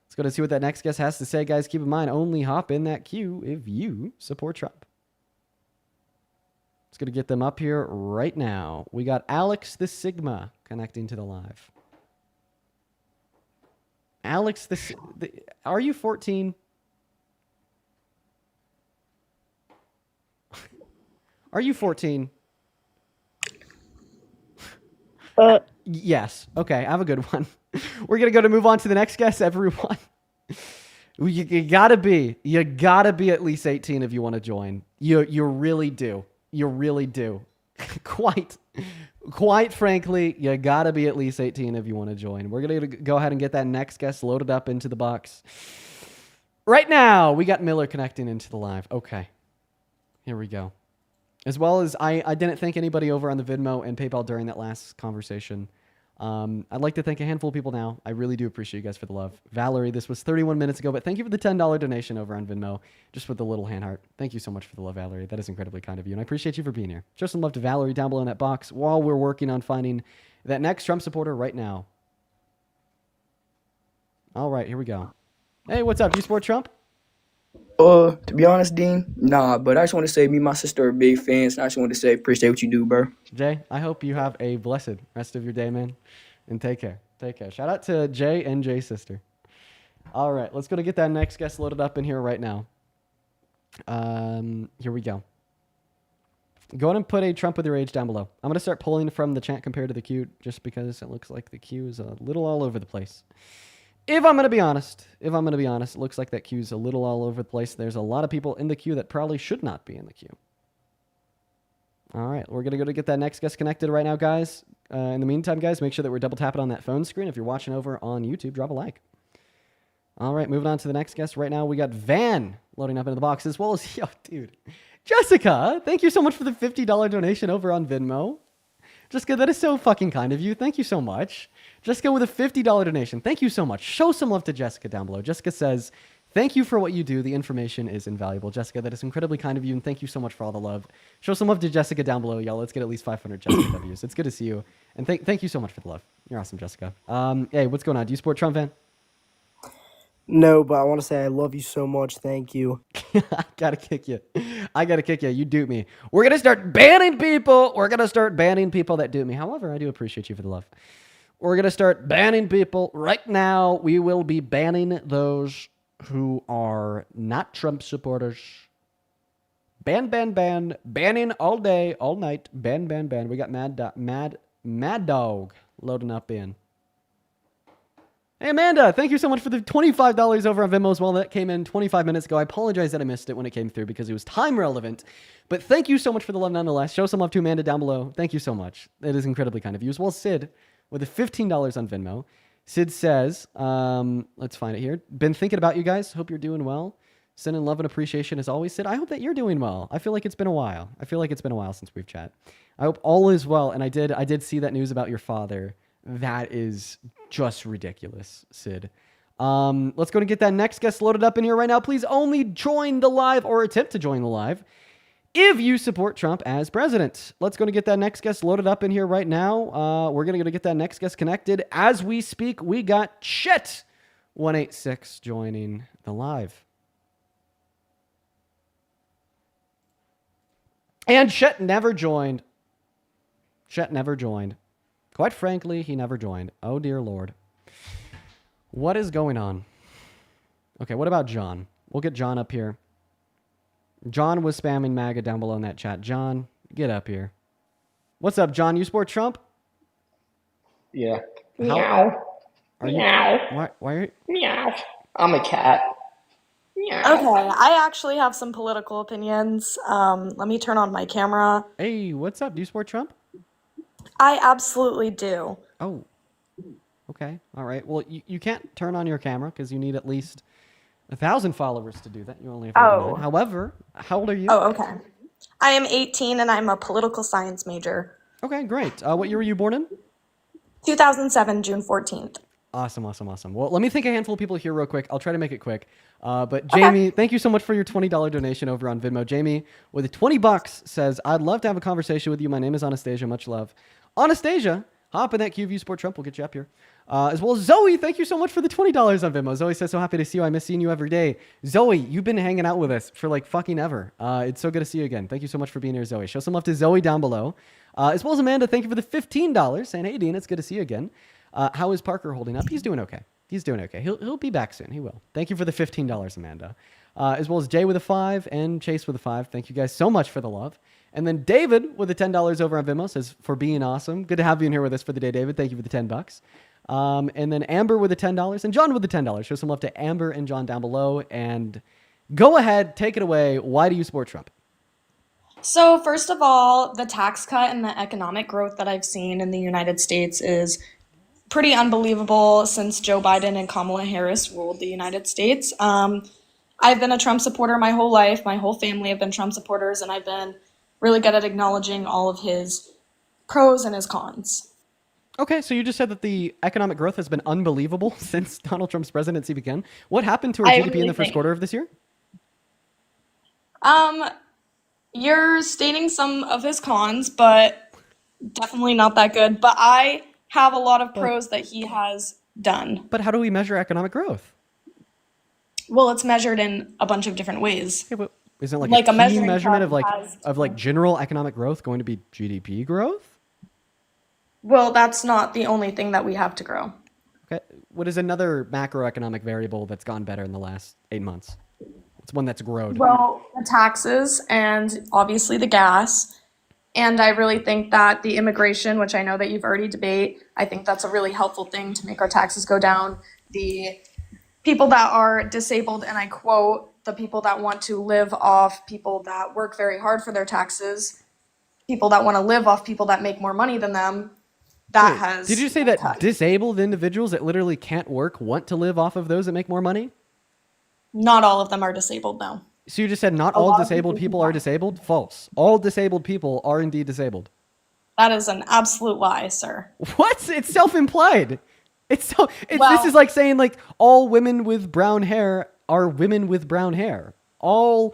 let's go to see what that next guest has to say, guys. Keep in mind, only hop in that queue if you support Trump. Let's going to get them up here right now. We got Alex the Sigma connecting to the live. Alex are you 14? Are you 14? Yes. Okay, have a good one. We're going to move on to the next guest, everyone. You gotta be at least 18 if you want to join. You really do. You really do. Quite frankly, you gotta be at least 18 if you want to join. We're gonna go ahead and get that next guest loaded up into the box. Right now, we got Miller connecting into the live. Okay. Here we go. As well as I didn't thank anybody over on the Venmo and PayPal during that last conversation. I'd like to thank a handful of people now. I really do appreciate you guys for the love. Valerie, this was 31 minutes ago, but thank you for the $10 donation over on Venmo, just with the little hand heart. Thank you so much for the love, Valerie. That is incredibly kind of you, and I appreciate you for being here. Show some love to Valerie down below in that box while we're working on finding that next Trump supporter right now. All right, here we go. Hey, what's up? Do you support Trump? To be honest, Dean, nah, but I just want to say me and my sister are big fans, and I just want to say appreciate what you do, bro. Jay, I hope you have a blessed rest of your day, man. And take care. Take care. Shout out to Jay and Jay's sister. All right, let's go to get that next guest loaded up in here right now. Here we go. Go ahead and put a Trump with your age down below. I'm going to start pulling from the chat compared to the queue just because it looks like the queue is a little all over the place. If I'm going to be honest, it looks like that queue is a little all over the place. There's a lot of people in the queue that probably should not be in the queue. All right, we're going to go to get that next guest connected right now, guys. In the meantime, guys, make sure that we're double tapping on that phone screen. If you're watching over on YouTube, drop a like. All right, moving on to the next guest right now. We got Van loading up into the box, as well as, yo, dude, Jessica. Thank you so much for the $50 donation over on Venmo. Jessica, that is so fucking kind of you. Thank you so much. Jessica with a $50 donation. Thank you so much. Show some love to Jessica down below. Jessica says, thank you for what you do. The information is invaluable. Jessica, that is incredibly kind of you, and thank you so much for all the love. Show some love to Jessica down below, y'all. Let's get at least 500 Jessica W's. It's good to see you, and thank you so much for the love. You're awesome, Jessica. Hey, what's going on? Do you support Trump, Van? No, but I want to say I love you so much. Thank you. I gotta kick you. You dupe me. We're gonna start banning people. We're gonna start banning people that dupe me. However, I do appreciate you for the love. We're gonna start banning people right now. We will be banning those who are not Trump supporters. Ban. Banning all day, all night. Ban. We got Mad Dog loading up in. Hey, Amanda, thank you so much for the $25 over on Venmo as well. That came in 25 minutes ago. I apologize that I missed it when it came through because it was time relevant. But thank you so much for the love nonetheless. Show some love to Amanda down below. Thank you so much. It is incredibly kind of you. As well as Sid with the $15 on Venmo. Sid says, let's find it here. Been thinking about you guys. Hope you're doing well. Sending love and appreciation as always. Sid, I hope that you're doing well. I feel like it's been a while. Since we've chat. I hope all is well. And I did see that news about your father. That is just ridiculous, Sid. Let's go and get that next guest loaded up in here right now. Please only join the live or attempt to join the live if you support Trump as president. Let's go and get that next guest loaded up in here right now. We're going to get that next guest connected. As we speak, we got Chet186 joining the live. And Chet never joined. Quite frankly, he never joined. Oh, dear Lord. What is going on? Okay, what about John? We'll get John up here. John was spamming MAGA down below in that chat. John, get up here. What's up, John? You support Trump? Yeah. Meow. Are you? Meow. Why are you? Meow. I'm a cat. Meow. Okay, I actually have some political opinions. Let me turn on my camera. Hey, what's up? Do you support Trump? I absolutely do. Oh, okay. All right. Well, you can't turn on your camera because you need at least 1,000 followers to do that. You only have 39. However, how old are you? Oh, okay. I am 18 and I'm a political science major. Okay, great. What year were you born in? 2007, June 14th. Awesome. Well, let me think a handful of people here real quick. I'll try to make it quick. But Jamie, thank you so much for your $20 donation over on Venmo. Jamie with $20 says, I'd love to have a conversation with you. My name is Anastasia. Much love. Anastasia, hop in that QView Sport Trump. We'll get you up here. As well as Zoe, thank you so much for the $20 on Venmo. Zoe says, so happy to see you. I miss seeing you every day. Zoe, you've been hanging out with us for like fucking ever. It's so good to see you again. Thank you so much for being here, Zoe. Show some love to Zoe down below. As well as Amanda, thank you for the $15. Saying, hey, Dean, it's good to see you again. How is Parker holding up? He's doing okay. He's doing okay. He'll be back soon. He will. Thank you for the $15, Amanda. As well as Jay with a 5 and Chase with a 5. Thank you guys so much for the love. And then David with the $10 over on Venmo says, for being awesome. Good to have you in here with us for the day, David. Thank you for the $10. And then Amber with the $10 and John with the $10. Show some love to Amber and John down below. And go ahead, take it away. Why do you support Trump? So, first of all, the tax cut and the economic growth that I've seen in the United States is pretty unbelievable since Joe Biden and Kamala Harris ruled the United States. I've been a Trump supporter my whole life. My whole family have been Trump supporters, and I've been really good at acknowledging all of his pros and his cons. Okay, so you just said that the economic growth has been unbelievable since Donald Trump's presidency began. What happened to our GDP in the first quarter of this year? You're stating some of his cons, but definitely not that good. But I have a lot of pros that he has done. But how do we measure economic growth? Well, it's measured in a bunch of different ways. Okay, but isn't it Like a a key measuring measurement cup of like general economic growth going to be GDP growth? Well, that's not the only thing that we have to grow. Okay, what is another macroeconomic variable that's gone better in the last 8 months? It's one that's grown. Well, the taxes and obviously the gas. And I really think that the immigration, which I know that you've already debated, I think that's a really helpful thing to make our taxes go down. The people that are disabled, and I quote, the people that want to live off people that work very hard for their taxes, people that want to live off people that make more money than them, that has... Did you say that disabled individuals that literally can't work want to live off of those that make more money? Not all of them are disabled, no. So you just said not all disabled people are disabled? False. All disabled people are indeed disabled. That is an absolute lie, sir. What? It's self-implied. This is like saying like all women with brown hair are women with brown hair. All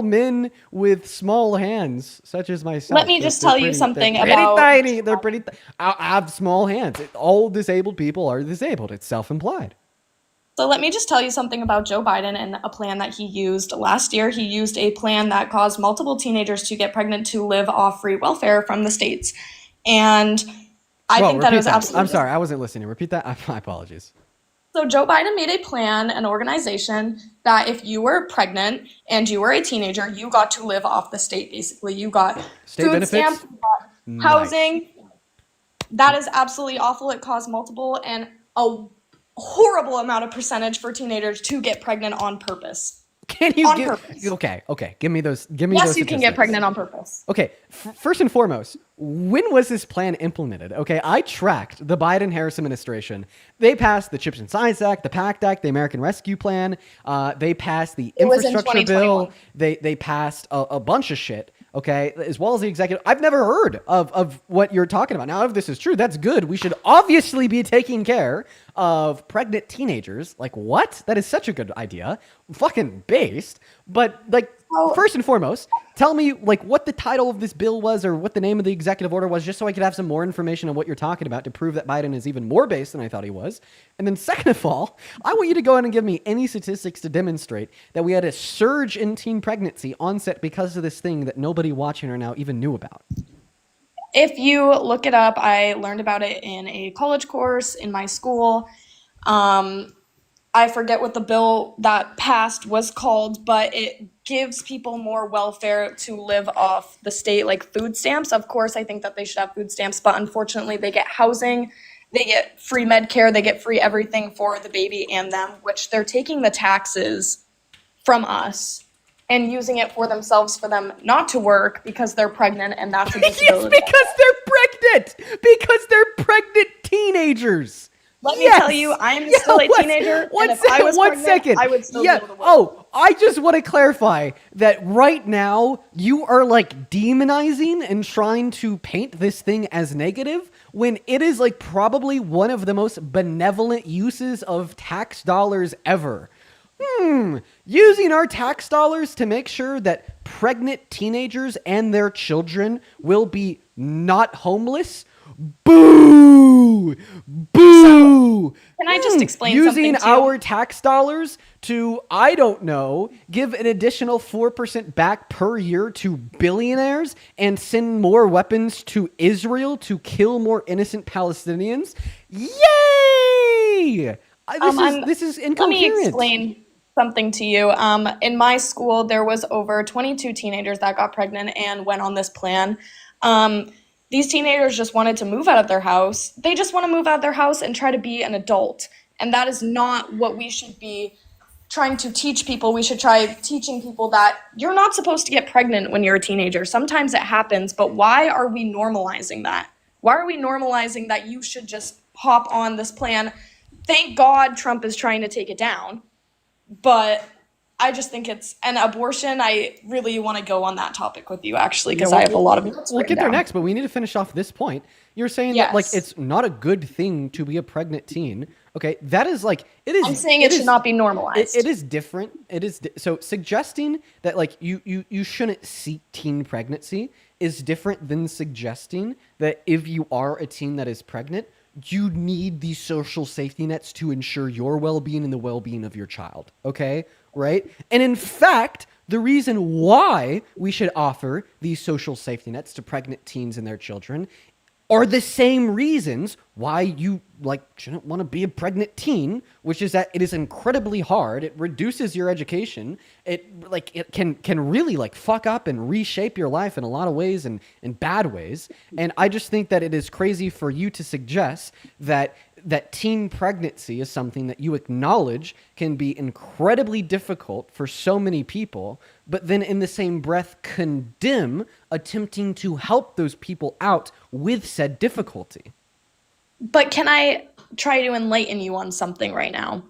men with small hands, such as myself. Let me just tell you something about... They're pretty tiny. They're pretty... I have small hands. All disabled people are disabled. It's self-implied. So let me just tell you something about Joe Biden and a plan that he used last year. He used a plan that caused multiple teenagers to get pregnant to live off free welfare from the states. And I think that it was absolutely... I'm sorry, I wasn't listening. Repeat that. My apologies. So Joe Biden made a plan, an organization, that if you were pregnant and you were a teenager, you got to live off the state, basically. You got state food benefits? stamps, you got housing. That is absolutely awful. It caused multiple and a horrible amount of percentage for teenagers to get pregnant on purpose. Can you purpose. Okay. Give me those. Yes, you can get pregnant on purpose. Okay. First and foremost, when was this plan implemented? Okay, I tracked the Biden-Harris administration. They passed the CHIPS and Science Act, the PACT Act, the American Rescue Plan. They passed the infrastructure bill. They passed a bunch of shit. Okay, as well as the executive. I've never heard of what you're talking about. Now, if this is true, that's good. We should obviously be taking care of pregnant teenagers. Like, what? That is such a good idea. Fucking based. But, like, first and foremost, tell me, like, what the title of this bill was or what the name of the executive order was, just so I could have some more information on what you're talking about to prove that Biden is even more based than I thought he was. And then second of all, I want you to go ahead and give me any statistics to demonstrate that we had a surge in teen pregnancy onset because of this thing that nobody watching right now even knew about. If you look it up, I learned about it in a college course in my school. I forget what the bill that passed was called, but it gives people more welfare to live off the state, like food stamps. Of course, I think that they should have food stamps, but unfortunately they get housing, they get free med care, they get free everything for the baby and them, which they're taking the taxes from us and using it for themselves, for them not to work because they're pregnant, and that's a disability. It's because they're pregnant! Because they're pregnant teenagers! Let me tell you, I'm still a teenager, and if I was pregnant, I would still be able to work. Oh, I just want to clarify that right now, you are like demonizing and trying to paint this thing as negative when it is like probably one of the most benevolent uses of tax dollars ever. Using our tax dollars to make sure that pregnant teenagers and their children will be not homeless? Boo! Boo! Can I just explain Using something to you? our tax dollars to, I don't know, give an additional 4% back per year to billionaires and send more weapons to Israel to kill more innocent Palestinians? Yay! This is incoherent. Let me explain something to you. In my school, there was over 22 teenagers that got pregnant and went on this plan. These teenagers just wanted to move out of their house. They just want to move out of their house and try to be an adult. And that is not what we should be trying to teach people. We should try teaching people that you're not supposed to get pregnant when you're a teenager. Sometimes it happens, but why are we normalizing that? Why are we normalizing that you should just hop on this plan? Thank God Trump is trying to take it down. But I just think it's an abortion. I really want to go on that topic with you, actually, because I have a lot of notes We'll written get there down. next, but we need to finish off this point. You're saying that like Yes. it's not a good thing to be a pregnant teen. Okay, that is like it is. I'm saying it should not be normalized. It is different. It is so suggesting that like you shouldn't seek teen pregnancy is different than suggesting that if you are a teen that is pregnant, you need these social safety nets to ensure your well-being and the well-being of your child. Okay, right? And in fact, the reason why we should offer these social safety nets to pregnant teens and their children are the same reasons why you like shouldn't want to be a pregnant teen, which is that it is incredibly hard. It reduces your education. It can really like fuck up and reshape your life in a lot of ways and in bad ways. And I just think that it is crazy for you to suggest that teen pregnancy is something that you acknowledge can be incredibly difficult for so many people, but then in the same breath condemn attempting to help those people out with said difficulty. But can I try to enlighten you on something right now?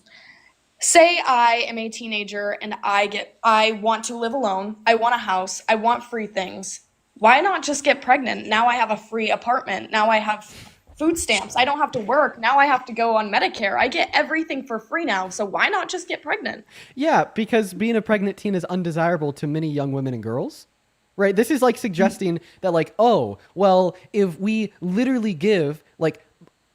Say I am a teenager and I want to live alone. I want a house. I want free things. Why not just get pregnant? Now I have a free apartment. Now I have food stamps. I don't have to work. Now I have to go on Medicare. I get everything for free now. So why not just get pregnant? Yeah, because being a pregnant teen is undesirable to many young women and girls. Right? This is like suggesting that like, oh, well, if we literally give like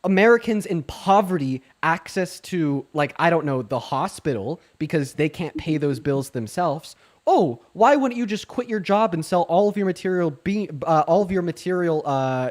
Americans in poverty access to like, I don't know, the hospital because they can't pay those bills themselves. Oh, why wouldn't you just quit your job and sell all of your material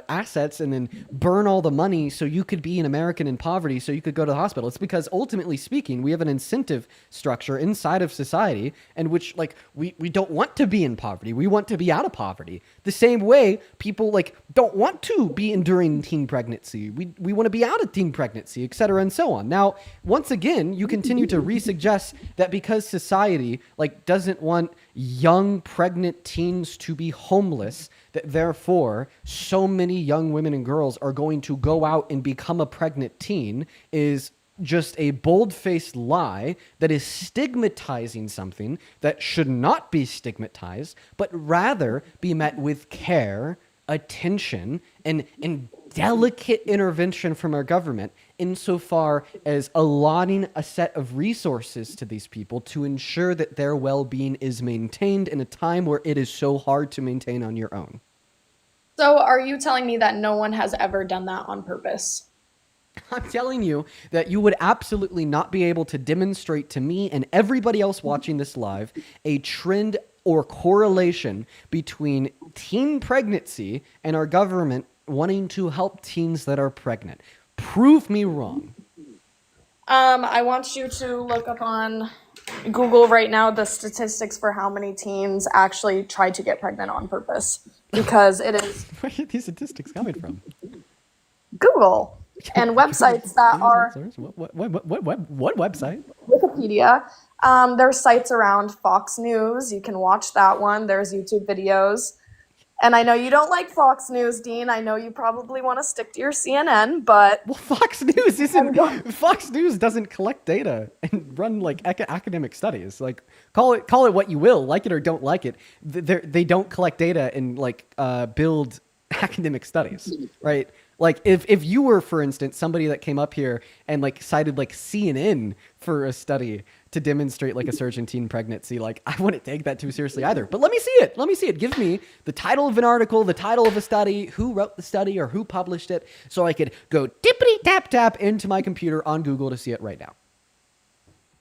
assets and then burn all the money so you could be an American in poverty so you could go to the hospital? It's because ultimately speaking, we have an incentive structure inside of society in which like we don't want to be in poverty. We want to be out of poverty. The same way people like don't want to be enduring teen pregnancy. We want to be out of teen pregnancy, et cetera, and so on. Now, once again, you continue to resuggest that because society like doesn't want young pregnant teens to be homeless, that therefore so many young women and girls are going to go out and become a pregnant teen is just a bold-faced lie that is stigmatizing something that should not be stigmatized, but rather be met with care, attention, and delicate intervention from our government insofar as allotting a set of resources to these people to ensure that their well-being is maintained in a time where it is so hard to maintain on your own. So are you telling me that no one has ever done that on purpose? I'm telling you that you would absolutely not be able to demonstrate to me and everybody else watching this live a trend or correlation between teen pregnancy and our government wanting to help teens that are pregnant. Prove me wrong. I want you to look up on Google right now the statistics for how many teens actually try to get pregnant on purpose, because it is Where are these statistics coming from? Google and websites that are What website? Wikipedia. There's sites around Fox News. You can watch that one. There's YouTube videos. And I know you don't like Fox News, Dean. I know you probably want to stick to your CNN, but Fox News doesn't collect data and run like academic studies. Like call it what you will, like it or don't like it. They don't collect data and like build academic studies, right? Like if you were, for instance, somebody that came up here and like cited like CNN for a study to demonstrate like a surge in teen pregnancy, like I wouldn't take that too seriously either. But let me see it. Let me see it. Give me the title of an article, the title of a study, who wrote the study or who published it, so I could go tippity tap tap into my computer on Google to see it right now.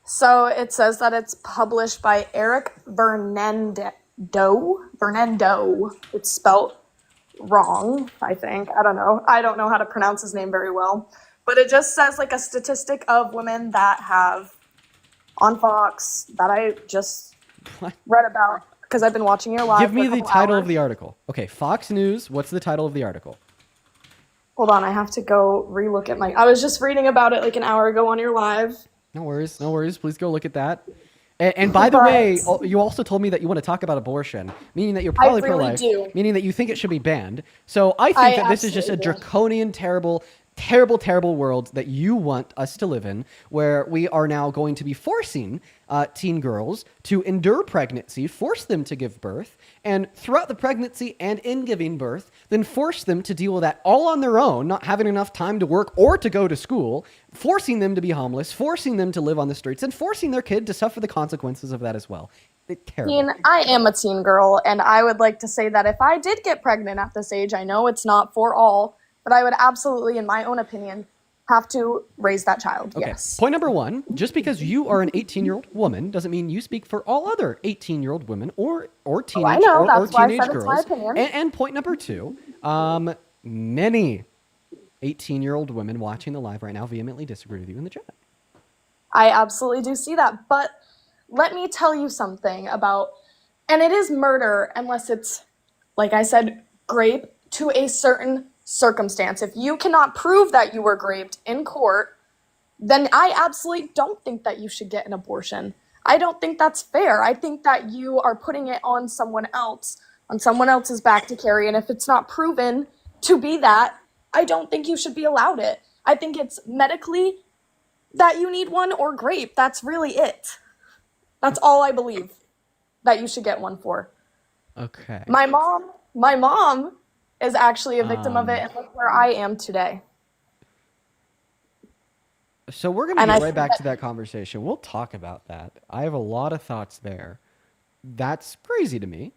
So it says that it's published by Eric Bernendo. It's spelled wrong, I think. I don't know. I don't know how to pronounce his name very well. But it just says like a statistic of women that have on Fox that I just read about because I've been watching your live. Give me for a the couple title hours. of the article. Okay, Fox News. What's the title of the article? Hold on, I have to go relook at my. I was just reading about it like an hour ago on your live. No worries. No worries. Please go look at that. And by the way, you also told me that you want to talk about abortion, meaning that you're probably really pro-life, do. meaning that you think it should be banned. So I think that this is just a draconian, terrible world that you want us to live in, where we are now going to be forcing teen girls to endure pregnancy, force them to give birth, and throughout the pregnancy and in giving birth, then force them to deal with that all on their own, not having enough time to work or to go to school, forcing them to be homeless, forcing them to live on the streets, and forcing their kid to suffer the consequences of that as well. It's terrible. Teen, I am a teen girl, and I would like to say that if I did get pregnant at this age, I know it's not for all, but I would absolutely, in my own opinion, have to raise that child. Okay. Yes. Point number one, just because you are an 18-year-old woman doesn't mean you speak for all other 18-year-old women or teenage I know, or that's why I teenage said it's my girls. opinion. And point number two, many 18-year-old women watching the live right now vehemently disagree with you in the chat. I absolutely do see that. But let me tell you something about, and it is murder unless it's, like I said, grape to a certain circumstance. If you cannot prove that you were raped in court, then I absolutely don't think that you should get an abortion. I don't think that's fair. I think that you are putting it on someone else, on someone else's back to carry. And if it's not proven to be that, I don't think you should be allowed it. I think it's medically that you need one or grape. That's really it. That's all I believe that you should get one for. Okay. My mom is actually a victim of it, and look where I am today. So we're going to get right back to that conversation. We'll talk about that. I have a lot of thoughts there. That's crazy to me.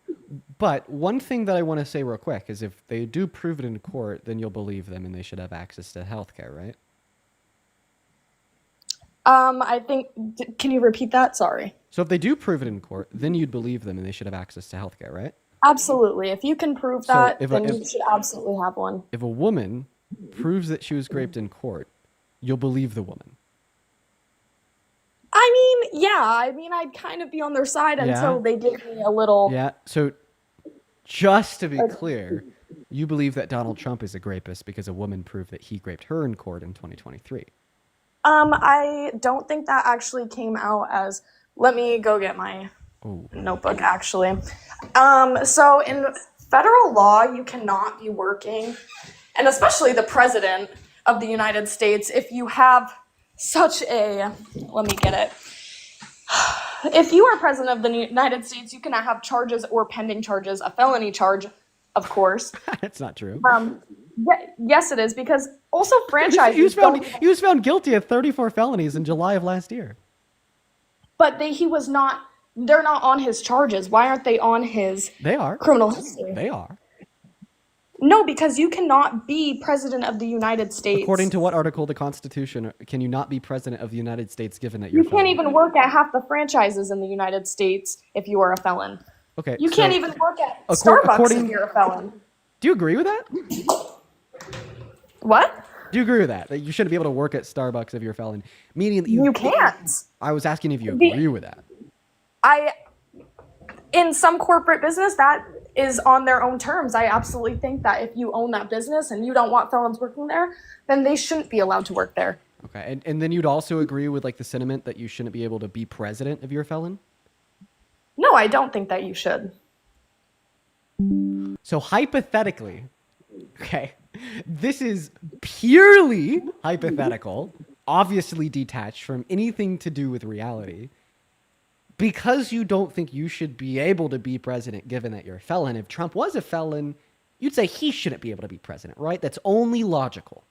But one thing that I want to say real quick is if they do prove it in court, then you'll believe them and they should have access to healthcare, right? I think, can you repeat that? Sorry. So if they do prove it in court, then you'd believe them and they should have access to healthcare, right? Absolutely. If you can prove that, if then you should absolutely have one. If a woman proves that she was raped in court, you'll believe the woman. I mean, yeah. I mean, I'd kind of be on their side until they give me a little... Yeah, so just to be clear, you believe that Donald Trump is a rapist because a woman proved that he raped her in court in 2023. I don't think that actually came out as... Let me go get my notebook, actually. So in federal law, you cannot be working, and especially the president of the United States, if you have such a... Let me get it. If you are president of the United States, you cannot have charges or pending charges, a felony charge, of course. That's not true. Yes, it is, because also franchises... He was found guilty of 34 felonies in July of last year. But they're not on his charges. Why aren't they on his criminal history? They are. No, because you cannot be president of the United States. According to what article of the Constitution can you not be president of the United States given that you're You can't even work at half the franchises in the United States if you are a felon. Okay. You can't even work at Starbucks if you're a felon. Do you agree with that? What? Do you agree with that? That you shouldn't be able to work at Starbucks if you're a felon? Meaning that you can't. I was asking if you agree with that. In some corporate business, that is on their own terms. I absolutely think that if you own that business and you don't want felons working there, then they shouldn't be allowed to work there. Okay, and then you'd also agree with like the sentiment that you shouldn't be able to be president if you're a felon? No, I don't think that you should. So hypothetically, okay, this is purely hypothetical, obviously detached from anything to do with reality. Because you don't think you should be able to be president given that you're a felon, if Trump was a felon, you'd say he shouldn't be able to be president, right? That's only logical.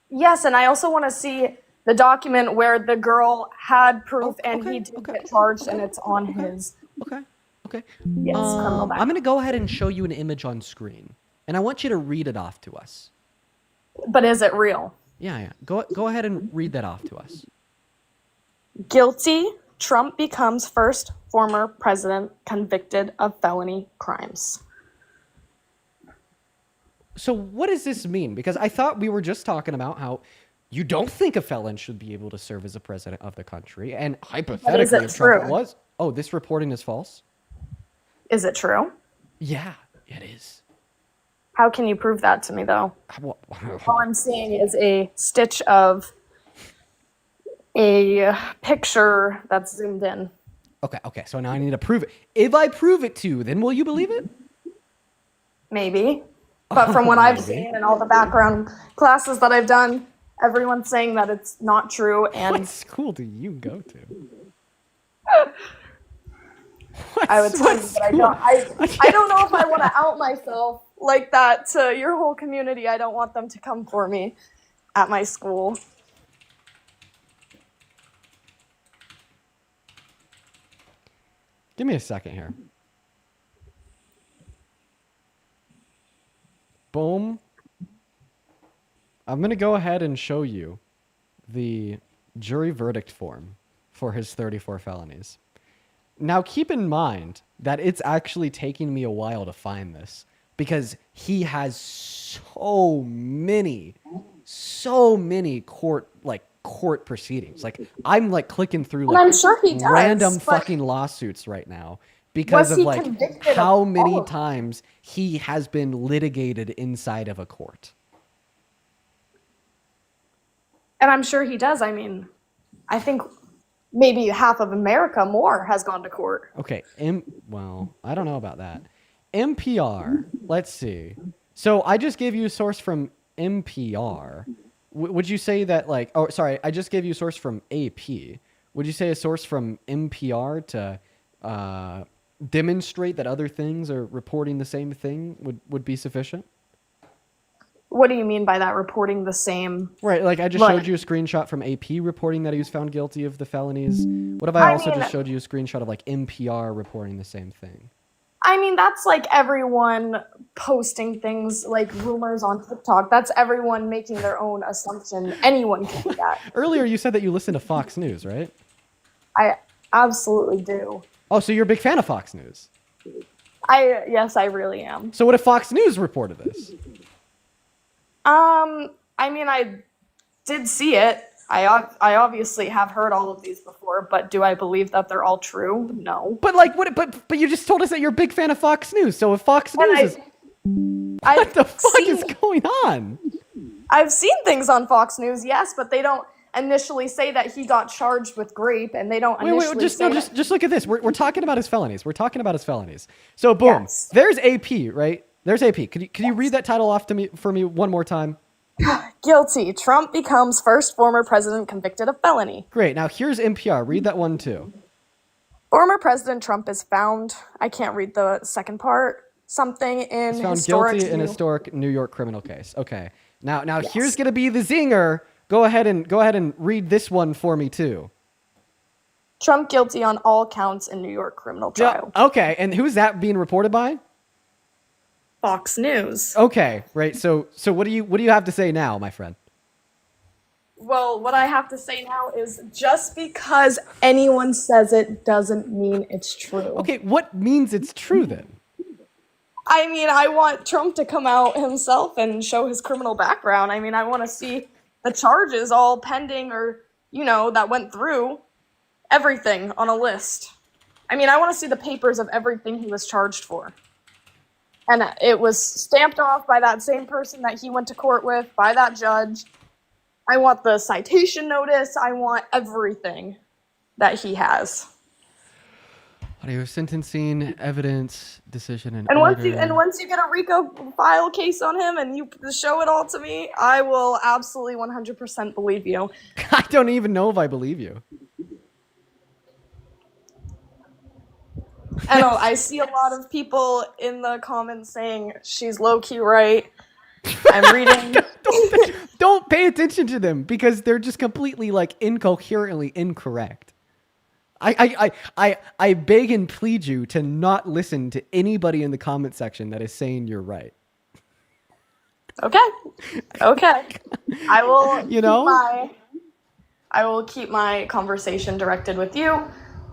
Yes, and I also want to see the document where the girl had proof and he did get charged, and it's on his. Okay. Yes, criminal I'm background. going to go ahead and show you an image on screen, and I want you to read it off to us. But is it real? Yeah. Go ahead and read that off to us. Guilty. Trump becomes first former president convicted of felony crimes. So what does this mean? Because I thought we were just talking about how you don't think a felon should be able to serve as a president of the country, and hypothetically, if Trump was. Oh, this reporting is false? Is it true? Yeah, it is. How can you prove that to me, though? All I'm seeing is a stitch of a picture that's zoomed in. Okay, so now I need to prove it. If I prove it to you, then will you believe it? Maybe. But from what I've seen and all the background classes that I've done, everyone's saying that it's not true. And what school do you go to? I would tell you, but I don't know if I want to out myself like that to your whole community. I don't want them to come for me at my school. Give me a second here. Boom. I'm going to go ahead and show you the jury verdict form for his 34 felonies. Now, keep in mind that it's actually taking me a while to find this because he has so many court proceedings. Like, I'm like clicking through And I'm sure he does, random but fucking lawsuits right now because of like how many times he has been litigated inside of a court. And I'm sure he does. I mean, I think maybe half of America more has gone to court. Okay, well, I don't know about that. NPR, let's see. So I just gave you a source from NPR. Would you say that like, oh, sorry, I just gave you a source from AP. Would you say a source from NPR to demonstrate that other things are reporting the same thing would be sufficient? What do you mean by that, reporting the same? Right, like I just showed you a screenshot from AP reporting that he was found guilty of the felonies. What if I also just showed you a screenshot of like NPR reporting the same thing? I mean, that's like everyone posting things like rumors on TikTok. That's everyone making their own assumption. Anyone can do that. Earlier you said that you listen to Fox News, right? I absolutely do. Oh, so you're a big fan of Fox News? Yes, I really am. So what if Fox News reported this? I mean, I did see it. I obviously have heard all of these before, but do I believe that they're all true? No. But like, but you just told us that you're a big fan of Fox News. So if Fox News is, what the fuck is going on? I've seen things on Fox News, yes, but they don't initially say that he got charged with grape, and they don't initially just look at this. We're talking about his felonies. We're talking about his felonies. So boom, there's AP, right? There's AP. Could you read that title off for me one more time? Guilty. Trump becomes first former president convicted of felony. Great. Now here's NPR. Read that one too. Former President Trump is found. I can't read the second part. Something in He's found historic guilty in historic New York criminal case. Okay. Now here's gonna be the zinger. Go ahead and read this one for me too. Trump guilty on all counts in New York criminal trial. Okay. And who's that being reported by? Fox News. Okay, right. So what do you have to say now, my friend? Well, what I have to say now is just because anyone says it doesn't mean it's true. Okay, what means it's true then? I mean, I want Trump to come out himself and show his criminal background. I mean, I want to see the charges all pending or, that went through. Everything on a list. I mean, I want to see the papers of everything he was charged for. And it was stamped off by that same person that he went to court with, by that judge. I want the citation notice. I want everything that he has. Audio sentencing, evidence, decision, and once order. you get a RICO file case on him and you show it all to me, I will absolutely 100% believe you. I don't even know if I believe you. I know, I see a lot of people in the comments saying she's low-key right. I'm reading. Don't pay attention to them because they're just completely like incoherently incorrect. I beg and plead you to not listen to anybody in the comment section that is saying you're right. Okay. I will I will keep my conversation directed with you.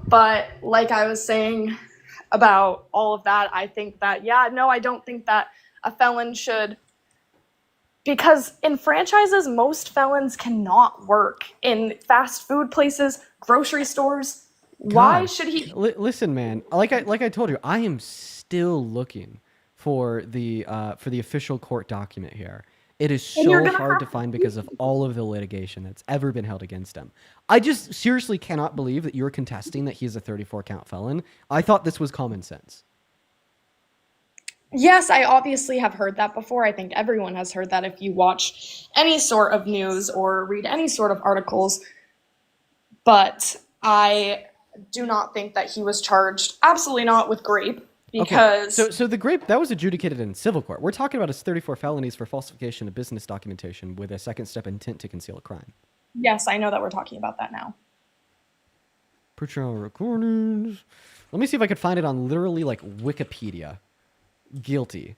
But like I was saying about all of that, I think that, I don't think that a felon should, because in franchises, most felons cannot work in fast food places, grocery stores. Why should he? Listen, man. Like I told you, I am still looking for the official court document here. It is so hard to find because of all of the litigation that's ever been held against him. I just seriously cannot believe that you're contesting that he's a 34-count felon. I thought this was common sense. Yes, I obviously have heard that before. I think everyone has heard that if you watch any sort of news or read any sort of articles. But I do not think that he was charged, absolutely not, with grape. Because so the grape that was adjudicated in civil court. We're talking about his 34 felonies for falsification of business documentation with a second step intent to conceal a crime. Yes, I know that we're talking about that now. Pretrial recordings. Let me see if I could find it on literally like Wikipedia. Guilty.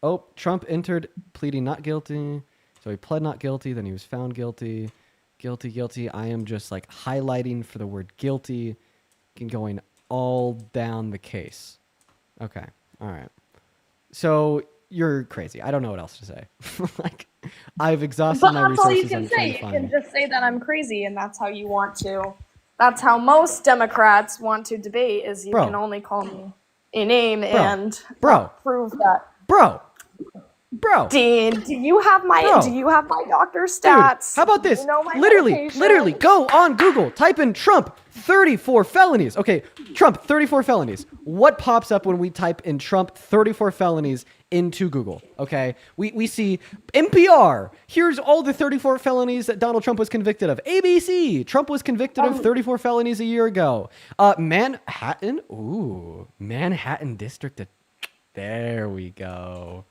Oh, Trump entered pleading not guilty. So he pled not guilty, then he was found guilty. Guilty. I am just like highlighting for the word guilty and going all down the case. Okay. All right. So you're crazy. I don't know what else to say. Like, I've exhausted my resources. But that's all you can say. You can just say that I'm crazy, and that's how you want to. That's how most Democrats want to debate. Is you can only call me a name and prove that. Bro. Dean, do you have my doctor's stats? Dude, how about this? You know my literally, go on Google, type in Trump 34 felonies. Okay, Trump 34 felonies. What pops up when we type in Trump 34 felonies into Google? Okay, we see NPR. Here's all the 34 felonies that Donald Trump was convicted of. ABC. Trump was convicted of 34 felonies a year ago. Manhattan. Ooh, Manhattan District. There we go.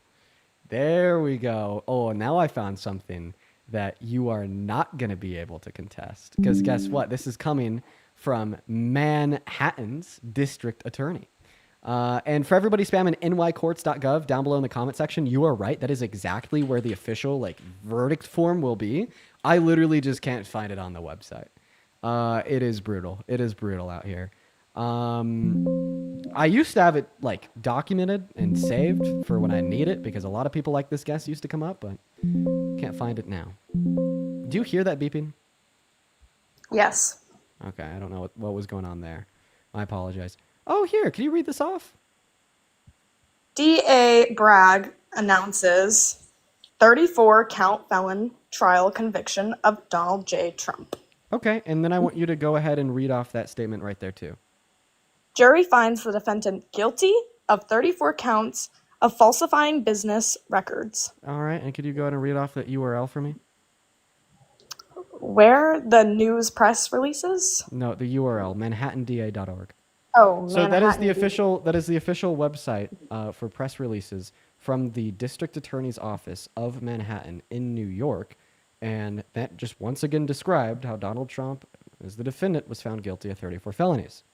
Oh, now I found something that you are not going to be able to contest. Because guess what? This is coming from Manhattan's district attorney. And for everybody spamming nycourts.gov down below in the comment section, you are right. That is exactly where the official verdict form will be. I literally just can't find it on the website. It is brutal. It is brutal out here. I used to have it documented and saved for when I need it because a lot of people like this guest used to come up, but can't find it now. Do you hear that beeping? Yes. Okay, I don't know what was going on there. I apologize. Oh, here, can you read this off? D.A. Bragg announces 34-count felon trial conviction of Donald J. Trump. Okay, and then I want you to go ahead and read off that statement right there, too. Jury finds the defendant guilty of 34 counts of falsifying business records. All right, and could you go ahead and read off that URL for me? Where the news press releases? No, the URL, manhattanda.org. Oh, so that is the official website for press releases from the District Attorney's Office of Manhattan in New York, and that just once again described how Donald Trump, as the defendant, was found guilty of 34 felonies.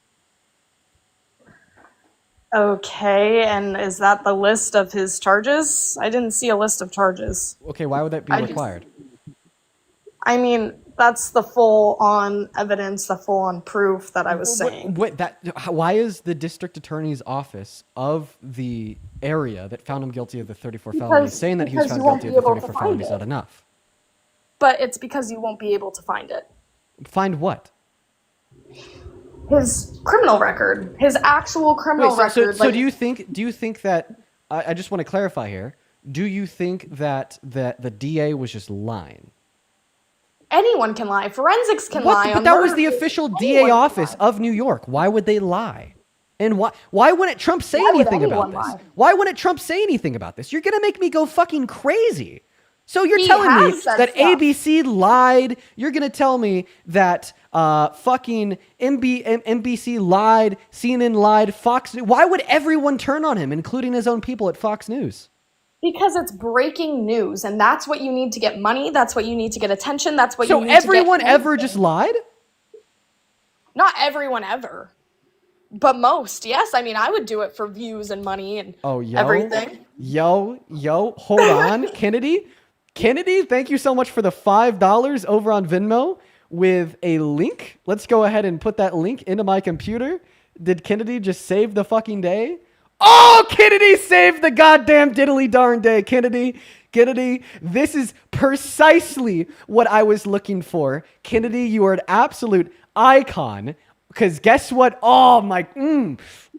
Okay, and is that the list of his charges? I didn't see a list of charges. Okay, why would that be required? I mean, that's the full-on evidence, the full-on proof that I was saying. Why is the district attorney's office of the area that found him guilty of the 34 felonies saying that he was found guilty of the 34 felonies not enough? But it's because you won't be able to find it. Find what? His criminal record, his actual criminal record. So do you think that? I just want to clarify here. Do you think that the DA was just lying? Anyone can lie. Forensics can lie. But that was the official DA office of New York. Why would they lie? And why wouldn't Trump say anything about this? Why wouldn't Trump say anything about this? You're gonna make me go fucking crazy. So you're He telling me has said that stuff. ABC lied? You're going to tell me that fucking NBC lied, CNN lied, Fox News. Why would everyone turn on him, including his own people at Fox News? Because it's breaking news, and that's what you need to get money. That's what you need to get attention. That's what So you need to get. everyone ever just lied? Not everyone ever, but most. Yes, I mean I would do it for views and money and everything. Yo, hold on, Kennedy, thank you so much for the $5 over on Venmo with a link. Let's go ahead and put that link into my computer. Did Kennedy just save the fucking day? Oh, Kennedy saved the goddamn diddly darn day. Kennedy, this is precisely what I was looking for. Kennedy, you are an absolute icon. Because guess what? Oh my,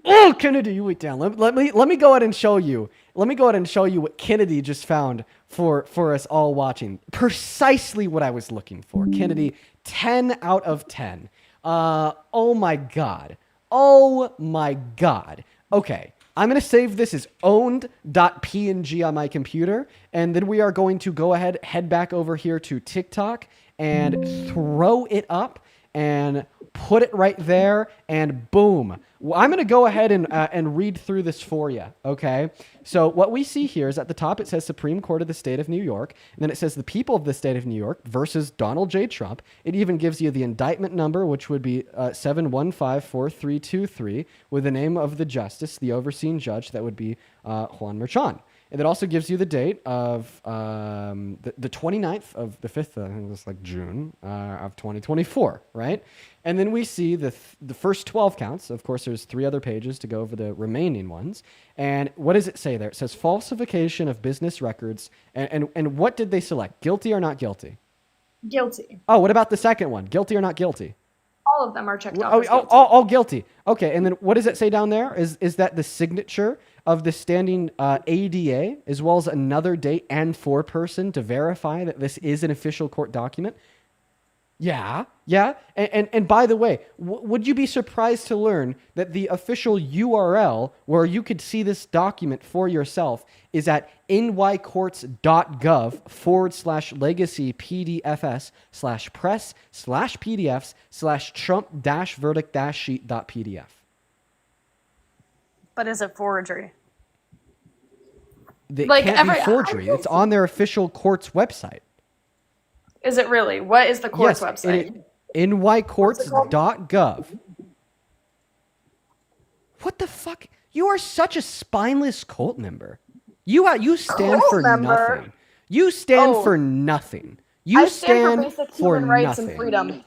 oh Kennedy, you wait down. Let me go ahead and show you. Let me go ahead and show you what Kennedy just found for us all watching. Precisely what I was looking for. Kennedy, 10 out of 10. Oh my god. Oh my god. Okay. I'm going to save this as owned.png on my computer, and then we are going to go ahead, head back over here to TikTok and throw it up and put it right there, and boom. Well, I'm going to go ahead and read through this for you, okay? So what we see here is at the top, it says Supreme Court of the State of New York, and then it says the people of the state of New York versus Donald J. Trump. It even gives you the indictment number, which would be 7154323, with the name of the justice, the overseeing judge, that would be Juan Merchan. And it also gives you the date of the 29th of the 5th, I think it was like June of 2024, right? And then we see the first 12 counts. Of course, there's 3 other pages to go over the remaining ones. And what does it say there? It says falsification of business records. And what did they select? Guilty or not guilty? Guilty. Oh, what about the second one? Guilty or not guilty? All of them are checked off as guilty. All guilty. Okay, and then what does it say down there? Is that the signature of the standing ADA, as well as another date and foreperson to verify that this is an official court document? Yeah. And by the way, would you be surprised to learn that the official URL where you could see this document for yourself is at nycourts.gov/legacy pdfs/press/pdfs/trump-verdict-sheet.pdf? But is it forgery? It can't be forgery. It's on their official court's website. Is it really? What is the court's website? nycourts.gov. What the fuck? You are such a spineless cult member. You stand for nothing. You stand for nothing. You stand for basic for human rights nothing. and freedom.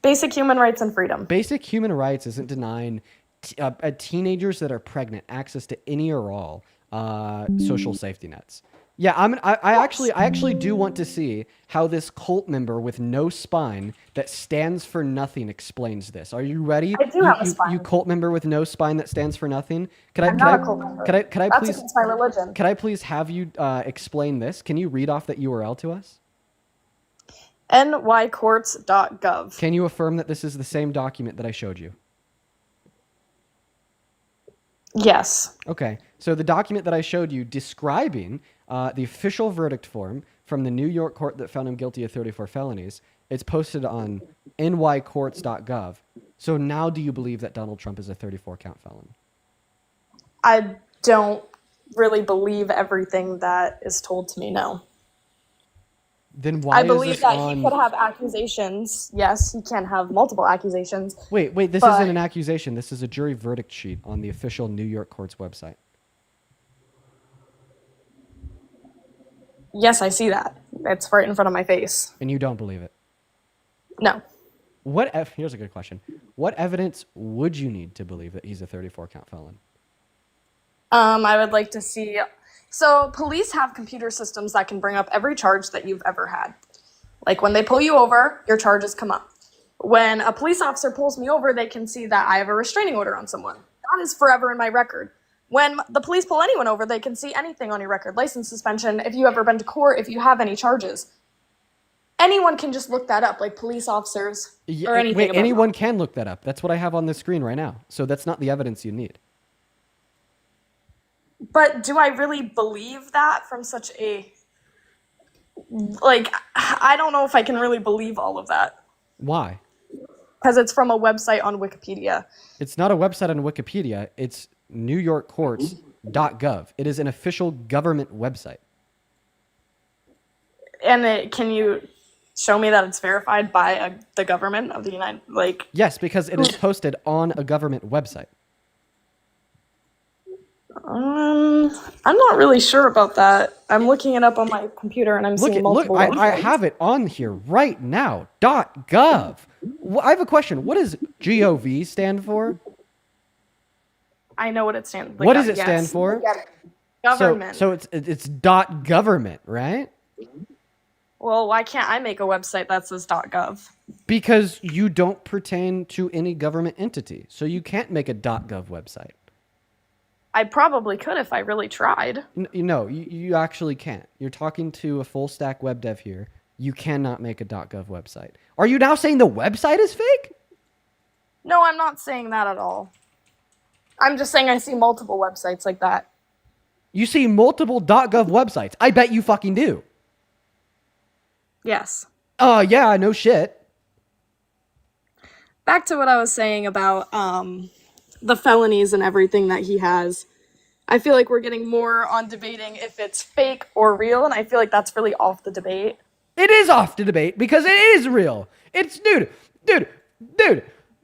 Basic human rights and freedom. Basic human rights isn't denying teenagers that are pregnant access to any or all social safety nets. Yeah, I actually do want to see how this cult member with no spine that stands for nothing explains this. Are you ready? I do have a spine. You cult member with no spine that stands for nothing. I'm not a cult member. Could I That's please? against my religion. Could I please have you explain this? Can you read off that URL to us? nycourts.gov. Can you affirm that this is the same document that I showed you? Yes. Okay, so the document that I showed you describing the official verdict form from the New York court that found him guilty of 34 felonies, it's posted on nycourts.gov. So now do you believe that Donald Trump is a 34-count felon? I don't really believe everything that is told to me, no. Then why I believe is this that on... he could have accusations. Yes, he can have multiple accusations. Wait, this isn't an accusation. This is a jury verdict sheet on the official New York court's website. Yes, I see that. It's right in front of my face. And you don't believe it? No. Here's a good question. What evidence would you need to believe that he's a 34-count felon? I would like to see... So police have computer systems that can bring up every charge that you've ever had. Like when they pull you over, your charges come up. When a police officer pulls me over, they can see that I have a restraining order on someone. That is forever in my record. When the police pull anyone over, they can see anything on your record. License suspension, if you ever been to court, if you have any charges. Anyone can just look that up, like police officers or anything. Wait, anyone can look that up. That's what I have on the screen right now. So that's not the evidence you need. But do I really believe that from such a like, I don't know if I can really believe all of that Why? because it's from a website on Wikipedia. It's not a website on Wikipedia. It's newyorkcourts.gov. It is an official government website. And can you show me that it's verified by the government of the United, like? Yes, because it is posted on a government website. I'm not really sure about that. I'm looking it up on my computer and I'm seeing multiple I websites. have it on here right now. .gov. I have a question. What does GOV stand for? I know what it stands. What does it stand for? Government. So it's .government, right? Well, why can't I make a website that says .gov? Because you don't pertain to any government entity, so you can't make a .gov website. I probably could if I really tried. No, you actually can't. You're talking to a full stack web dev here. You cannot make a .gov website. Are you now saying the website is fake? No, I'm not saying that at all. I'm just saying I see multiple websites like that. You see multiple .gov websites. I bet you fucking do. Yes. Oh, yeah, no shit. Back to what I was saying about the felonies and everything that he has. I feel like we're getting more on debating if it's fake or real, and I feel like that's really off the debate. It is off the debate because it is real. It's, dude.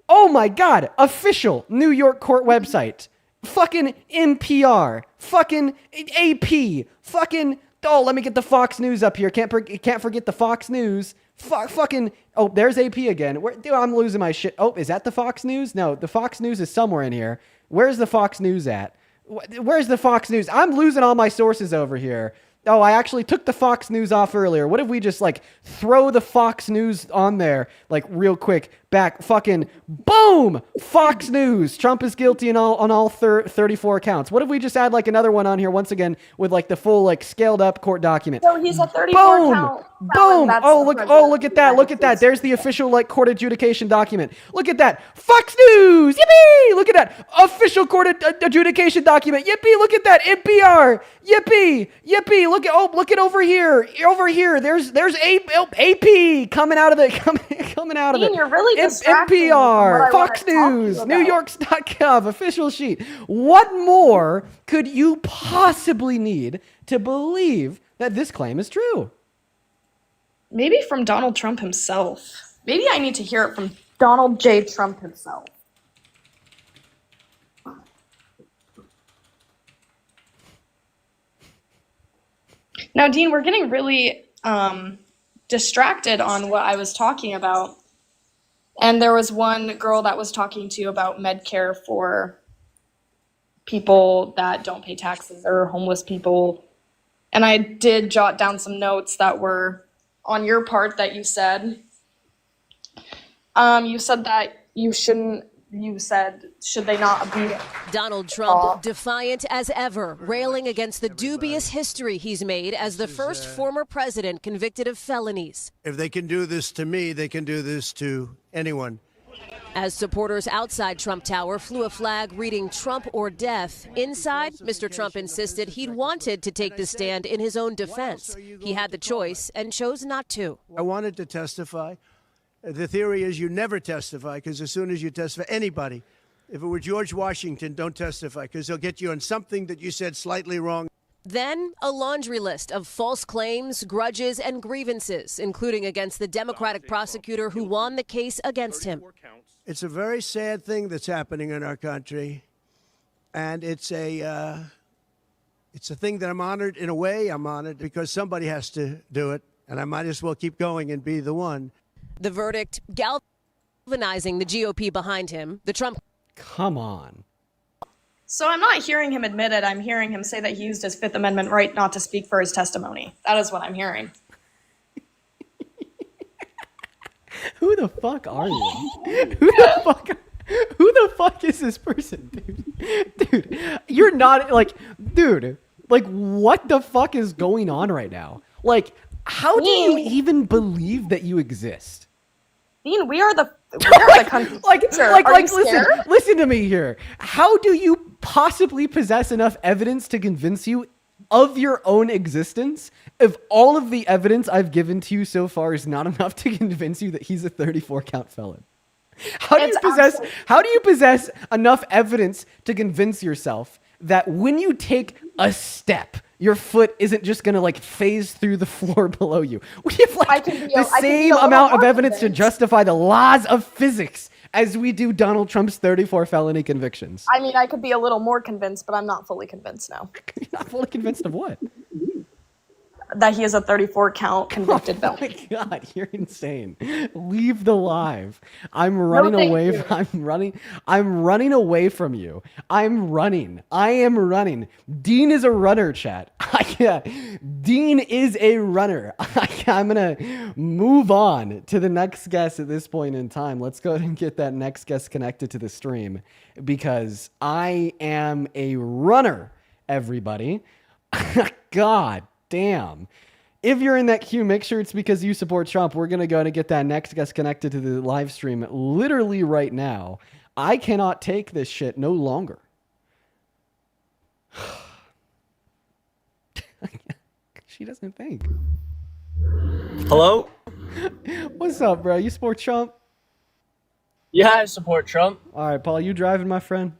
Oh my God. Official New York court website. Fucking NPR. Fucking AP. Fucking, oh, let me get the Fox News up here. Can't forget the Fox News. Fucking, oh, there's AP again. Dude, I'm losing my shit. Oh, is that the Fox News? No, the Fox News is somewhere in here. Where's the Fox News at? Where's the Fox News? I'm losing all my sources over here. Oh, I actually took the Fox News off earlier. What if we just like throw the Fox News on there like real quick? Back fucking boom! Fox News. Trump is guilty on all 34 counts. What if we just add like another one on here once again with like the full like scaled up court document? So he's a 34 count. Boom! Oh look at that! Look at that! There's the official like court adjudication document. Look at that! Fox News! Yippee! Look at that! Official court adjudication document. Yippee! Look at that! NPR! Yippee! Yippee! Look at over here! Over here! There's AP coming out of it. Coming out of it. You're really distracting NPR, Fox News, New York's.gov, official sheet. What more could you possibly need to believe that this claim is true? Maybe from Donald Trump himself. Maybe I need to hear it from Donald J. Trump himself. Now, Dean, we're getting really distracted on what I was talking about. And there was one girl that was talking to you about Medicare for people that don't pay taxes or homeless people. And I did jot down some notes that were on your part that you said. You said that you shouldn't, you said, should they not be? Donald Trump, defiant as ever, railing against the dubious history he's made as the first former president convicted of felonies. If they can do this to me, they can do this to anyone. As supporters outside Trump Tower flew a flag reading Trump or death, inside, Mr. Trump insisted he'd wanted to take the stand in his own defense. He had the choice and chose not to. I wanted to testify. The theory is you never testify because as soon as you testify, anybody, if it were George Washington, don't testify because they'll get you on something that you said slightly wrong. Then, a laundry list of false claims, grudges, and grievances, including against the Democratic prosecutor who won the case against him. It's a very sad thing that's happening in our country, and it's a thing that I'm honored. In a way, I'm honored because somebody has to do it, and I might as well keep going and be the one. The verdict galvanizing the GOP behind him. The Trump. Come on. So I'm not hearing him admit it. I'm hearing him say that he used his Fifth Amendment right not to speak for his testimony. That is what I'm hearing. Who the fuck are you? Who the fuck is this person, dude? Dude, you're not like, dude, like what the fuck is going on right now? Like, how do you even believe that you exist? Dean, we are the country. Listen to me here. How do you possibly possess enough evidence to convince you of your own existence, if all of the evidence I've given to you so far is not enough to convince you that he's a 34 count felon? How do you possess enough evidence to convince yourself that when you take a step, your foot isn't just gonna like phase through the floor below you? We have like the same amount of evidence to justify the laws of physics as we do Donald Trump's 34 felony convictions. I mean, I could be a little more convinced, but I'm not fully convinced now. You're not fully convinced of what? That he is a 34 count convicted felon. Oh my God, you're insane. Leave the live. I'm running away. I'm running away from you. I am running. Dean is a runner, chat. Dean is a runner. I'm going to move on to the next guest at this point in time. Let's go ahead and get that next guest connected to the stream because I am a runner, everybody. God damn. If you're in that queue, make sure it's because you support Trump. We're going to go and get that next guest connected to the live stream literally right now. I cannot take this shit no longer. She doesn't think. Hello? What's up, bro? You support Trump? Yeah, I support Trump. All right, Paul, you driving, my friend?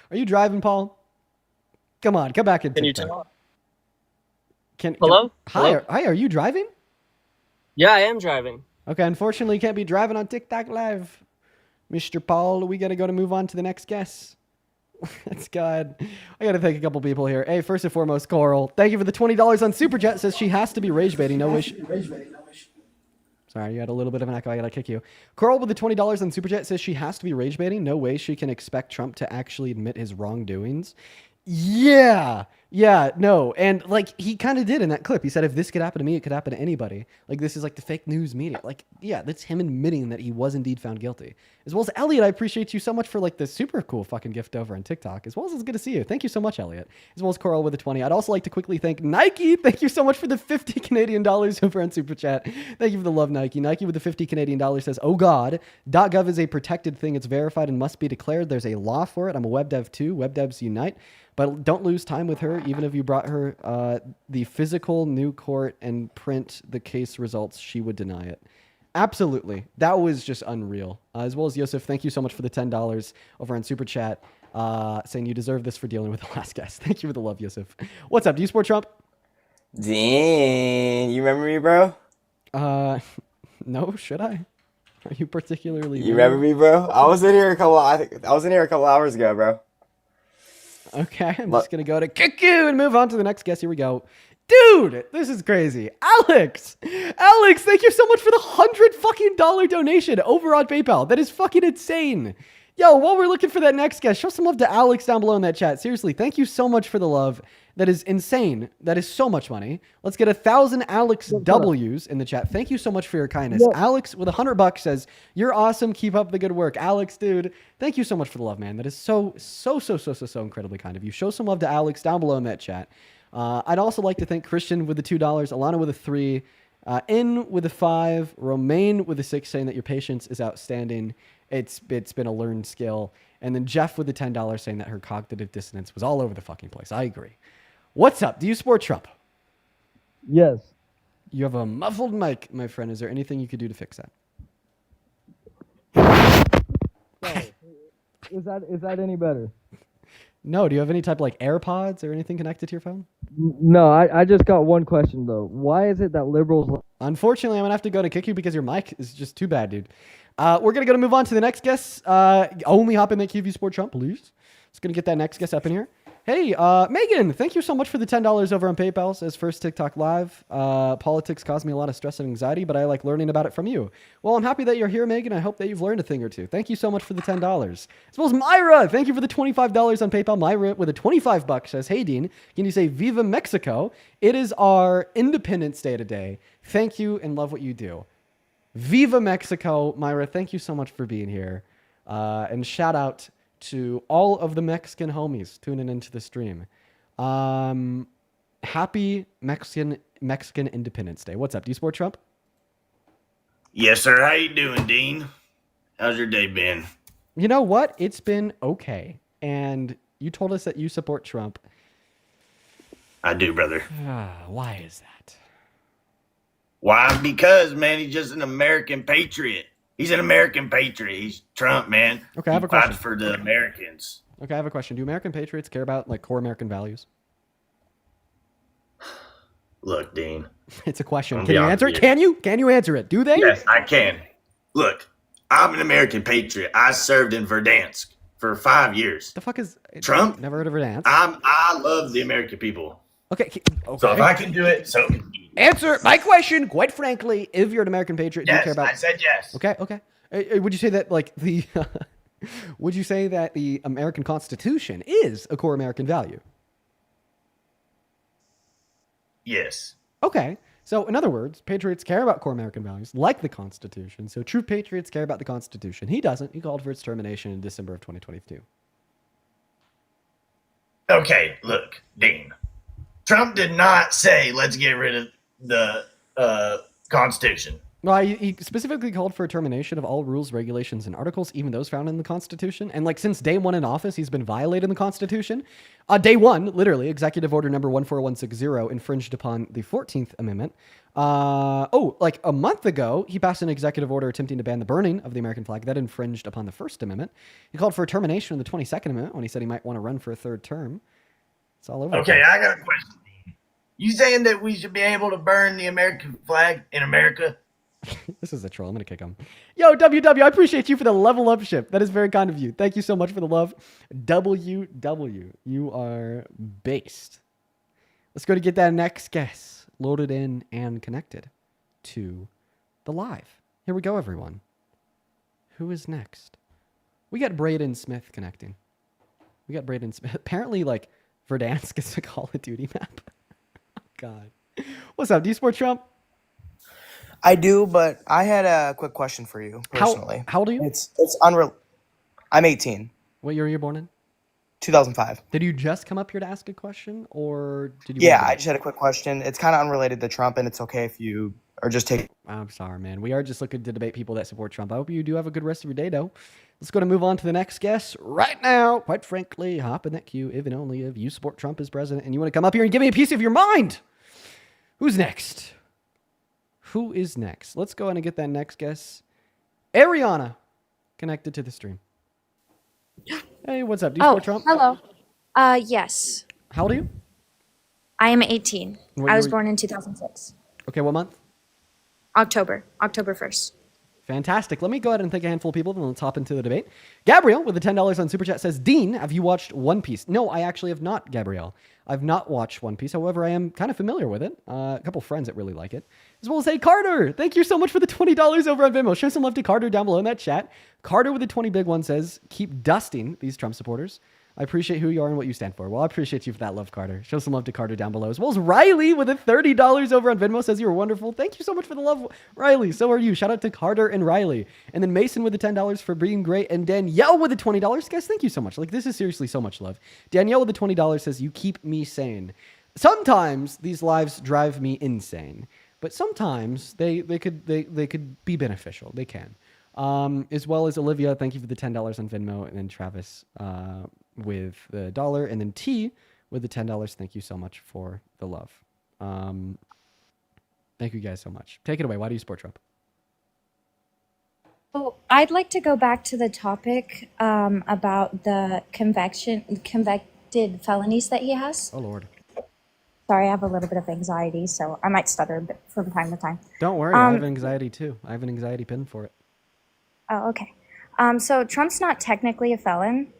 Are you driving, Paul? Come on, come back in. Can you tell? Hello? Hello? Hi, are you driving? Yeah, I am driving. Okay, unfortunately, you can't be driving on TikTok Live. Mr. Paul, we got to move on to the next guest. Let's go ahead. I got to thank a couple people here. Hey, first and foremost, Coral. Thank you for the $20 on Super Chat. Says she has to be rage baiting. No wish. Sorry, you had a little bit of an echo. I got to kick you. Coral with the $20 on Super Chat says she has to be rage baiting. No way she can expect Trump to actually admit his wrongdoings. Yeah, no. And like he kind of did in that clip. He said, if this could happen to me, it could happen to anybody. Like this is like the fake news media. Like, yeah, that's him admitting that he was indeed found guilty. As well as Elliot, I appreciate you so much for like the super cool fucking gift over on TikTok. As well as it's good to see you. Thank you so much, Elliot. As well as Coral with the 20. I'd also like to quickly thank Nike. Thank you so much for the 50 Canadian dollars over on Super Chat. Thank you for the love, Nike. Nike with the 50 Canadian dollars says, oh God, .gov is a protected thing. It's verified and must be declared. There's a law for it. I'm a web dev too. Web devs unite. But don't lose time with her, even if you brought her the physical new court and print the case results, she would deny it. Absolutely. That was just unreal. As well as Yosef, thank you so much for the $10 over on Super Chat, saying you deserve this for dealing with the last guest. Thank you for the love, Yosef. What's up? Do you support Trump? Dean, you remember me, bro? No, should I? Are you particularly... You remember me, bro? I was in here a couple hours ago, bro. Okay, I'm just gonna go to kick you and move on to the next guest. Here we go. Dude, this is crazy. Alex, thank you so much for the $100 donation over on PayPal. That is fucking insane. Yo, while we're looking for that next guest, show some love to Alex down below in that chat. Seriously, thank you so much for the love. That is insane. That is so much money. Let's get 1,000 Alex W's in the chat. Thank you so much for your kindness. Yep. Alex with $100 says, you're awesome. Keep up the good work. Alex, dude, thank you so much for the love, man. That is so incredibly kind of you. Show some love to Alex down below in that chat. I'd also like to thank Christian with the $2, Alana with a 3, In with a 5, Romaine with a 6, saying that your patience is outstanding. It's been a learned skill. And then Jeff with the $10 saying that her cognitive dissonance was all over the fucking place. I agree. What's up? Do you support Trump? Yes. You have a muffled mic, my friend. Is there anything you could do to fix that? Is that any better? No. Do you have any type of like AirPods or anything connected to your phone? No, I just got one question though. Why is it that liberals... Unfortunately, I'm going to have to go to kick you because your mic is just too bad, dude. We're going to move on to the next guest. Only hop in that queue if you support Trump, please. Just going to get that next guest up in here. Hey, Megan, thank you so much for the $10 over on PayPal. Says first TikTok live. Politics caused me a lot of stress and anxiety, but I like learning about it from you. Well, I'm happy that you're here, Megan. I hope that you've learned a thing or two. Thank you so much for the $10. As well as Myra, thank you for the $25 on PayPal. Myra with a $25 says, hey, Dean, can you say Viva Mexico? It is our Independence Day today. Thank you and love what you do. Viva Mexico. Myra, thank you so much for being here. And shout out to all of the Mexican homies tuning into the stream. Happy Mexican Independence Day. What's up? Do you support Trump? Yes, sir. How you doing, Dean? How's your day been? You know what? It's been okay. and you told us that you support Trump. I do, brother. Why is that? Why? Because, man, he's just an American patriot. He's an American patriot. He's Trump, man. Okay, I have He a question. fights for the Americans. Okay, I have a question. Do American patriots care about like core American values? Look, Dean. It's a question. I'll Can be you honest answer it? with you. Can you? Can you answer it? Do they? Yes, I can. Look, I'm an American patriot. I served in Verdansk for 5 years. The fuck is Trump? Never heard of a dance. I love the American people. Okay. So if I can do it, so can you. Answer my question. Quite frankly, if you're an American patriot, do you Yes, care about? I said yes. Okay. Okay. Would you say that like the? Would you say that the American Constitution is a core American value? Yes. Okay. So, in other words, patriots care about core American values, like the Constitution. So, true patriots care about the Constitution. He doesn't. He called for its termination in December of 2022. Okay, look, Dean. Trump did not say let's get rid of the Constitution. Well, he specifically called for a termination of all rules, regulations, and articles, even those found in the Constitution. And like since day one in office, he's been violating the Constitution. Day one, literally, Executive Order number 14160 infringed upon the 14th Amendment. Like a month ago, he passed an executive order attempting to ban the burning of the American flag that infringed upon the First Amendment. He called for a termination of the 22nd Amendment when he said he might want to run for a third term. It's all over. Okay, I got a question. You saying that we should be able to burn the American flag in America? This is a troll. I'm going to kick him. Yo, WW, I appreciate you for the level up ship. That is very kind of you. Thank you so much for the love. WW, you are based. Let's go to get that next guest loaded in and connected to the live. Here we go, everyone. Who is next? We got Braden Smith connecting. We got Braden Smith. Apparently, like, Verdansk is a Call of Duty map. Oh, God. What's up? Do you support Trump? I do, but I had a quick question for you personally. How old are you? It's unreal. I'm 18. What year were you born in? 2005. Did you just come up here to ask a question, or did you? Yeah, I just had a quick question. It's kind of unrelated to Trump, and it's okay if you are just take. I'm sorry, man. We are just looking to debate people that support Trump. I hope you do have a good rest of your day, though. Let's go to move on to the next guest right now. Quite frankly, hop in that queue if and only if you support Trump as president and you want to come up here and give me a piece of your mind. Who's next? Who is next? Let's go ahead and get that next guest. Ariana, connected to the stream. Hey, what's up? Do you support Trump? Hello. Yes. How old are you? I am 18. What I was year- born in 2006. Okay, what month? October 1st. Fantastic. Let me go ahead and take a handful of people, then let's hop into the debate. Gabrielle, with the $10 on Super Chat, says, Dean, have you watched One Piece? No, I actually have not, Gabrielle. I've not watched One Piece. However, I am kind of familiar with it. A couple friends that really like it. As well as, hey, Carter, thank you so much for the $20 over on Venmo. Show some love to Carter down below in that chat. Carter with the 20 big one says, keep dusting these Trump supporters. I appreciate who you are and what you stand for. Well, I appreciate you for that love, Carter. Show some love to Carter down below. As well as Riley with a $30 over on Venmo says you're wonderful. Thank you so much for the love, Riley. So are you. Shout out to Carter and Riley. And then Mason with the $10 for being great. And Danielle with the $20. Guys, thank you so much. Like, this is seriously so much love. Danielle with the $20 says you keep me sane. Sometimes these lives drive me insane, but sometimes they could be beneficial. They can. As well as Olivia, thank you for the $10 on Venmo, and then Travis with the $1, and then T with the $10. Thank you so much for the love. Thank you guys so much. Take it away. Why do you support Trump? Well, I'd like to go back to the topic about the convicted felonies that he has. Oh, Lord. Sorry, I have a little bit of anxiety, so I might stutter a bit from time to time. Don't worry. I have anxiety too. I have an anxiety pin for it. Oh, okay. So Trump's not technically a felon.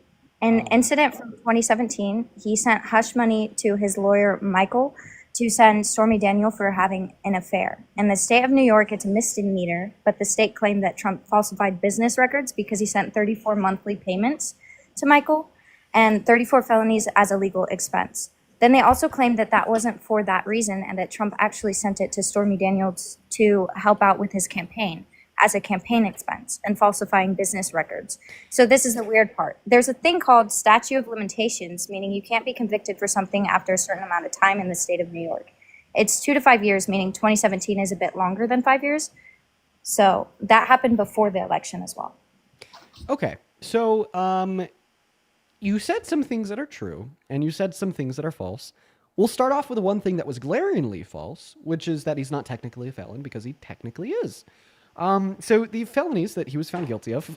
An incident from 2017, he sent hush money to his lawyer, Michael, to send Stormy Daniels for having an affair. In the state of New York, it's a misdemeanor, but the state claimed that Trump falsified business records because he sent 34 monthly payments to Michael and 34 felonies as a legal expense. Then they also claimed that that wasn't for that reason and that Trump actually sent it to Stormy Daniels to help out with his campaign as a campaign expense and falsifying business records. So this is the weird part. There's a thing called statute of limitations, meaning you can't be convicted for something after a certain amount of time in the state of New York. It's 2 to 5 years, meaning 2017 is a bit longer than 5 years. So that happened before the election as well. Okay. So you said some things that are true, and you said some things that are false. We'll start off with the one thing that was glaringly false, which is that he's not technically a felon, because he technically is. So the felonies that he was found guilty of,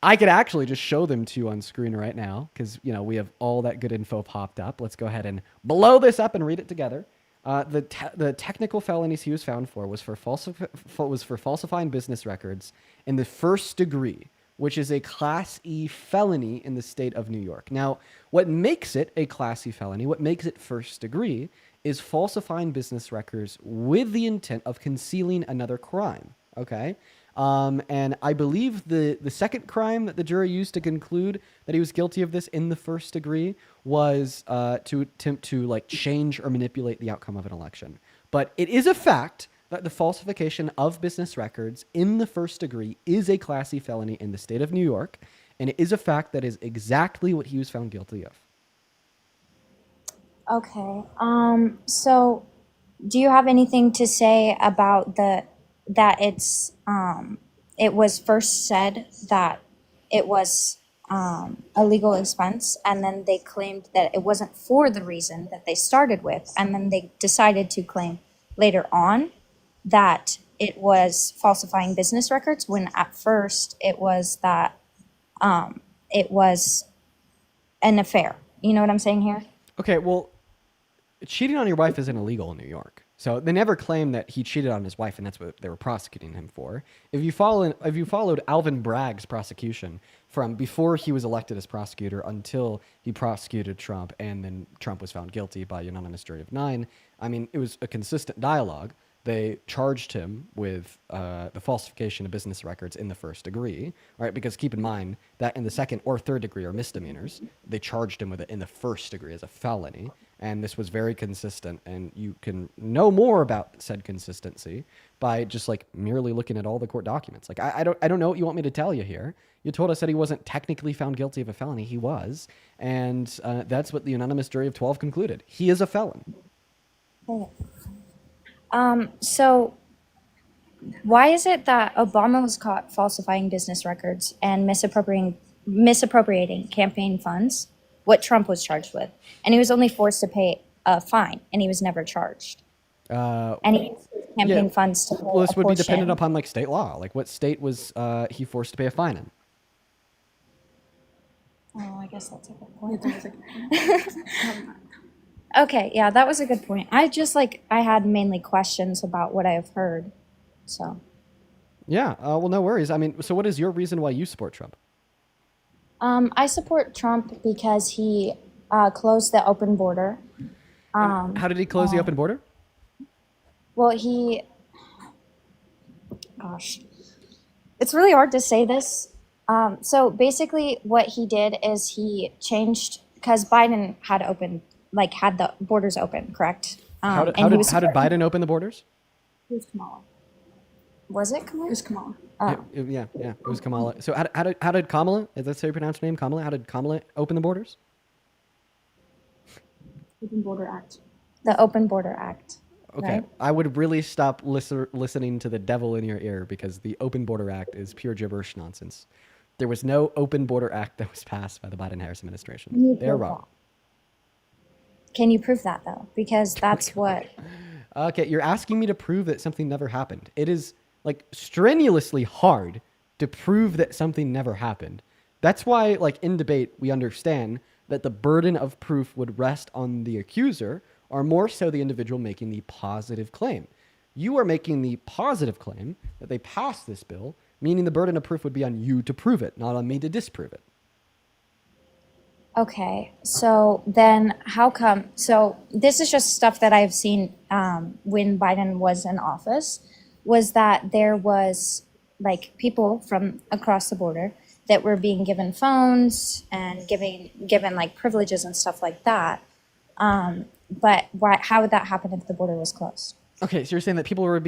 I could actually just show them to you on screen right now, because we have all that good info popped up. Let's go ahead and blow this up and read it together. The technical felonies he was found for was for falsifying business records in the first degree, which is a Class E felony in the state of New York. Now, what makes it a Class E felony, what makes it first degree, is falsifying business records with the intent of concealing another crime, okay? And I believe the second crime that the jury used to conclude that he was guilty of this in the first degree was to attempt to change or manipulate the outcome of an election. But it is a fact that the falsification of business records in the first degree is a Class E felony in the state of New York, and it is a fact that is exactly what he was found guilty of. Okay. So do you have anything to say about that it was first said that it was a legal expense, and then they claimed that it wasn't for the reason that they started with, and then they decided to claim later on that it was falsifying business records, when at first it was that it was an affair. You know what I'm saying here? Okay, well, cheating on your wife isn't illegal in New York. So they never claimed that he cheated on his wife, and that's what they were prosecuting him for. If you followed Alvin Bragg's prosecution from before he was elected as prosecutor until he prosecuted Trump, and then Trump was found guilty by unanimous jury of 9, I mean, it was a consistent dialogue. They charged him with the falsification of business records in the first degree, right? Because keep in mind that in the second or third degree are misdemeanors. They charged him with it in the first degree as a felony, and this was very consistent. And you can know more about said consistency by just merely looking at all the court documents. I don't know what you want me to tell you here. You told us that he wasn't technically found guilty of a felony. He was, and that's what the unanimous jury of 12 concluded. He is a felon. So why is it that Obama was caught falsifying business records and misappropriating campaign funds, what Trump was charged with, and he was only forced to pay a fine, and he was never charged? And he used his campaign funds to pay Well, this would be dependent portion. upon state law. What state was he forced to pay a fine in? Oh, I guess that's a good point. Okay, yeah, that was a good point. I just I had mainly questions about what I have heard, so. Yeah, well, no worries. I mean, so what is your reason why you support Trump? I support Trump because he closed the open border. How did he close the open border? Well, gosh, it's really hard to say this. So basically what he did is he changed, because Biden had had the borders open, correct? How did Biden open the borders? It was Kamala. Was it Kamala? It was Kamala. Yeah, it was Kamala. So how did Kamala, is that how you pronounce her name, Kamala? How did Kamala open the borders? Open Border Act. The Open Border Act. Okay, right? I would really stop listening to the devil in your ear, because the Open Border Act is pure gibberish nonsense. There was no Open Border Act that was passed by the Biden-Harris administration. They're wrong. Can you prove that, though? Because that's what... Okay, you're asking me to prove that something never happened. It is strenuously hard to prove that something never happened. That's why in debate, we understand that the burden of proof would rest on the accuser, or more so the individual making the positive claim. You are making the positive claim that they passed this bill, meaning the burden of proof would be on you to prove it, not on me to disprove it. Okay, so then how come, so this is just stuff that I've seen when Biden was in office, was that there was people from across the border that were being given phones and given privileges and stuff like that. But how would that happen if the border was closed? Okay, so you're saying that people were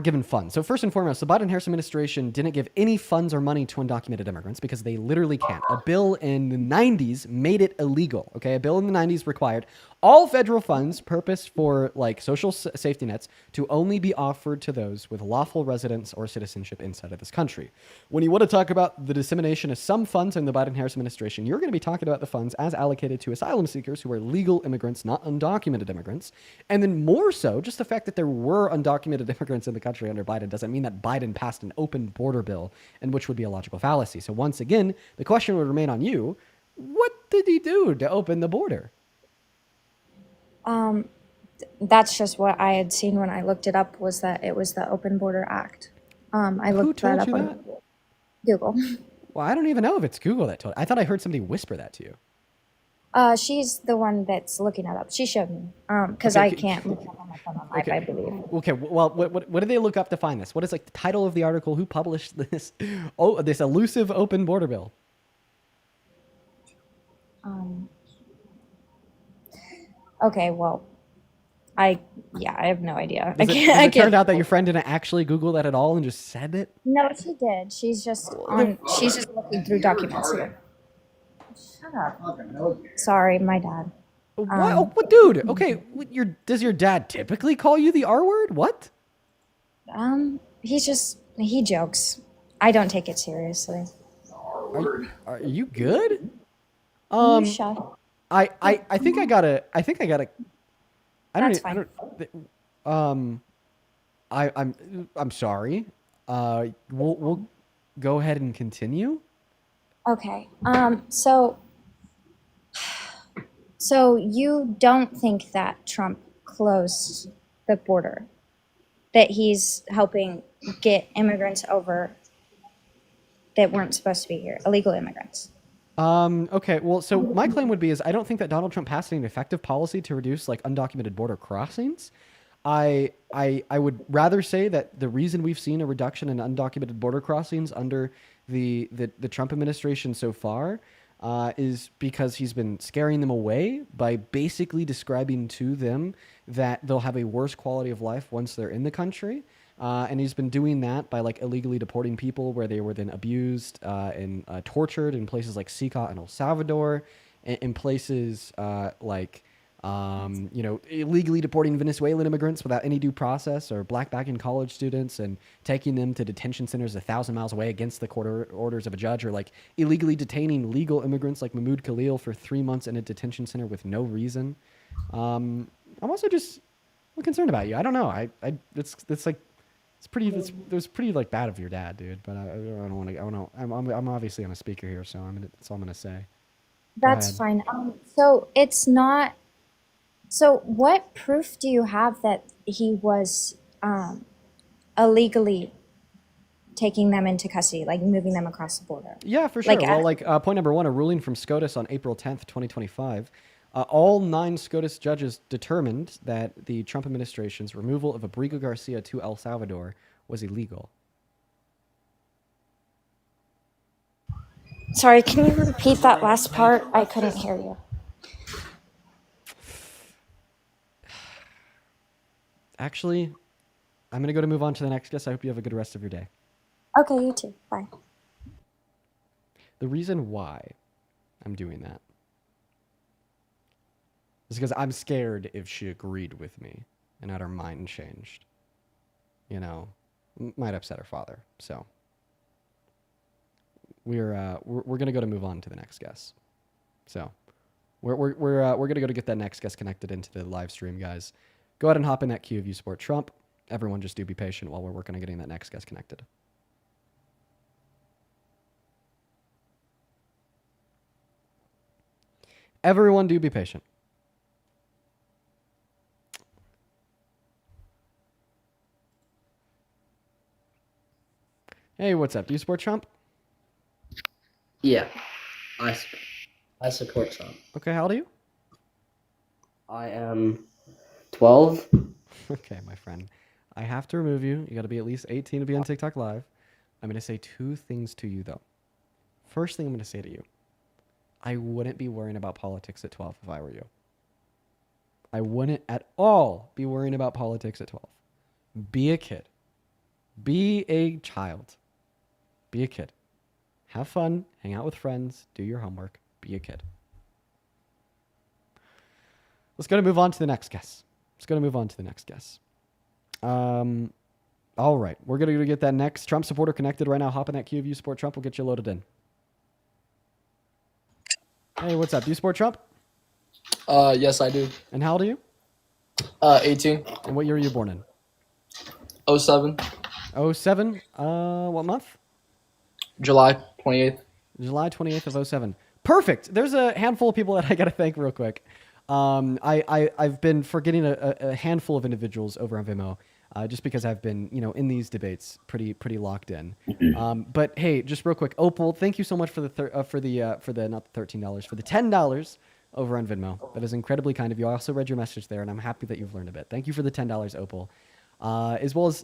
given funds. So first and foremost, the Biden-Harris administration didn't give any funds or money to undocumented immigrants because they literally can't. A bill in the 90s made it illegal. Okay, a bill in the 90s required all federal funds purposed for like social safety nets to only be offered to those with lawful residence or citizenship inside of this country. When you want to talk about the dissemination of some funds in the Biden-Harris administration, you're going to be talking about the funds as allocated to asylum seekers who are legal immigrants, not undocumented immigrants. And then more so, just the fact that there were undocumented immigrants in the country under Biden doesn't mean that Biden passed an open border bill, and which would be a logical fallacy. So once again, the question would remain on you. What did he do to open the border? That's just what I had seen when I looked it up, was that it was the Open Border Act. I Who looked that told up you on that? Google. Well, I don't even know if it's Google that told. I thought I heard somebody whisper that to you. She's the one that's looking it up. She showed me. Because Okay, I can't look it up on my phone on live, Okay. I believe. Okay. Well, what did they look up to find this? What is like the title of the article? Who published this? Oh, this elusive open border bill. Okay, well, I have no idea. Does it turn out that your friend didn't actually Google that at all and just said it? No, she did. She's just looking through documents here. Shut up. Sorry, my dad. What, dude? Okay, does your dad typically call you the R word? What? He jokes. I don't take it seriously. Are you good? You shut up. I think I gotta. That's fine. I'm sorry. We'll go ahead and continue. Okay. So you don't think that Trump closed the border? That he's helping get immigrants over that weren't supposed to be here, illegal immigrants? Okay. Well, so my claim would be is I don't think that Donald Trump passed an effective policy to reduce like undocumented border crossings. I would rather say that the reason we've seen a reduction in undocumented border crossings under the Trump administration so far is because he's been scaring them away by basically describing to them that they'll have a worse quality of life once they're in the country. And he's been doing that by like illegally deporting people where they were then abused and tortured in places like Secot and El Salvador, in places illegally deporting Venezuelan immigrants without any due process, or blackbacking college students and taking them to detention centers 1,000 miles away against the court orders of a judge, or like illegally detaining legal immigrants like Mahmoud Khalil for 3 months in a detention center with no reason. I'm also just concerned about you. I don't know. It's pretty like bad of your dad, dude. But I don't want to. I'm obviously on a speaker here, so that's all I'm gonna say. That's fine. So it's not. So what proof do you have that he was illegally taking them into custody, like moving them across the border? Yeah, for sure. Point number one, a ruling from SCOTUS on April 10th, 2025. All 9 SCOTUS judges determined that the Trump administration's removal of Abrigo Garcia to El Salvador was illegal. Sorry, can you repeat that last part? I couldn't hear you. Actually, I'm going to move on to the next guest. I hope you have a good rest of your day. Okay, you too. Bye. The reason why I'm doing that is because I'm scared if she agreed with me and had her mind changed. You know, might upset her father. So we're gonna go to move on to the next guest. So we're gonna go to get that next guest connected into the live stream, guys. Go ahead and hop in that queue if you support Trump. Everyone, just do be patient while we're working on getting that next guest connected. Everyone, do be patient. Hey, what's up? Do you support Trump? Yeah, I support Trump. Okay, how old are you? I am 12. Okay, my friend. I have to remove you. You got to be at least 18 to be on TikTok Live. I'm going to say 2 things to you, though. First thing I'm going to say to you, I wouldn't be worrying about politics at 12 if I were you. I wouldn't at all be worrying about politics at 12. Be a kid. Be a child. Be a kid. Have fun. Hang out with friends. Do your homework. Be a kid. Let's go to move on to the next guess. All right. We're going to get that next Trump supporter connected right now. Hop in that queue. If you support Trump, we'll get you loaded in. Hey, what's up? Do you support Trump? Yes, I do. And how old are you? 18. And what year were you born in? 07. 07? What month? July 28th. July 28th of 07. Perfect. There's a handful of people that I got to thank real quick. I've been forgetting a handful of individuals over on Vimeo, just because I've been, in these debates pretty locked in. But hey, just real quick, Opal, thank you so much for the not the $13, for the $10 over on Venmo. That is incredibly kind of you. I also read your message there, and I'm happy that you've learned a bit. Thank you for the $10, Opal, as well as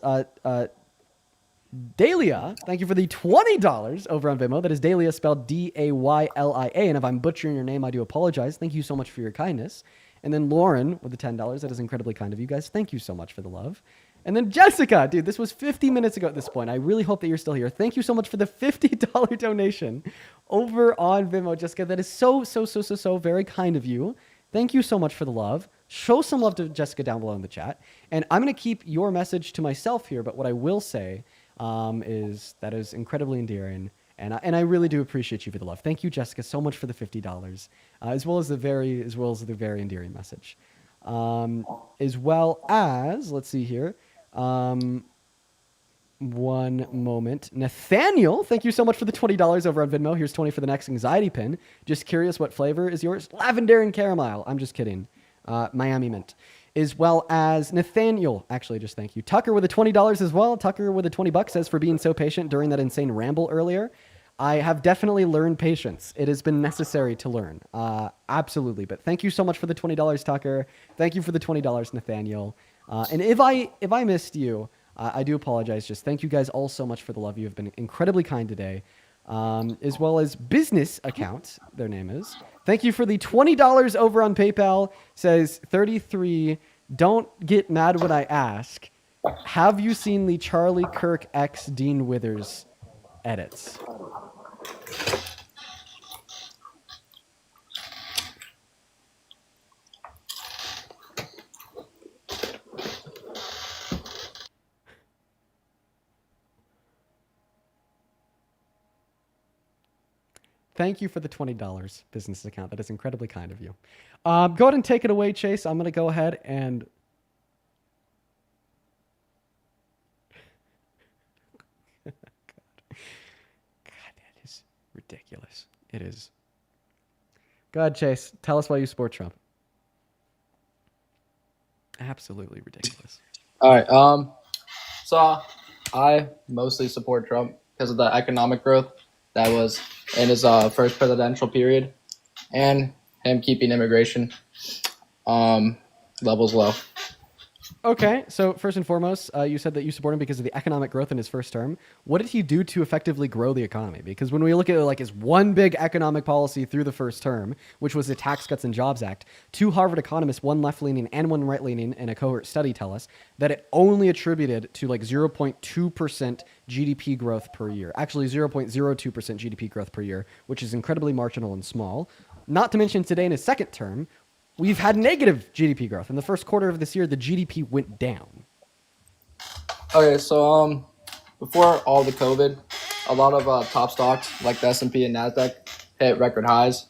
Dahlia, thank you for the $20 over on Venmo. That is Dahlia, spelled Daylia. And if I'm butchering your name, I do apologize. Thank you so much for your kindness. And then Lauren with the $10. That is incredibly kind of you guys. Thank you so much for the love. And then Jessica, dude, this was 50 minutes ago at this point. I really hope that you're still here. Thank you so much for the $50 donation over on Venmo, Jessica. That is so very kind of you. Thank you so much for the love. Show some love to Jessica down below in the chat. And I'm going to keep your message to myself here, but what I will say is that is incredibly endearing, and I really do appreciate you for the love. Thank you, Jessica, so much for the $50, as well as the very endearing message, as well as, let's see here, one moment, Nathaniel, thank you so much for the $20 over on Venmo. Here's 20 for the next anxiety pin. Just curious, what flavor is yours? Lavender and caramel. I'm just kidding. Miami mint. As well as Nathaniel, actually, just thank you. Tucker with the $20 as well. Tucker with the $20 says, for being so patient during that insane ramble earlier. I have definitely learned patience. It has been necessary to learn. Absolutely. But thank you so much for the $20, Tucker. Thank you for the $20, Nathaniel. And if I missed you, I do apologize. Just thank you guys all so much for the love. You have been incredibly kind today. As well as business account, their name is. Thank you for the $20 over on PayPal. Says 33. Don't get mad when I ask. Have you seen the Charlie Kirk X Dean Withers edits? Thank you for the $20 business account. That is incredibly kind of you. Go ahead and take it away, Chase. I'm going to go ahead and... God, that is ridiculous. It is. Go ahead, Chase. Tell us why you support Trump. Absolutely ridiculous. All right. So I mostly support Trump because of the economic growth that was in his first presidential period, and him keeping immigration levels low. Okay, so first and foremost, you said that you support him because of the economic growth in his first term. What did he do to effectively grow the economy? Because when we look at it like his one big economic policy through the first term, which was the Tax Cuts and Jobs Act, two Harvard economists, one left-leaning and one right-leaning in a cohort study tell us that it only attributed to like 0.2% GDP growth per year. Actually 0.02% GDP growth per year, which is incredibly marginal and small. Not to mention today in his second term, we've had negative GDP growth. In the first quarter of this year, the GDP went down. Okay, so before all the COVID, a lot of top stocks like the S&P and NASDAQ hit record highs.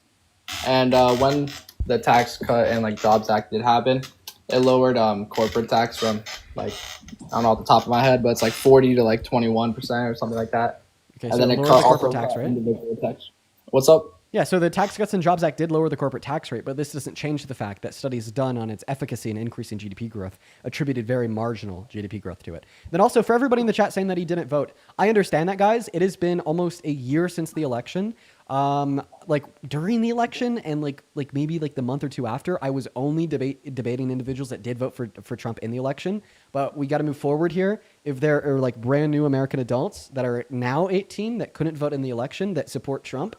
And when the tax cut and like Jobs Act did happen, it lowered corporate tax from like, I don't know off the top of my head, but it's like 40 to like 21% or something like that. Okay, and so then it it lowered cut the corporate also tax rate. individual tax. What's up? Yeah, so the Tax Cuts and Jobs Act did lower the corporate tax rate, but this doesn't change the fact that studies done on its efficacy in increasing GDP growth attributed very marginal GDP growth to it. Then also, for everybody in the chat saying that he didn't vote, I understand that, guys. It has been almost a year since the election. Like during the election and like maybe like the month or two after, I was only debating individuals that did vote for Trump in the election. But we got to move forward here. If there are like brand new American adults that are now 18 that couldn't vote in the election that support Trump,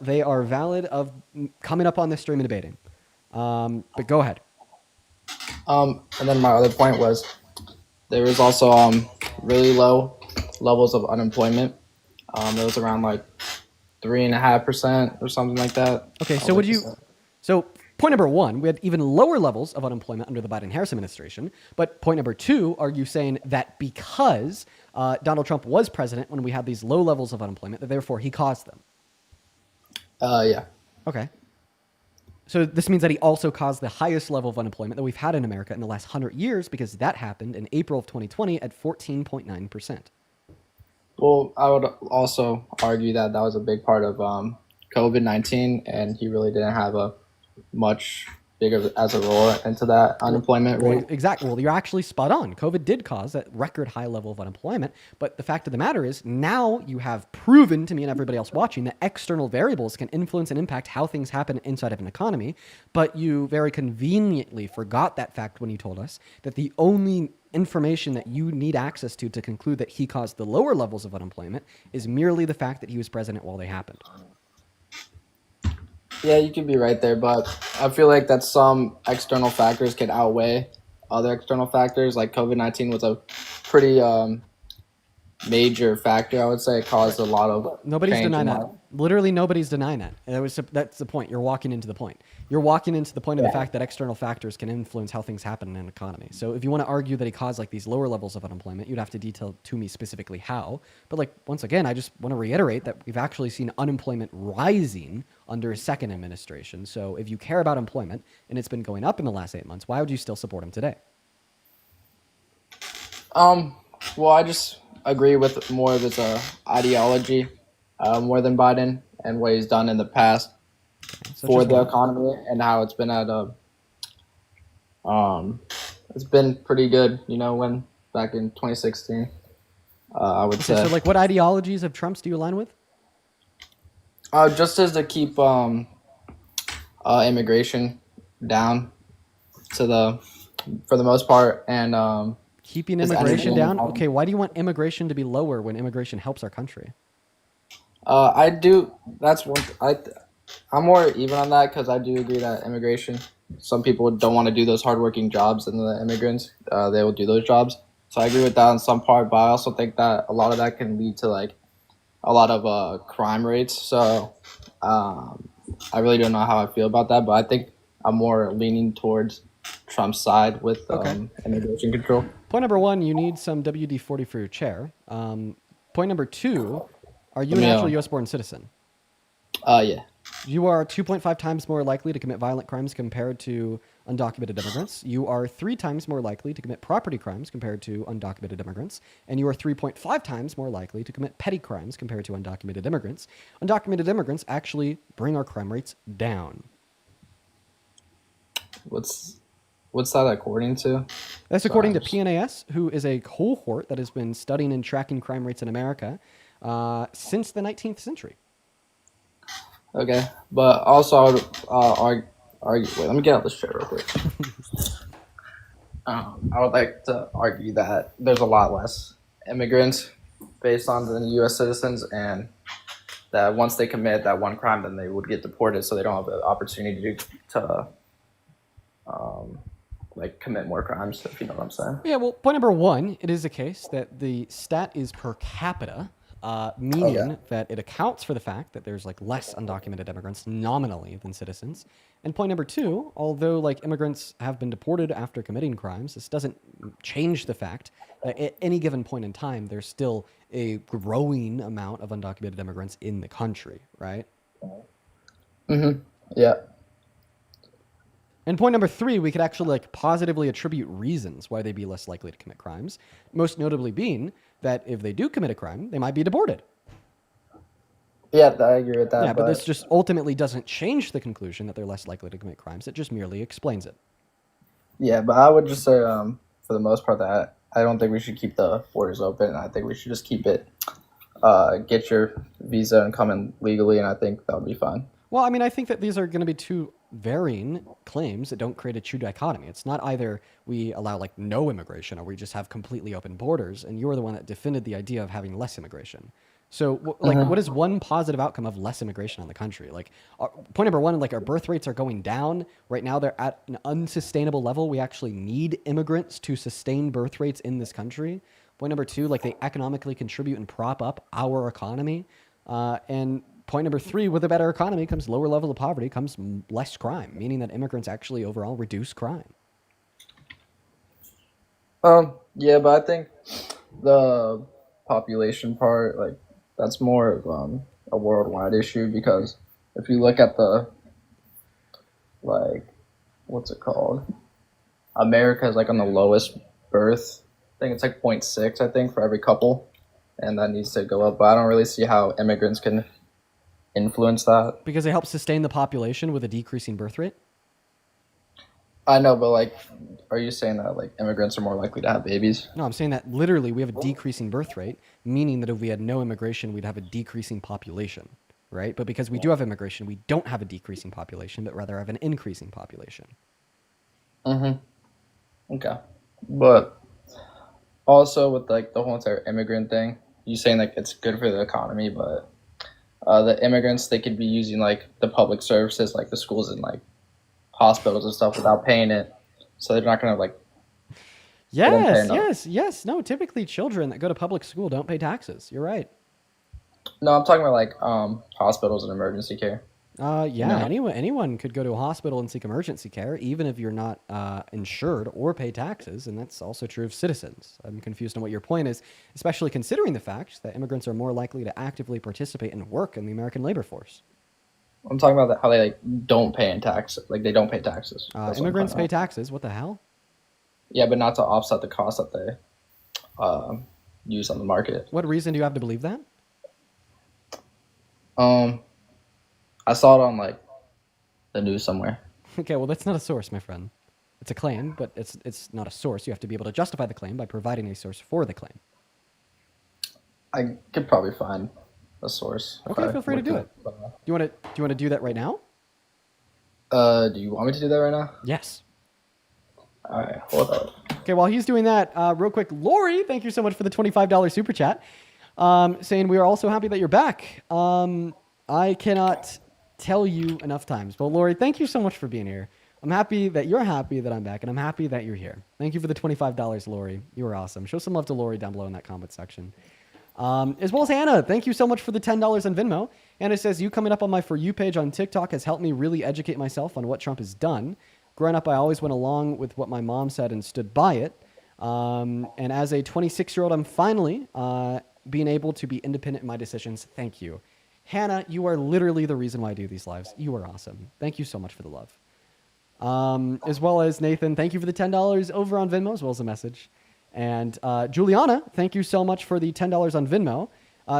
they are valid of coming up on this stream and debating. But go ahead. And then my other point was there was also really low levels of unemployment. It was around like 3.5% or something like that. Okay, so would you? So point number one, we had even lower levels of unemployment under the Biden-Harris administration. But point number two, are you saying that because Donald Trump was president when we had these low levels of unemployment, that therefore he caused them? Yeah. Okay. So this means that he also caused the highest level of unemployment that we've had in America in the last 100 years, because that happened in April of 2020 at 14.9%. Well, I would also argue that that was a big part of COVID-19, and he really didn't have a much bigger as a role into that unemployment rate. Exactly. Well, you're actually spot on. COVID did cause that record high level of unemployment. But the fact of the matter is, now you have proven to me and everybody else watching that external variables can influence and impact how things happen inside of an economy. But you very conveniently forgot that fact when you told us that the only information that you need access to conclude that he caused the lower levels of unemployment is merely the fact that he was president while they happened. Yeah, you could be right there, but I feel like that some external factors can outweigh other external factors. Like COVID-19 was a pretty major factor, I would say. It caused a lot of Nobody's change denying in that. life. Literally nobody's denying that. That's the point. You're walking into the point. You're walking into the point of the fact that external factors can influence how things happen in an economy. So if you want to argue that he caused like these lower levels of unemployment, you'd have to detail to me specifically how. But like, once again, I just want to reiterate that we've actually seen unemployment rising under his second administration. So if you care about employment and it's been going up in the last 8 months, why would you still support him today? Well, I just agree with more of his ideology more than Biden and what he's done in the past for the economy and how it's been at it's been pretty good, when back in 2016, I would say. So like, what ideologies of Trump's do you align with? Just as to keep immigration down for the most part, and keeping immigration down. Okay, why do you want immigration to be lower when immigration helps our country? I do. That's one. I'm more even on that because I do agree that immigration. Some people don't want to do those hardworking jobs, and the immigrants they will do those jobs. So I agree with that on some part, but I also think that a lot of that can lead to like a lot of crime rates. So I really don't know how I feel about that, but I think I'm more leaning towards Trump's side with immigration control. Point number one, you need some WD-40 for your chair. Point number two, are you an actual U.S.-born citizen? Yeah. You are 2.5 times more likely to commit violent crimes compared to undocumented immigrants. You are 3 times more likely to commit property crimes compared to undocumented immigrants. And you are 3.5 times more likely to commit petty crimes compared to undocumented immigrants. Undocumented immigrants actually bring our crime rates down. What's that according to? That's according to PNAS, who is a cohort that has been studying and tracking crime rates in America since the 19th century. Okay, but also I would argue. Wait, let me get out this chair real quick. I would like to argue that there's a lot less immigrants based on the U.S. citizens, and that once they commit that one crime, then they would get deported, so they don't have the opportunity to commit more crimes, if you know what I'm saying. Yeah, well, point number one, it is the case that the stat is per capita, meaning that it accounts for the fact that there's like less undocumented immigrants nominally than citizens. And point number two, although like immigrants have been deported after committing crimes, this doesn't change the fact that at any given point in time, there's still a growing amount of undocumented immigrants in the country, right? Mm-hmm. Yeah. And point number three, we could actually like positively attribute reasons why they'd be less likely to commit crimes. Most notably being that if they do commit a crime, they might be deported. Yeah, I agree with that. Yeah, but this just ultimately doesn't change the conclusion that they're less likely to commit crimes. It just merely explains it. Yeah, but I would just say, for the most part, that I don't think we should keep the borders open. I think we should just keep it, get your visa and come in legally, and I think that would be fine. Well, I mean, I think that these are going to be two varying claims that don't create a true dichotomy. It's not either we allow like no immigration or we just have completely open borders, and you're the one that defended the idea of having less immigration. So, what is one positive outcome of less immigration on the country? Like, point number one, like our birth rates are going down right now. They're at an unsustainable level. We actually need immigrants to sustain birth rates in this country. Point number two, like they economically contribute and prop up our economy. And point number three, with a better economy comes lower level of poverty, comes less crime, meaning that immigrants actually overall reduce crime. Yeah, but I think the population part, like, that's more of a worldwide issue, because if you look at the, like, what's it called? America is like on the lowest birth. I think it's like 0.6, I think, for every couple, and that needs to go up. But I don't really see how immigrants can influence that. Because they help sustain the population with a decreasing birth rate? I know, but like, are you saying that like immigrants are more likely to have babies? No, I'm saying that literally we have a decreasing birth rate, meaning that if we had no immigration, we'd have a decreasing population, right? But because we do have immigration, we don't have a decreasing population, but rather have an increasing population. Okay. But also with like the whole entire immigrant thing, you saying like it's good for the economy, but the immigrants, they could be using like the public services, like the schools and like hospitals and stuff, without paying it, so they're not gonna like. Yes. No, typically children that go to public school don't pay taxes. You're right. No, I'm talking about like hospitals and emergency care. Anyone could go to a hospital and seek emergency care, even if you're not insured or pay taxes, and that's also true of citizens. I'm confused on what your point is, especially considering the fact that immigrants are more likely to actively participate and work in the American labor force. I'm talking about how they like don't pay in tax, like they don't pay taxes. Immigrants pay taxes. What the hell? Yeah, but not to offset the cost that they use on the market. What reason do you have to believe that? I saw it on like the news somewhere. Okay, well that's not a source, my friend. It's a claim, but it's not a source. You have to be able to justify the claim by providing a source for the claim. I could probably find a source. Okay, feel free to do it. Do you want to do that right now? Do you want me to do that right now? Yes. All right, hold up. Okay, while he's doing that, real quick, Lori, thank you so much for the $25 super chat. Saying we are also happy that you're back. I cannot tell you enough times, but Lori, thank you so much for being here. I'm happy that you're happy that I'm back, and I'm happy that you're here. Thank you for the $25, Lori. You were awesome. Show some love to Lori down below in that comment section. As well as Hannah, thank you so much for the $10 on Venmo. Hannah says, you coming up on my For You page on TikTok has helped me really educate myself on what Trump has done. Growing up, I always went along with what my mom said and stood by it. And as a 26-year-old, I'm finally being able to be independent in my decisions. Thank you. Hannah, you are literally the reason why I do these lives. You are awesome. Thank you so much for the love. As well as Nathan, thank you for the $10 over on Venmo, as well as a message. And Juliana, thank you so much for the $10 on Venmo.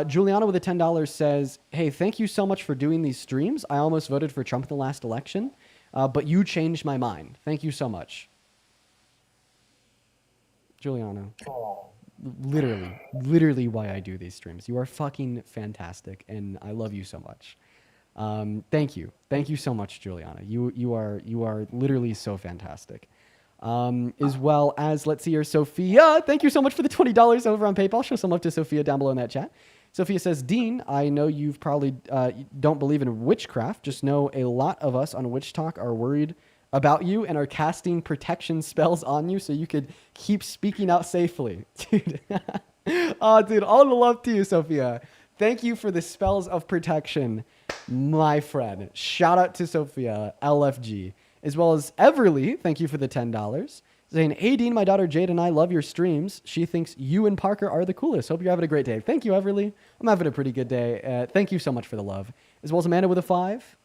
Juliana with the $10 says, hey, thank you so much for doing these streams. I almost voted for Trump in the last election, but you changed my mind. Thank you so much. Juliana. Literally why I do these streams. You are fucking fantastic, and I love you so much. Thank you. Thank you so much, Juliana. You are literally so fantastic. As well as, let's see here, Sophia. Thank you so much for the $20 over on PayPal. Show some love to Sophia down below in that chat. Sophia says, Dean, I know you've probably don't believe in witchcraft. Just know a lot of us on Witch Talk are worried about you and are casting protection spells on you so you could keep speaking out safely. Dude. Oh, dude, all the love to you, Sophia. Thank you for the spells of protection, my friend. Shout out to Sophia, LFG. As well as Everly, thank you for the $10. Saying, hey, Dean, my daughter Jade and I love your streams. She thinks you and Parker are the coolest. Hope you're having a great day. Thank you, Everly. I'm having a pretty good day. Thank you so much for the love. As well as Amanda with a 5.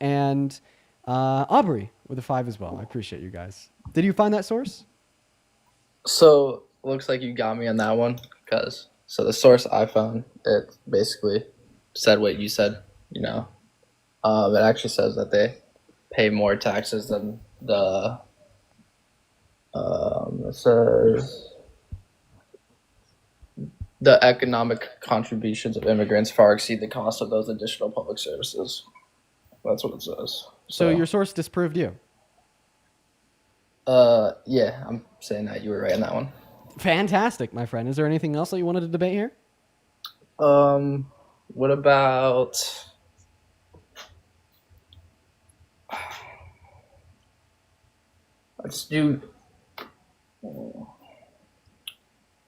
And Aubrey with a 5 as well. I appreciate you guys. Did you find that source? So, looks like you got me on that one, because so the source I found, it basically said what you said, you know. It actually says that they pay more taxes than the it says the economic contributions of immigrants far exceed the cost of those additional public services. That's what it says. So your source disproved you? Yeah, I'm saying that you were right on that one. Fantastic, my friend. Is there anything else that you wanted to debate here? What about let's do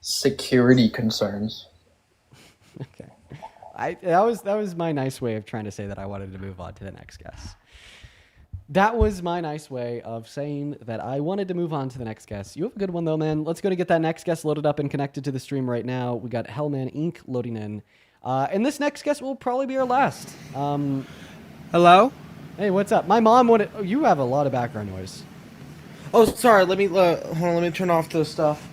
security concerns. Okay. That was my nice way of trying to say that I wanted to move on to the next guest. That was my nice way of saying that I wanted to move on to the next guest. You have a good one though, man. Let's go to get that next guest loaded up and connected to the stream right now. We got Hellman Inc. loading in. And this next guest will probably be our last. Hello? Hey, what's up? My mom wanted... Oh, you have a lot of background noise. Oh, sorry. Let me hold on. Let me turn off the stuff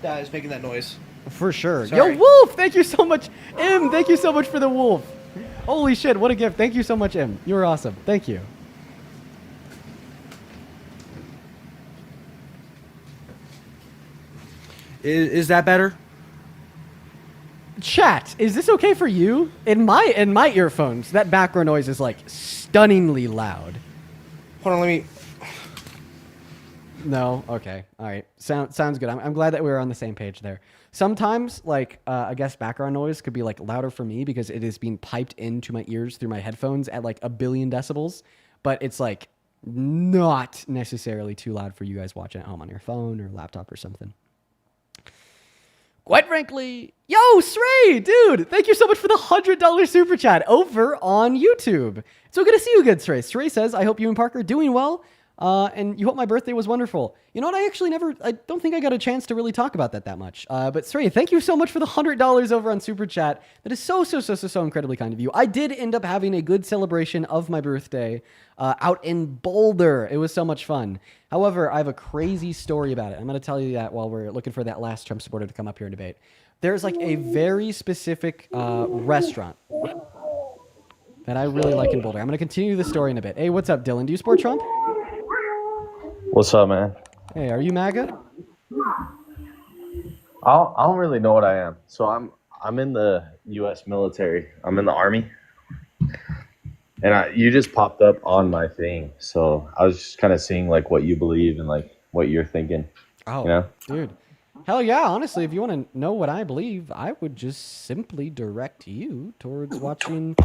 that is making that noise. For sure. Sorry. Yo, Wolf! Thank you so much. Im, thank you so much for the wolf. Holy shit, what a gift. Thank you so much, Im. You were awesome. Thank you. Is that better? Chat, is this okay for you? In my earphones, that background noise is like stunningly loud. Hold on, let me... No? Okay. All right. Sounds good. I'm glad that we were on the same page there. Sometimes, like, I guess background noise could be, like, louder for me because it is being piped into my ears through my headphones at, like, 1 billion decibels. But it's, like, not necessarily too loud for you guys watching at home on your phone or laptop or something. Quite frankly, yo, Sray, dude, thank you so much for the $100 super chat over on YouTube. So good to see you again, Sray. Sray says, I hope you and Parker are doing well. And you hope my birthday was wonderful. You know what? I don't think I got a chance to really talk about that much. But Sray, thank you so much for the $100 over on Super Chat. That is so incredibly kind of you. I did end up having a good celebration of my birthday out in Boulder. It was so much fun. However, I have a crazy story about it. I'm going to tell you that while we're looking for that last Trump supporter to come up here and debate. There's like a very specific restaurant that I really like in Boulder. I'm going to continue the story in a bit. Hey, what's up, Dylan? Do you support Trump? What's up, man? Hey, are you MAGA? I don't really know what I am. So I'm in the U.S. military. I'm in the Army, and you just popped up on my thing. So I was just kind of seeing like what you believe and like what you're thinking. Oh, you know? Dude. Hell yeah, honestly, if you want to know what I believe, I would just simply direct you towards watching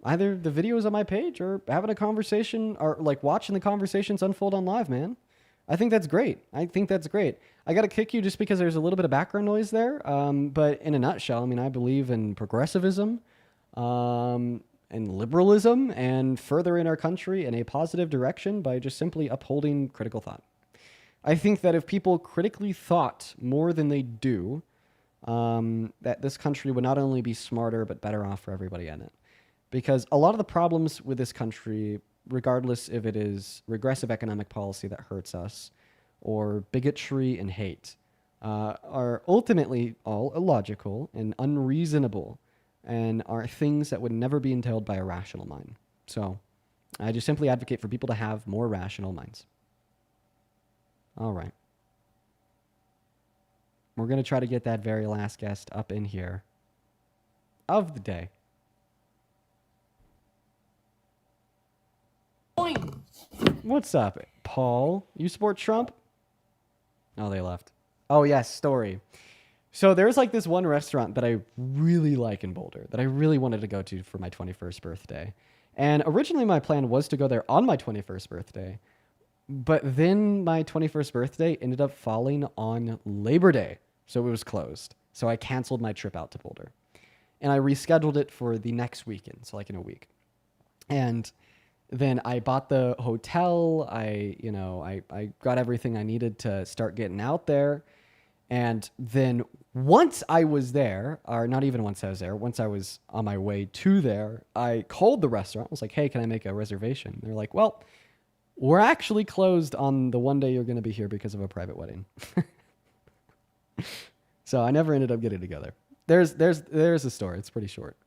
either the videos on my page or having a conversation or like watching the conversations unfold on live, man. I think that's great. I got to kick you just because there's a little bit of background noise there. But in a nutshell, I mean, I believe in progressivism and liberalism and furthering our country in a positive direction by just simply upholding critical thought. I think that if people critically thought more than they do, that this country would not only be smarter, but better off for everybody in it. Because a lot of the problems with this country, regardless if it is regressive economic policy that hurts us or bigotry and hate, are ultimately all illogical and unreasonable and are things that would never be entailed by a rational mind. So I just simply advocate for people to have more rational minds. All right. We're going to try to get that very last guest up in here of the day. What's up, Paul? You support Trump? Oh, they left. Oh, yes, story. So there's like this one restaurant that I really like in Boulder that I really wanted to go to for my 21st birthday. And originally my plan was to go there on my 21st birthday. But then my 21st birthday ended up falling on Labor Day. So it was closed. So I canceled my trip out to Boulder. And I rescheduled it for the next weekend, so like in a week. And then I bought the hotel. I got everything I needed to start getting out there. And then once I was there, or not even once I was there, once I was on my way to there, I called the restaurant. I was like, hey, can I make a reservation? They're like, well, we're actually closed on the one day you're going to be here because of a private wedding. So I never ended up getting together. There's a story. It's pretty short.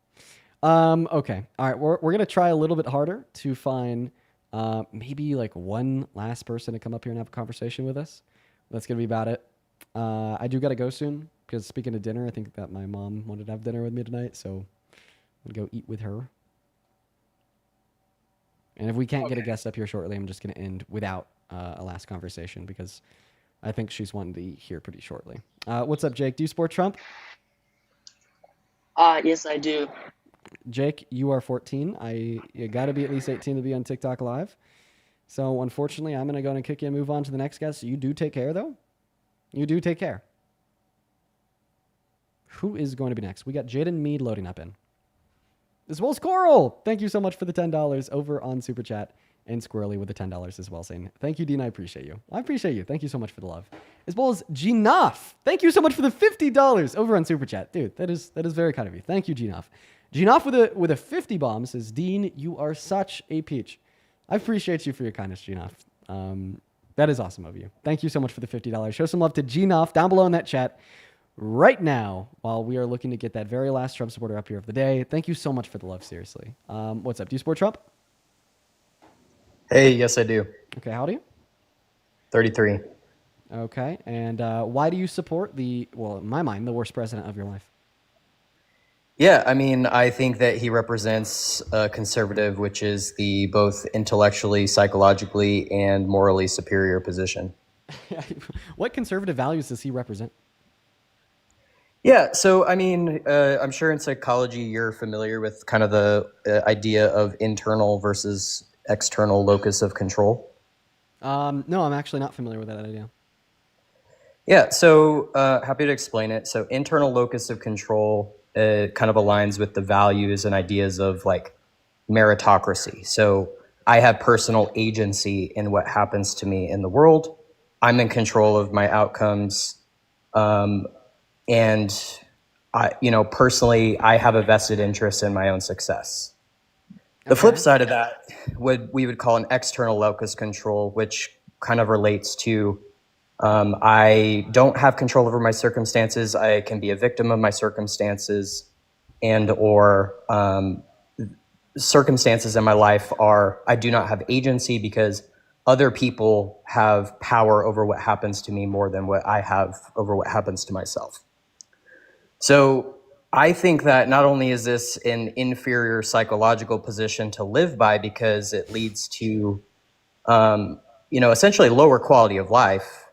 Okay. All right. We're going to try a little bit harder to find maybe like one last person to come up here and have a conversation with us. That's going to be about it. I do got to go soon because speaking of dinner, I think that my mom wanted to have dinner with me tonight. So I'm going to go eat with her. And if we can't get a guest up here shortly, I'm just going to end without a last conversation because I think she's wanting to eat here pretty shortly. What's up, Jake? Do you support Trump? Yes, I do. Jake, you are 14. You got to be at least 18 to be on TikTok Live. So unfortunately, I'm going to go and kick you and move on to the next guest. You do take care, though. You do take care. Who is going to be next? We got Jaden Mead loading up in. As well as Coral. Thank you so much for the $10 over on Super Chat. And Squirrely with the $10 as well, saying, thank you, Dean. I appreciate you. I appreciate you. Thank you so much for the love. As well as Ginoff. Thank you so much for the $50 over on Super Chat. Dude, that is very kind of you. Thank you, Ginoff. Ginoff with a 50 bomb says, Dean, you are such a peach. I appreciate you for your kindness, Ginoff. That is awesome of you. Thank you so much for the $50. Show some love to Ginoff down below in that chat right now while we are looking to get that very last Trump supporter up here of the day. Thank you so much for the love, seriously. What's up? Do you support Trump? Hey, yes, I do. Okay, how old are you? 33. Okay, and why do you support in my mind, the worst president of your life? Yeah, I mean, I think that he represents a conservative, which is the both intellectually, psychologically, and morally superior position. What conservative values does he represent? Yeah, so I mean, I'm sure in psychology you're familiar with kind of the idea of internal versus external locus of control. No, I'm actually not familiar with that idea. Yeah, so happy to explain it. So internal locus of control kind of aligns with the values and ideas of like meritocracy. So I have personal agency in what happens to me in the world. I'm in control of my outcomes. And personally, I have a vested interest in my own success. The flip side of that we would call an external locus control, which kind of relates to I don't have control over my circumstances. I can be a victim of my circumstances, and or circumstances in my life I do not have agency because other people have power over what happens to me more than what I have over what happens to myself. So I think that not only is this an inferior psychological position to live by because it leads to, essentially lower quality of life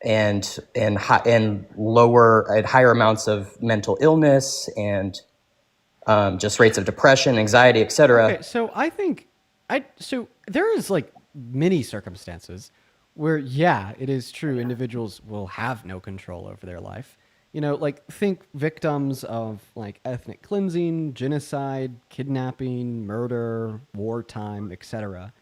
and higher amounts of mental illness and just rates of depression, anxiety, etc. Okay, so I think there is like many circumstances where, yeah, it is true individuals will have no control over their life. Like think victims of like ethnic cleansing, genocide, kidnapping, murder, wartime, etc.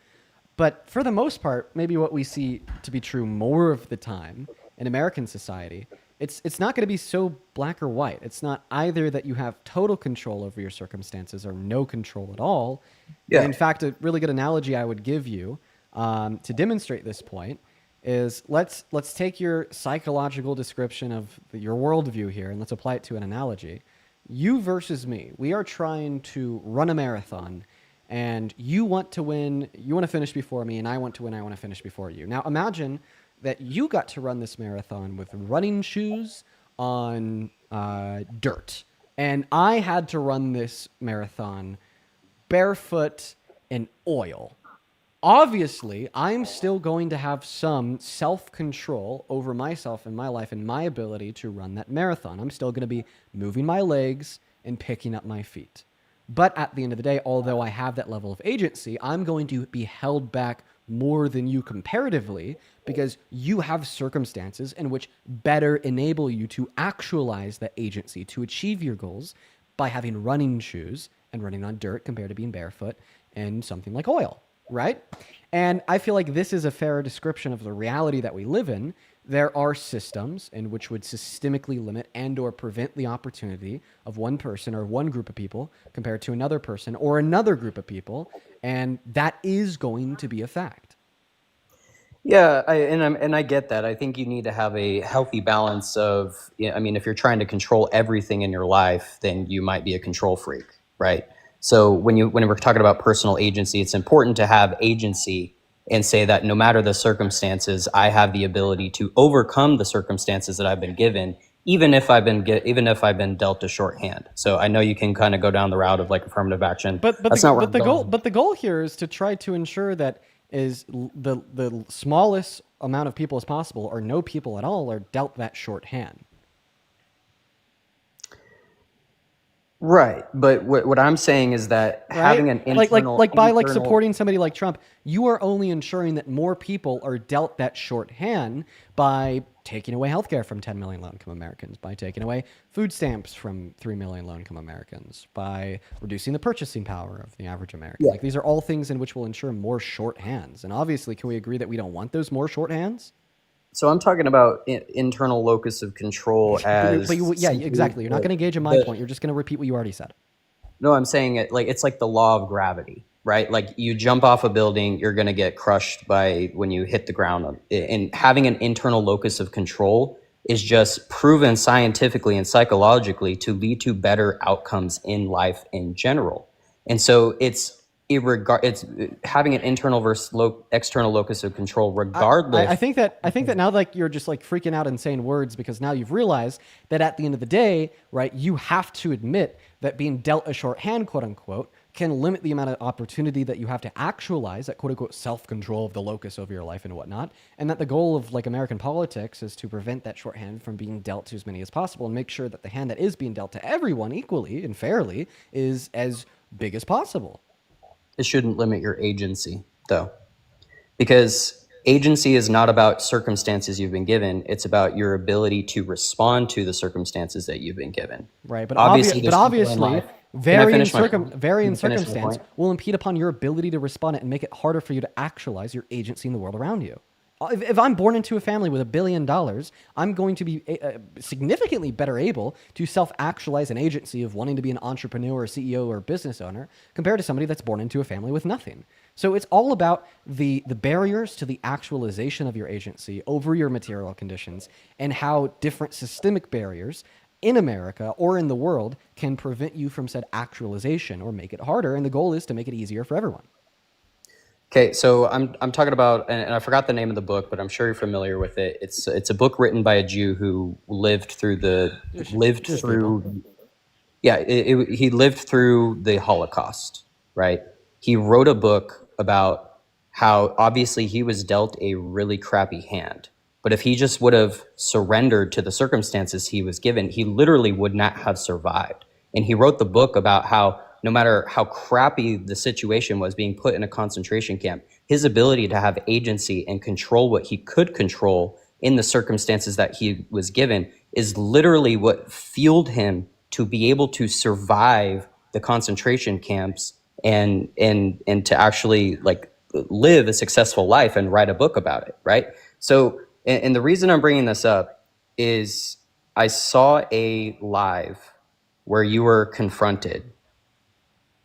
But for the most part, maybe what we see to be true more of the time in American society, it's not going to be so black or white. It's not either that you have total control over your circumstances or no control at all. Yeah. And in fact, a really good analogy I would give you to demonstrate this point is let's take your psychological description of your worldview here and let's apply it to an analogy. You versus me. We are trying to run a marathon and you want to win, you want to finish before me, and I want to win, I want to finish before you. Now imagine that you got to run this marathon with running shoes on dirt, and I had to run this marathon barefoot in oil. Obviously, I'm still going to have some self-control over myself and my life and my ability to run that marathon. I'm still going to be moving my legs and picking up my feet. But at the end of the day, although I have that level of agency, I'm going to be held back more than you comparatively because you have circumstances in which better enable you to actualize that agency, to achieve your goals by having running shoes and running on dirt compared to being barefoot in something like oil, right? And I feel like this is a fair description of the reality that we live in. There are systems in which would systemically limit and or prevent the opportunity of one person or one group of people compared to another person or another group of people, and that is going to be a fact. Yeah, I get that. I think you need to have a healthy balance of, if you're trying to control everything in your life, then you might be a control freak, right? So when we're talking about personal agency, it's important to have agency and say that no matter the circumstances, I have the ability to overcome the circumstances that I've been given, even if I've been dealt a shorthand. So I know you can kind of go down the route of like affirmative action. But the goal here is to try to ensure that is the smallest amount of people as possible, or no people at all, are dealt that shorthand. Right, but what I'm saying is that having an internal by internal supporting somebody like Trump, you are only ensuring that more people are dealt that shorthand by taking away healthcare from 10 million low-income Americans, by taking away food stamps from 3 million low-income Americans, by reducing the purchasing power of the average American. Yeah. Like, these are all things in which will ensure more shorthands. And obviously, can we agree that we don't want those more shorthands? So I'm talking about internal locus of control as Yeah, simply exactly. You're not going to engage in my point. You're just going to repeat what you already said. No, I'm saying it like it's like the law of gravity, right? Like you jump off a building, you're going to get crushed by when you hit the ground. And having an internal locus of control is just proven scientifically and psychologically to lead to better outcomes in life in general. And so it's having an internal versus external locus of control regardless. I think that now, like, you're just like freaking out and saying words because now you've realized that at the end of the day, right, you have to admit that being dealt a shorthand, quote unquote, can limit the amount of opportunity that you have to actualize that quote unquote self-control of the locus over your life and whatnot. And that the goal of like American politics is to prevent that shorthand from being dealt to as many as possible and make sure that the hand that is being dealt to everyone equally and fairly is as big as possible. It shouldn't limit your agency, though, because agency is not about circumstances you've been given. It's about your ability to respond to the circumstances that you've been given. Right, but obviously, varying circumstance will impede upon your ability to respond and make it harder for you to actualize your agency in the world around you. If I'm born into a family with $1 billion, I'm going to be significantly better able to self-actualize an agency of wanting to be an entrepreneur or CEO or business owner compared to somebody that's born into a family with nothing. So it's all about the barriers to the actualization of your agency over your material conditions and how different systemic barriers in America or in the world can prevent you from said actualization or make it harder. And the goal is to make it easier for everyone. Okay, so I'm talking about, and I forgot the name of the book, but I'm sure you're familiar with it. It's a book written by a Jew who lived through the Holocaust, right? He wrote a book about how obviously he was dealt a really crappy hand, but if he just would have surrendered to the circumstances he was given, he literally would not have survived. And he wrote the book about how no matter how crappy the situation was being put in a concentration camp, his ability to have agency and control what he could control in the circumstances that he was given is literally what fueled him to be able to survive the concentration camps and to actually like live a successful life and write a book about it, right? So, and the reason I'm bringing this up is I saw a live where you were confronted.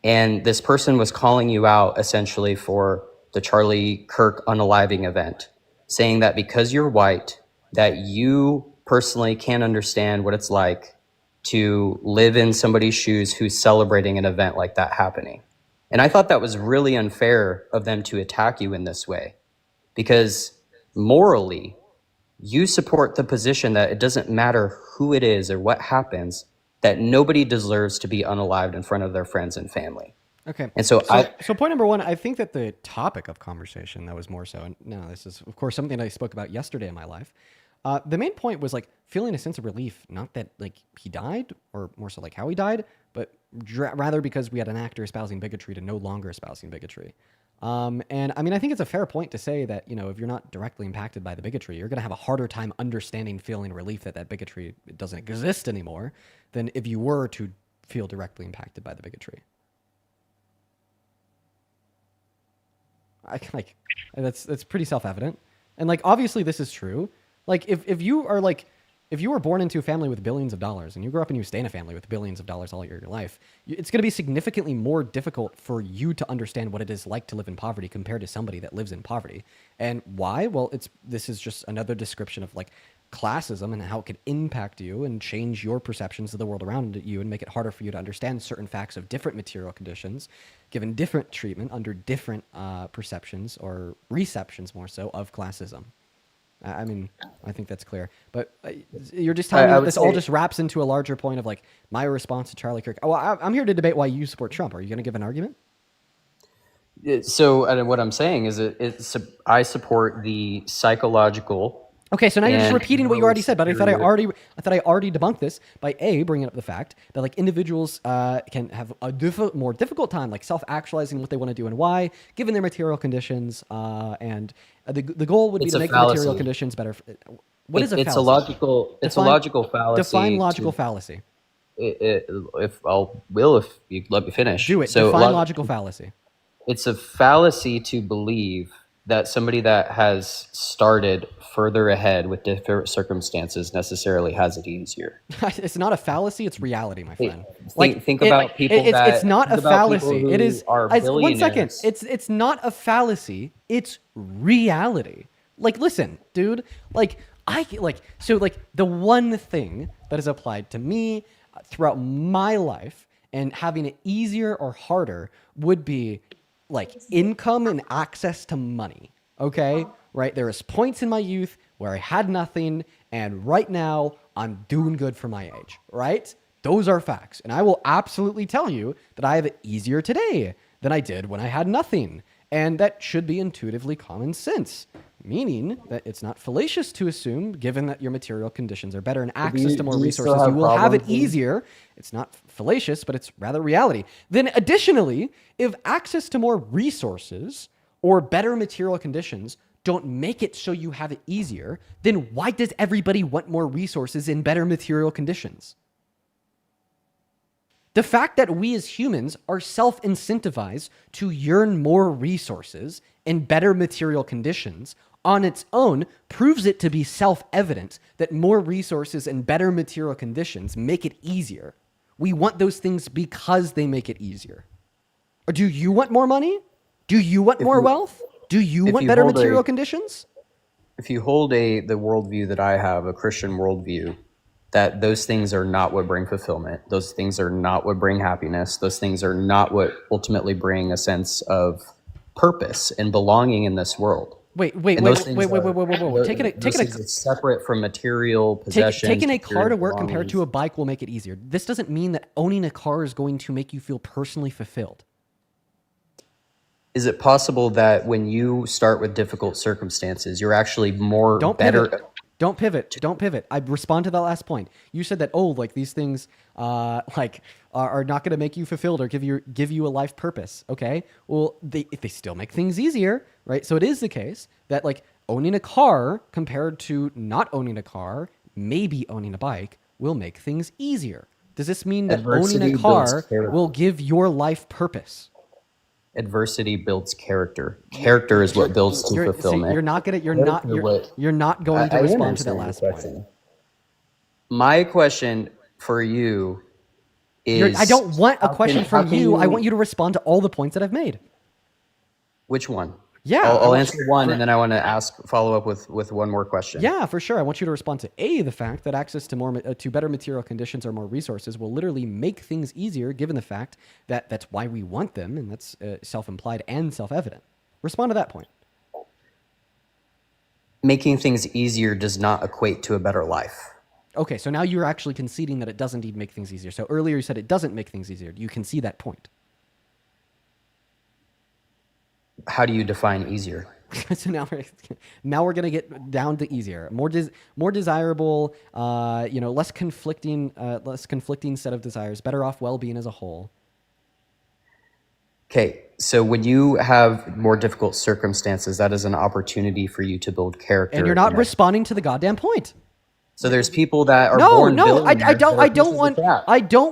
And this person was calling you out essentially for the Charlie Kirk unaliving event, saying that because you're white, that you personally can't understand what it's like to live in somebody's shoes who's celebrating an event like that happening. And I thought that was really unfair of them to attack you in this way, because morally, you support the position that it doesn't matter who it is or what happens, that nobody deserves to be unalived in front of their friends and family. Okay. And so point number one, I think that the topic of conversation that was more so, and no, this is of course something I spoke about yesterday in my life. The main point was like feeling a sense of relief, not that like he died or more so like how he died, but rather because we had an actor espousing bigotry to no longer espousing bigotry. And I mean, I think it's a fair point to say that, you know, if you're not directly impacted by the bigotry, you're going to have a harder time understanding, feeling relief that bigotry doesn't exist anymore than if you were to feel directly impacted by the bigotry. That's pretty self-evident. And like, obviously this is true. Like if you were born into a family with billions of dollars and you grew up and you stay in a family with billions of dollars all your life, it's going to be significantly more difficult for you to understand what it is like to live in poverty compared to somebody that lives in poverty. And why? Well, this is just another description of like classism and how it could impact you and change your perceptions of the world around you and make it harder for you to understand certain facts of different material conditions, given different treatment under different perceptions or receptions more so of classism. I mean, I think that's clear. But you're just telling me that this all just wraps into a larger point of like my response to Charlie Kirk. Oh, I'm here to debate why you support Trump. Are you going to give an argument? So what I'm saying is I support the psychological Okay, so now you're just and repeating what you already said, but I thought I superior. already debunked this by bringing up the fact that like individuals can have a more difficult time like self-actualizing what they want to do and why, given their material conditions, and the goal would be It's to a make the material fallacy. conditions better. What is a It's a fallacy? logical. It's a Define- logical fallacy. Define logical fallacy. If you let me finish. Do it. So Define logical fallacy. It's a fallacy to believe that somebody that has started further ahead with different circumstances necessarily has it easier. It's not a fallacy. It's reality, my friend. Think about people it's not a fallacy. It is. Are 1 second. billionaires. It's not a fallacy. It's reality. Like, listen, dude. The one thing that is applied to me throughout my life and having it easier or harder would be like income and access to money. Okay, right? There is points in my youth where I had nothing, and right now I'm doing good for my age. Right? Those are facts, and I will absolutely tell you that I have it easier today than I did when I had nothing, and that should be intuitively common sense. Meaning that it's not fallacious to assume, given that your material conditions are better and access to more resources, you will have it easier. It's not fallacious, but it's rather reality. Then additionally, if access to more resources or better material conditions don't make it so you have it easier, then why does everybody want more resources in better material conditions? The fact that we as humans are self-incentivized to yearn more resources and better material conditions on its own proves it to be self-evident that more resources and better material conditions make it easier. We want those things because they make it easier. Or do you want more money? Do you want more wealth? Do you want better material conditions? If you hold the worldview that I have, a Christian worldview, that those things are not what bring fulfillment. Those things are not what bring happiness. Those things are not what ultimately bring a sense of purpose and belonging in this world. Wait. Taking a separate from material possessions. Taking a car to work compared to a bike will make it easier. This doesn't mean that owning a car is going to make you feel personally fulfilled. Is it possible that when you start with difficult circumstances, you're actually more better? Don't pivot. I respond to that last point. You said that, these things are not going to make you fulfilled or give you a life purpose. Okay. Well, they still make things easier, right? So it is the case that owning a car compared to not owning a car, maybe owning a bike, will make things easier. Does this mean that owning a car will give your life purpose? Adversity builds character. Character is what builds to fulfillment. You're not going to respond to that last point. My question for you is: I don't want a question from you. I want you to respond to all the points that I've made. Which one? Yeah, I'll answer one, and then I want to follow up with one more question. Yeah, for sure. I want you to respond to the fact that access to better material conditions or more resources will literally make things easier, given the fact that that's why we want them, and that's self-implied and self-evident. Respond to that point. Making things easier does not equate to a better life. Okay, so now you're actually conceding that it does indeed make things easier. So earlier you said it doesn't make things easier. You can see that point. How do you define easier? So now we're gonna get down to easier, more desirable, less conflicting set of desires, better off well-being as a whole. Okay, so when you have more difficult circumstances, that is an opportunity for you to build character. And you're not responding to the goddamn point. So there's people that are born billionaires. I don't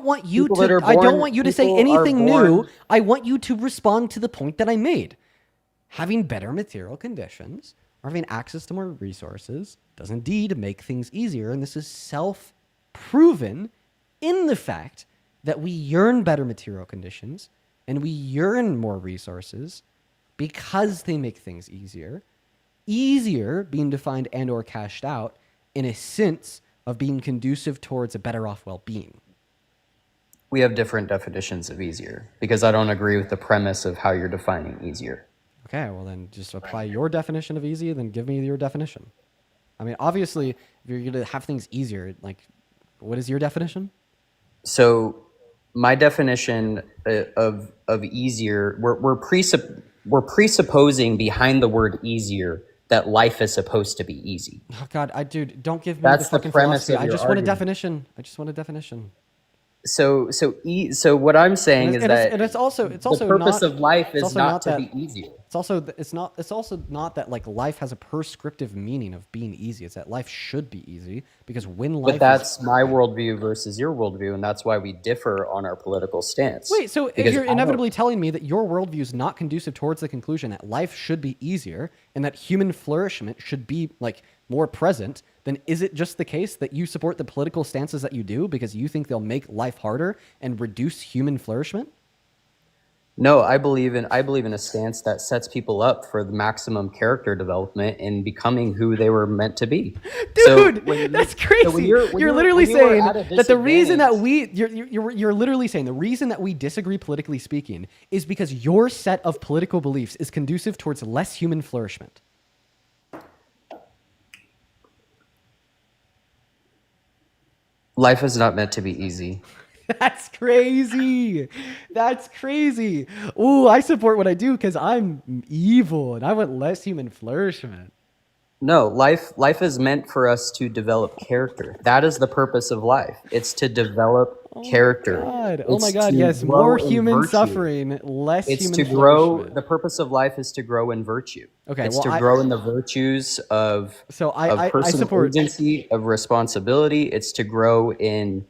want you to say anything new. I want you to respond to the point that I made. Having better material conditions or having access to more resources does indeed make things easier, and this is self-proven in the fact that we yearn better material conditions and we yearn more resources because they make things easier. Easier being defined and or cashed out in a sense of being conducive towards a better off well-being. We have different definitions of easier because I don't agree with the premise of how you're defining easier. Okay, well then just apply your definition of easy, then give me your definition. I mean, obviously, if you're going to have things easier, what is your definition? So my definition of easier, we're presupposing behind the word easier that life is supposed to be easy. Oh God, dude, don't give me That's the the fucking premise philosophy. of I your just want a argument. definition. I just want a definition. So what I'm saying is that it's also the purpose not, of life it's is also not to that, be easier. It's also not that like life has a prescriptive meaning of being easy. It's that life should be easy because when life But that's my worldview versus your worldview, and that's why we differ on our political stance. Wait, so Because you're I don't- inevitably telling me that your worldview is not conducive towards the conclusion that life should be easier and that human flourishment should be like more present, then is it just the case that you support the political stances that you do because you think they'll make life harder and reduce human flourishment? No, I believe in a stance that sets people up for the maximum character development and becoming who they were meant to be. Dude, that's crazy. You're literally saying that the reason that you're literally saying the reason that we disagree politically speaking is because your set of political beliefs is conducive towards less human flourishment. Life is not meant to be easy. That's crazy. That's crazy. Ooh, I support what I do because I'm evil and I want less human flourishment. No, life is meant for us to develop character. That is the purpose of life. It's to develop character. Oh my God, yes. More human suffering, less human flourishment. The purpose of life is to grow in virtue. Okay, it's to grow in the virtues of I personal support agency, of responsibility. It's to grow in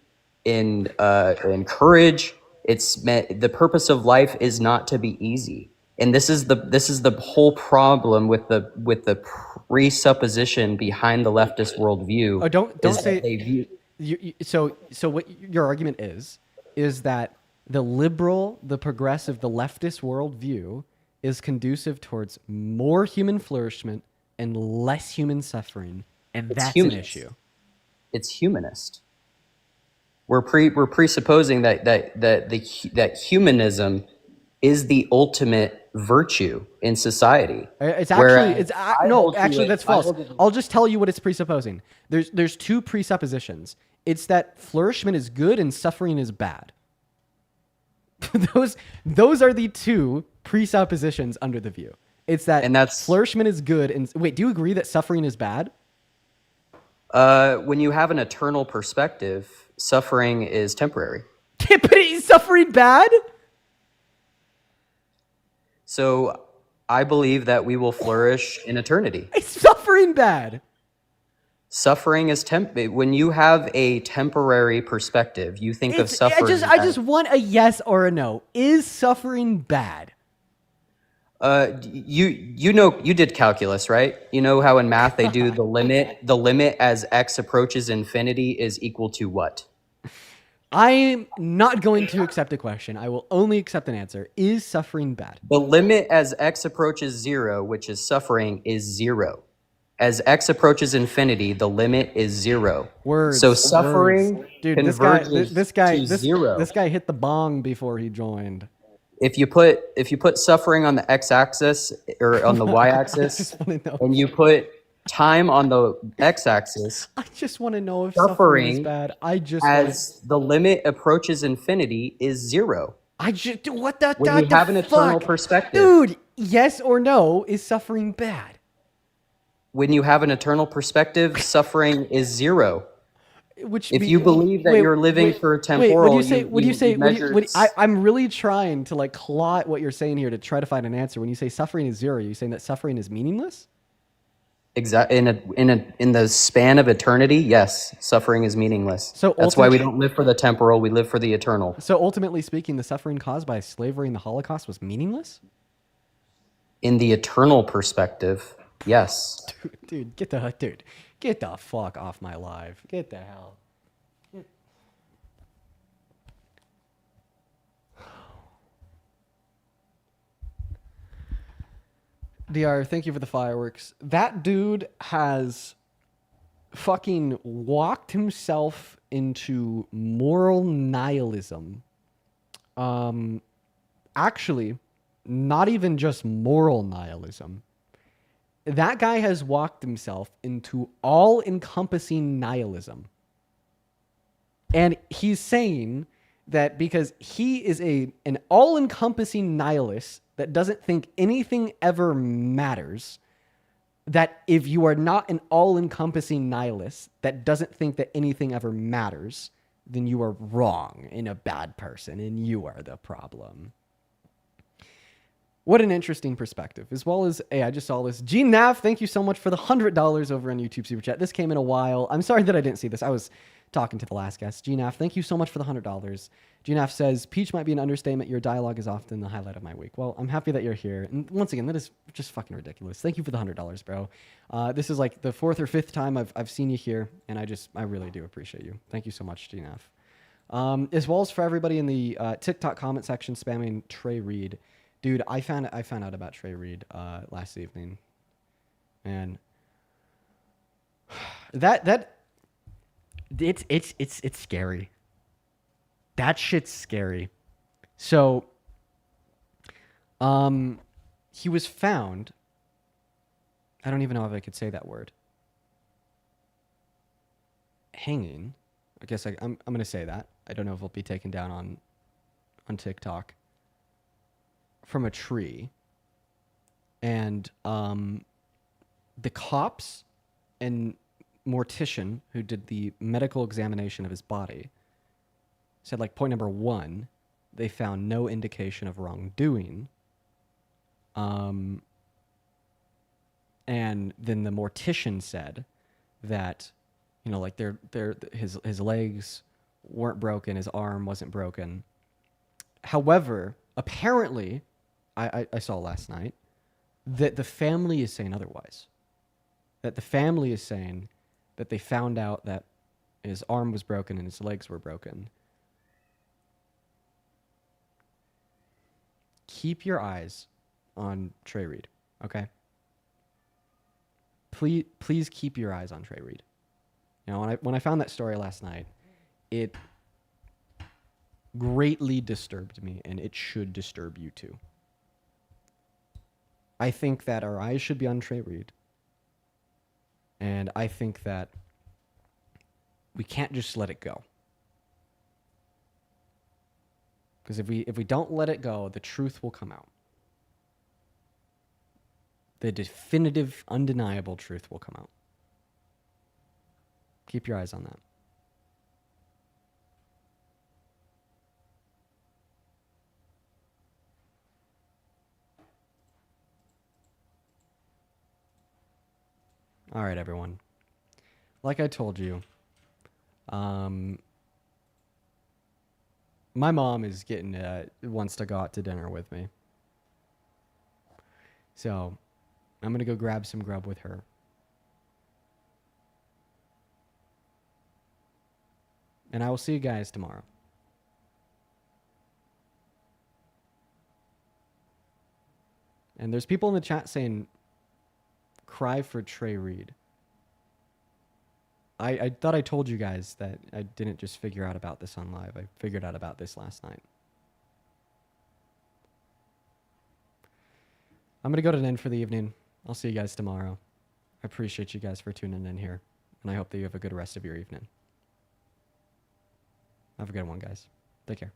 courage. The purpose of life is not to be easy. And this is the whole problem with the presupposition behind the leftist worldview. Oh, don't say so what your argument is that the liberal, the progressive, the leftist worldview is conducive towards more human flourishment and less human suffering, and that's an issue. It's humanist. We're presupposing that humanism is the ultimate virtue in society. It's actually actually that's false. I'll just tell you what it's presupposing. There's two presuppositions. It's that flourishment is good and suffering is bad. those are the two presuppositions under the view. It's that flourishment is good and wait, do you agree that suffering is bad? When you have an eternal perspective, suffering is temporary. But is suffering bad? So I believe that we will flourish in eternity. Is suffering bad? Suffering is when you have a temporary perspective, you think of suffering. I just want a yes or a no. Is suffering bad? You did calculus, right? You know how in math they do the limit as x approaches infinity is equal to what? I'm not going to accept a question. I will only accept an answer. Is suffering bad? The limit as x approaches 0, which is suffering, is 0. As x approaches infinity, the limit is 0. So suffering converges to 0. This guy hit the bong before he joined. If you put suffering on the x-axis or on the y-axis, and you put time on the x-axis, I just want to know if suffering is bad. As the limit approaches infinity is 0. When you have an eternal perspective, dude. Yes or no? Is suffering bad? When you have an eternal perspective, suffering is 0. If you believe that you're living for temporal, I'm really trying to like claw at what you're saying here to try to find an answer. When you say suffering is 0, are you saying that suffering is meaningless? Exactly. In the span of eternity, yes, suffering is meaningless. So that's why we don't live for the temporal; we live for the eternal. So ultimately speaking, the suffering caused by slavery and the Holocaust was meaningless. In the eternal perspective, yes. Dude, get the fuck off my live. Get the hell. DR, thank you for the fireworks. That dude has fucking walked himself into moral nihilism. Actually, not even just moral nihilism. That guy has walked himself into all-encompassing nihilism. And he's saying that because he is an all-encompassing nihilist that doesn't think anything ever matters, that if you are not an all-encompassing nihilist that doesn't think that anything ever matters, then you are wrong and a bad person, and you are the problem. What an interesting perspective. As well as, hey, I just saw this. Gene Nav, thank you so much for the $100 over on YouTube Super Chat. This came in a while. I'm sorry that I didn't see this. I was talking to the last guest. Gene Nav, thank you so much for the $100. Gene Nav says, Peach might be an understatement. Your dialogue is often the highlight of my week. Well, I'm happy that you're here. And once again, that is just fucking ridiculous. Thank you for the $100, bro. This is like the 4th or 5th time I've seen you here, and I really do appreciate you. Thank you so much, Gene Nav. As well as for everybody in the TikTok comment section spamming Trey Reed. Dude, I found out about Trey Reed last evening, and it's scary. That shit's scary. So, he was found. I don't even know if I could say that word. Hanging. I guess I'm gonna say that. I don't know if it'll be taken down on TikTok. From a tree, and the cops and mortician who did the medical examination of his body said, like, point number 1, they found no indication of wrongdoing. And then the mortician said that, you know, like his legs weren't broken, his arm wasn't broken. However, apparently, I saw last night that the family is saying otherwise. That the family is saying that they found out that his arm was broken and his legs were broken. Keep your eyes on Trey Reed, okay? Please keep your eyes on Trey Reed. You know, when I found that story last night, it greatly disturbed me, and it should disturb you too. I think that our eyes should be on Trey Reed. And I think that we can't just let it go. Because if we don't let it go, the truth will come out. The definitive, undeniable truth will come out. Keep your eyes on that. All right, everyone. Like I told you, my mom is wants to go out to dinner with me. So I'm going to go grab some grub with her. And I will see you guys tomorrow. And there's people in the chat saying, cry for Trey Reed. I thought I told you guys that I didn't just figure out about this on live. I figured out about this last night. I'm going to go to an end for the evening. I'll see you guys tomorrow. I appreciate you guys for tuning in here, and I hope that you have a good rest of your evening. Have a good one, guys. Take care.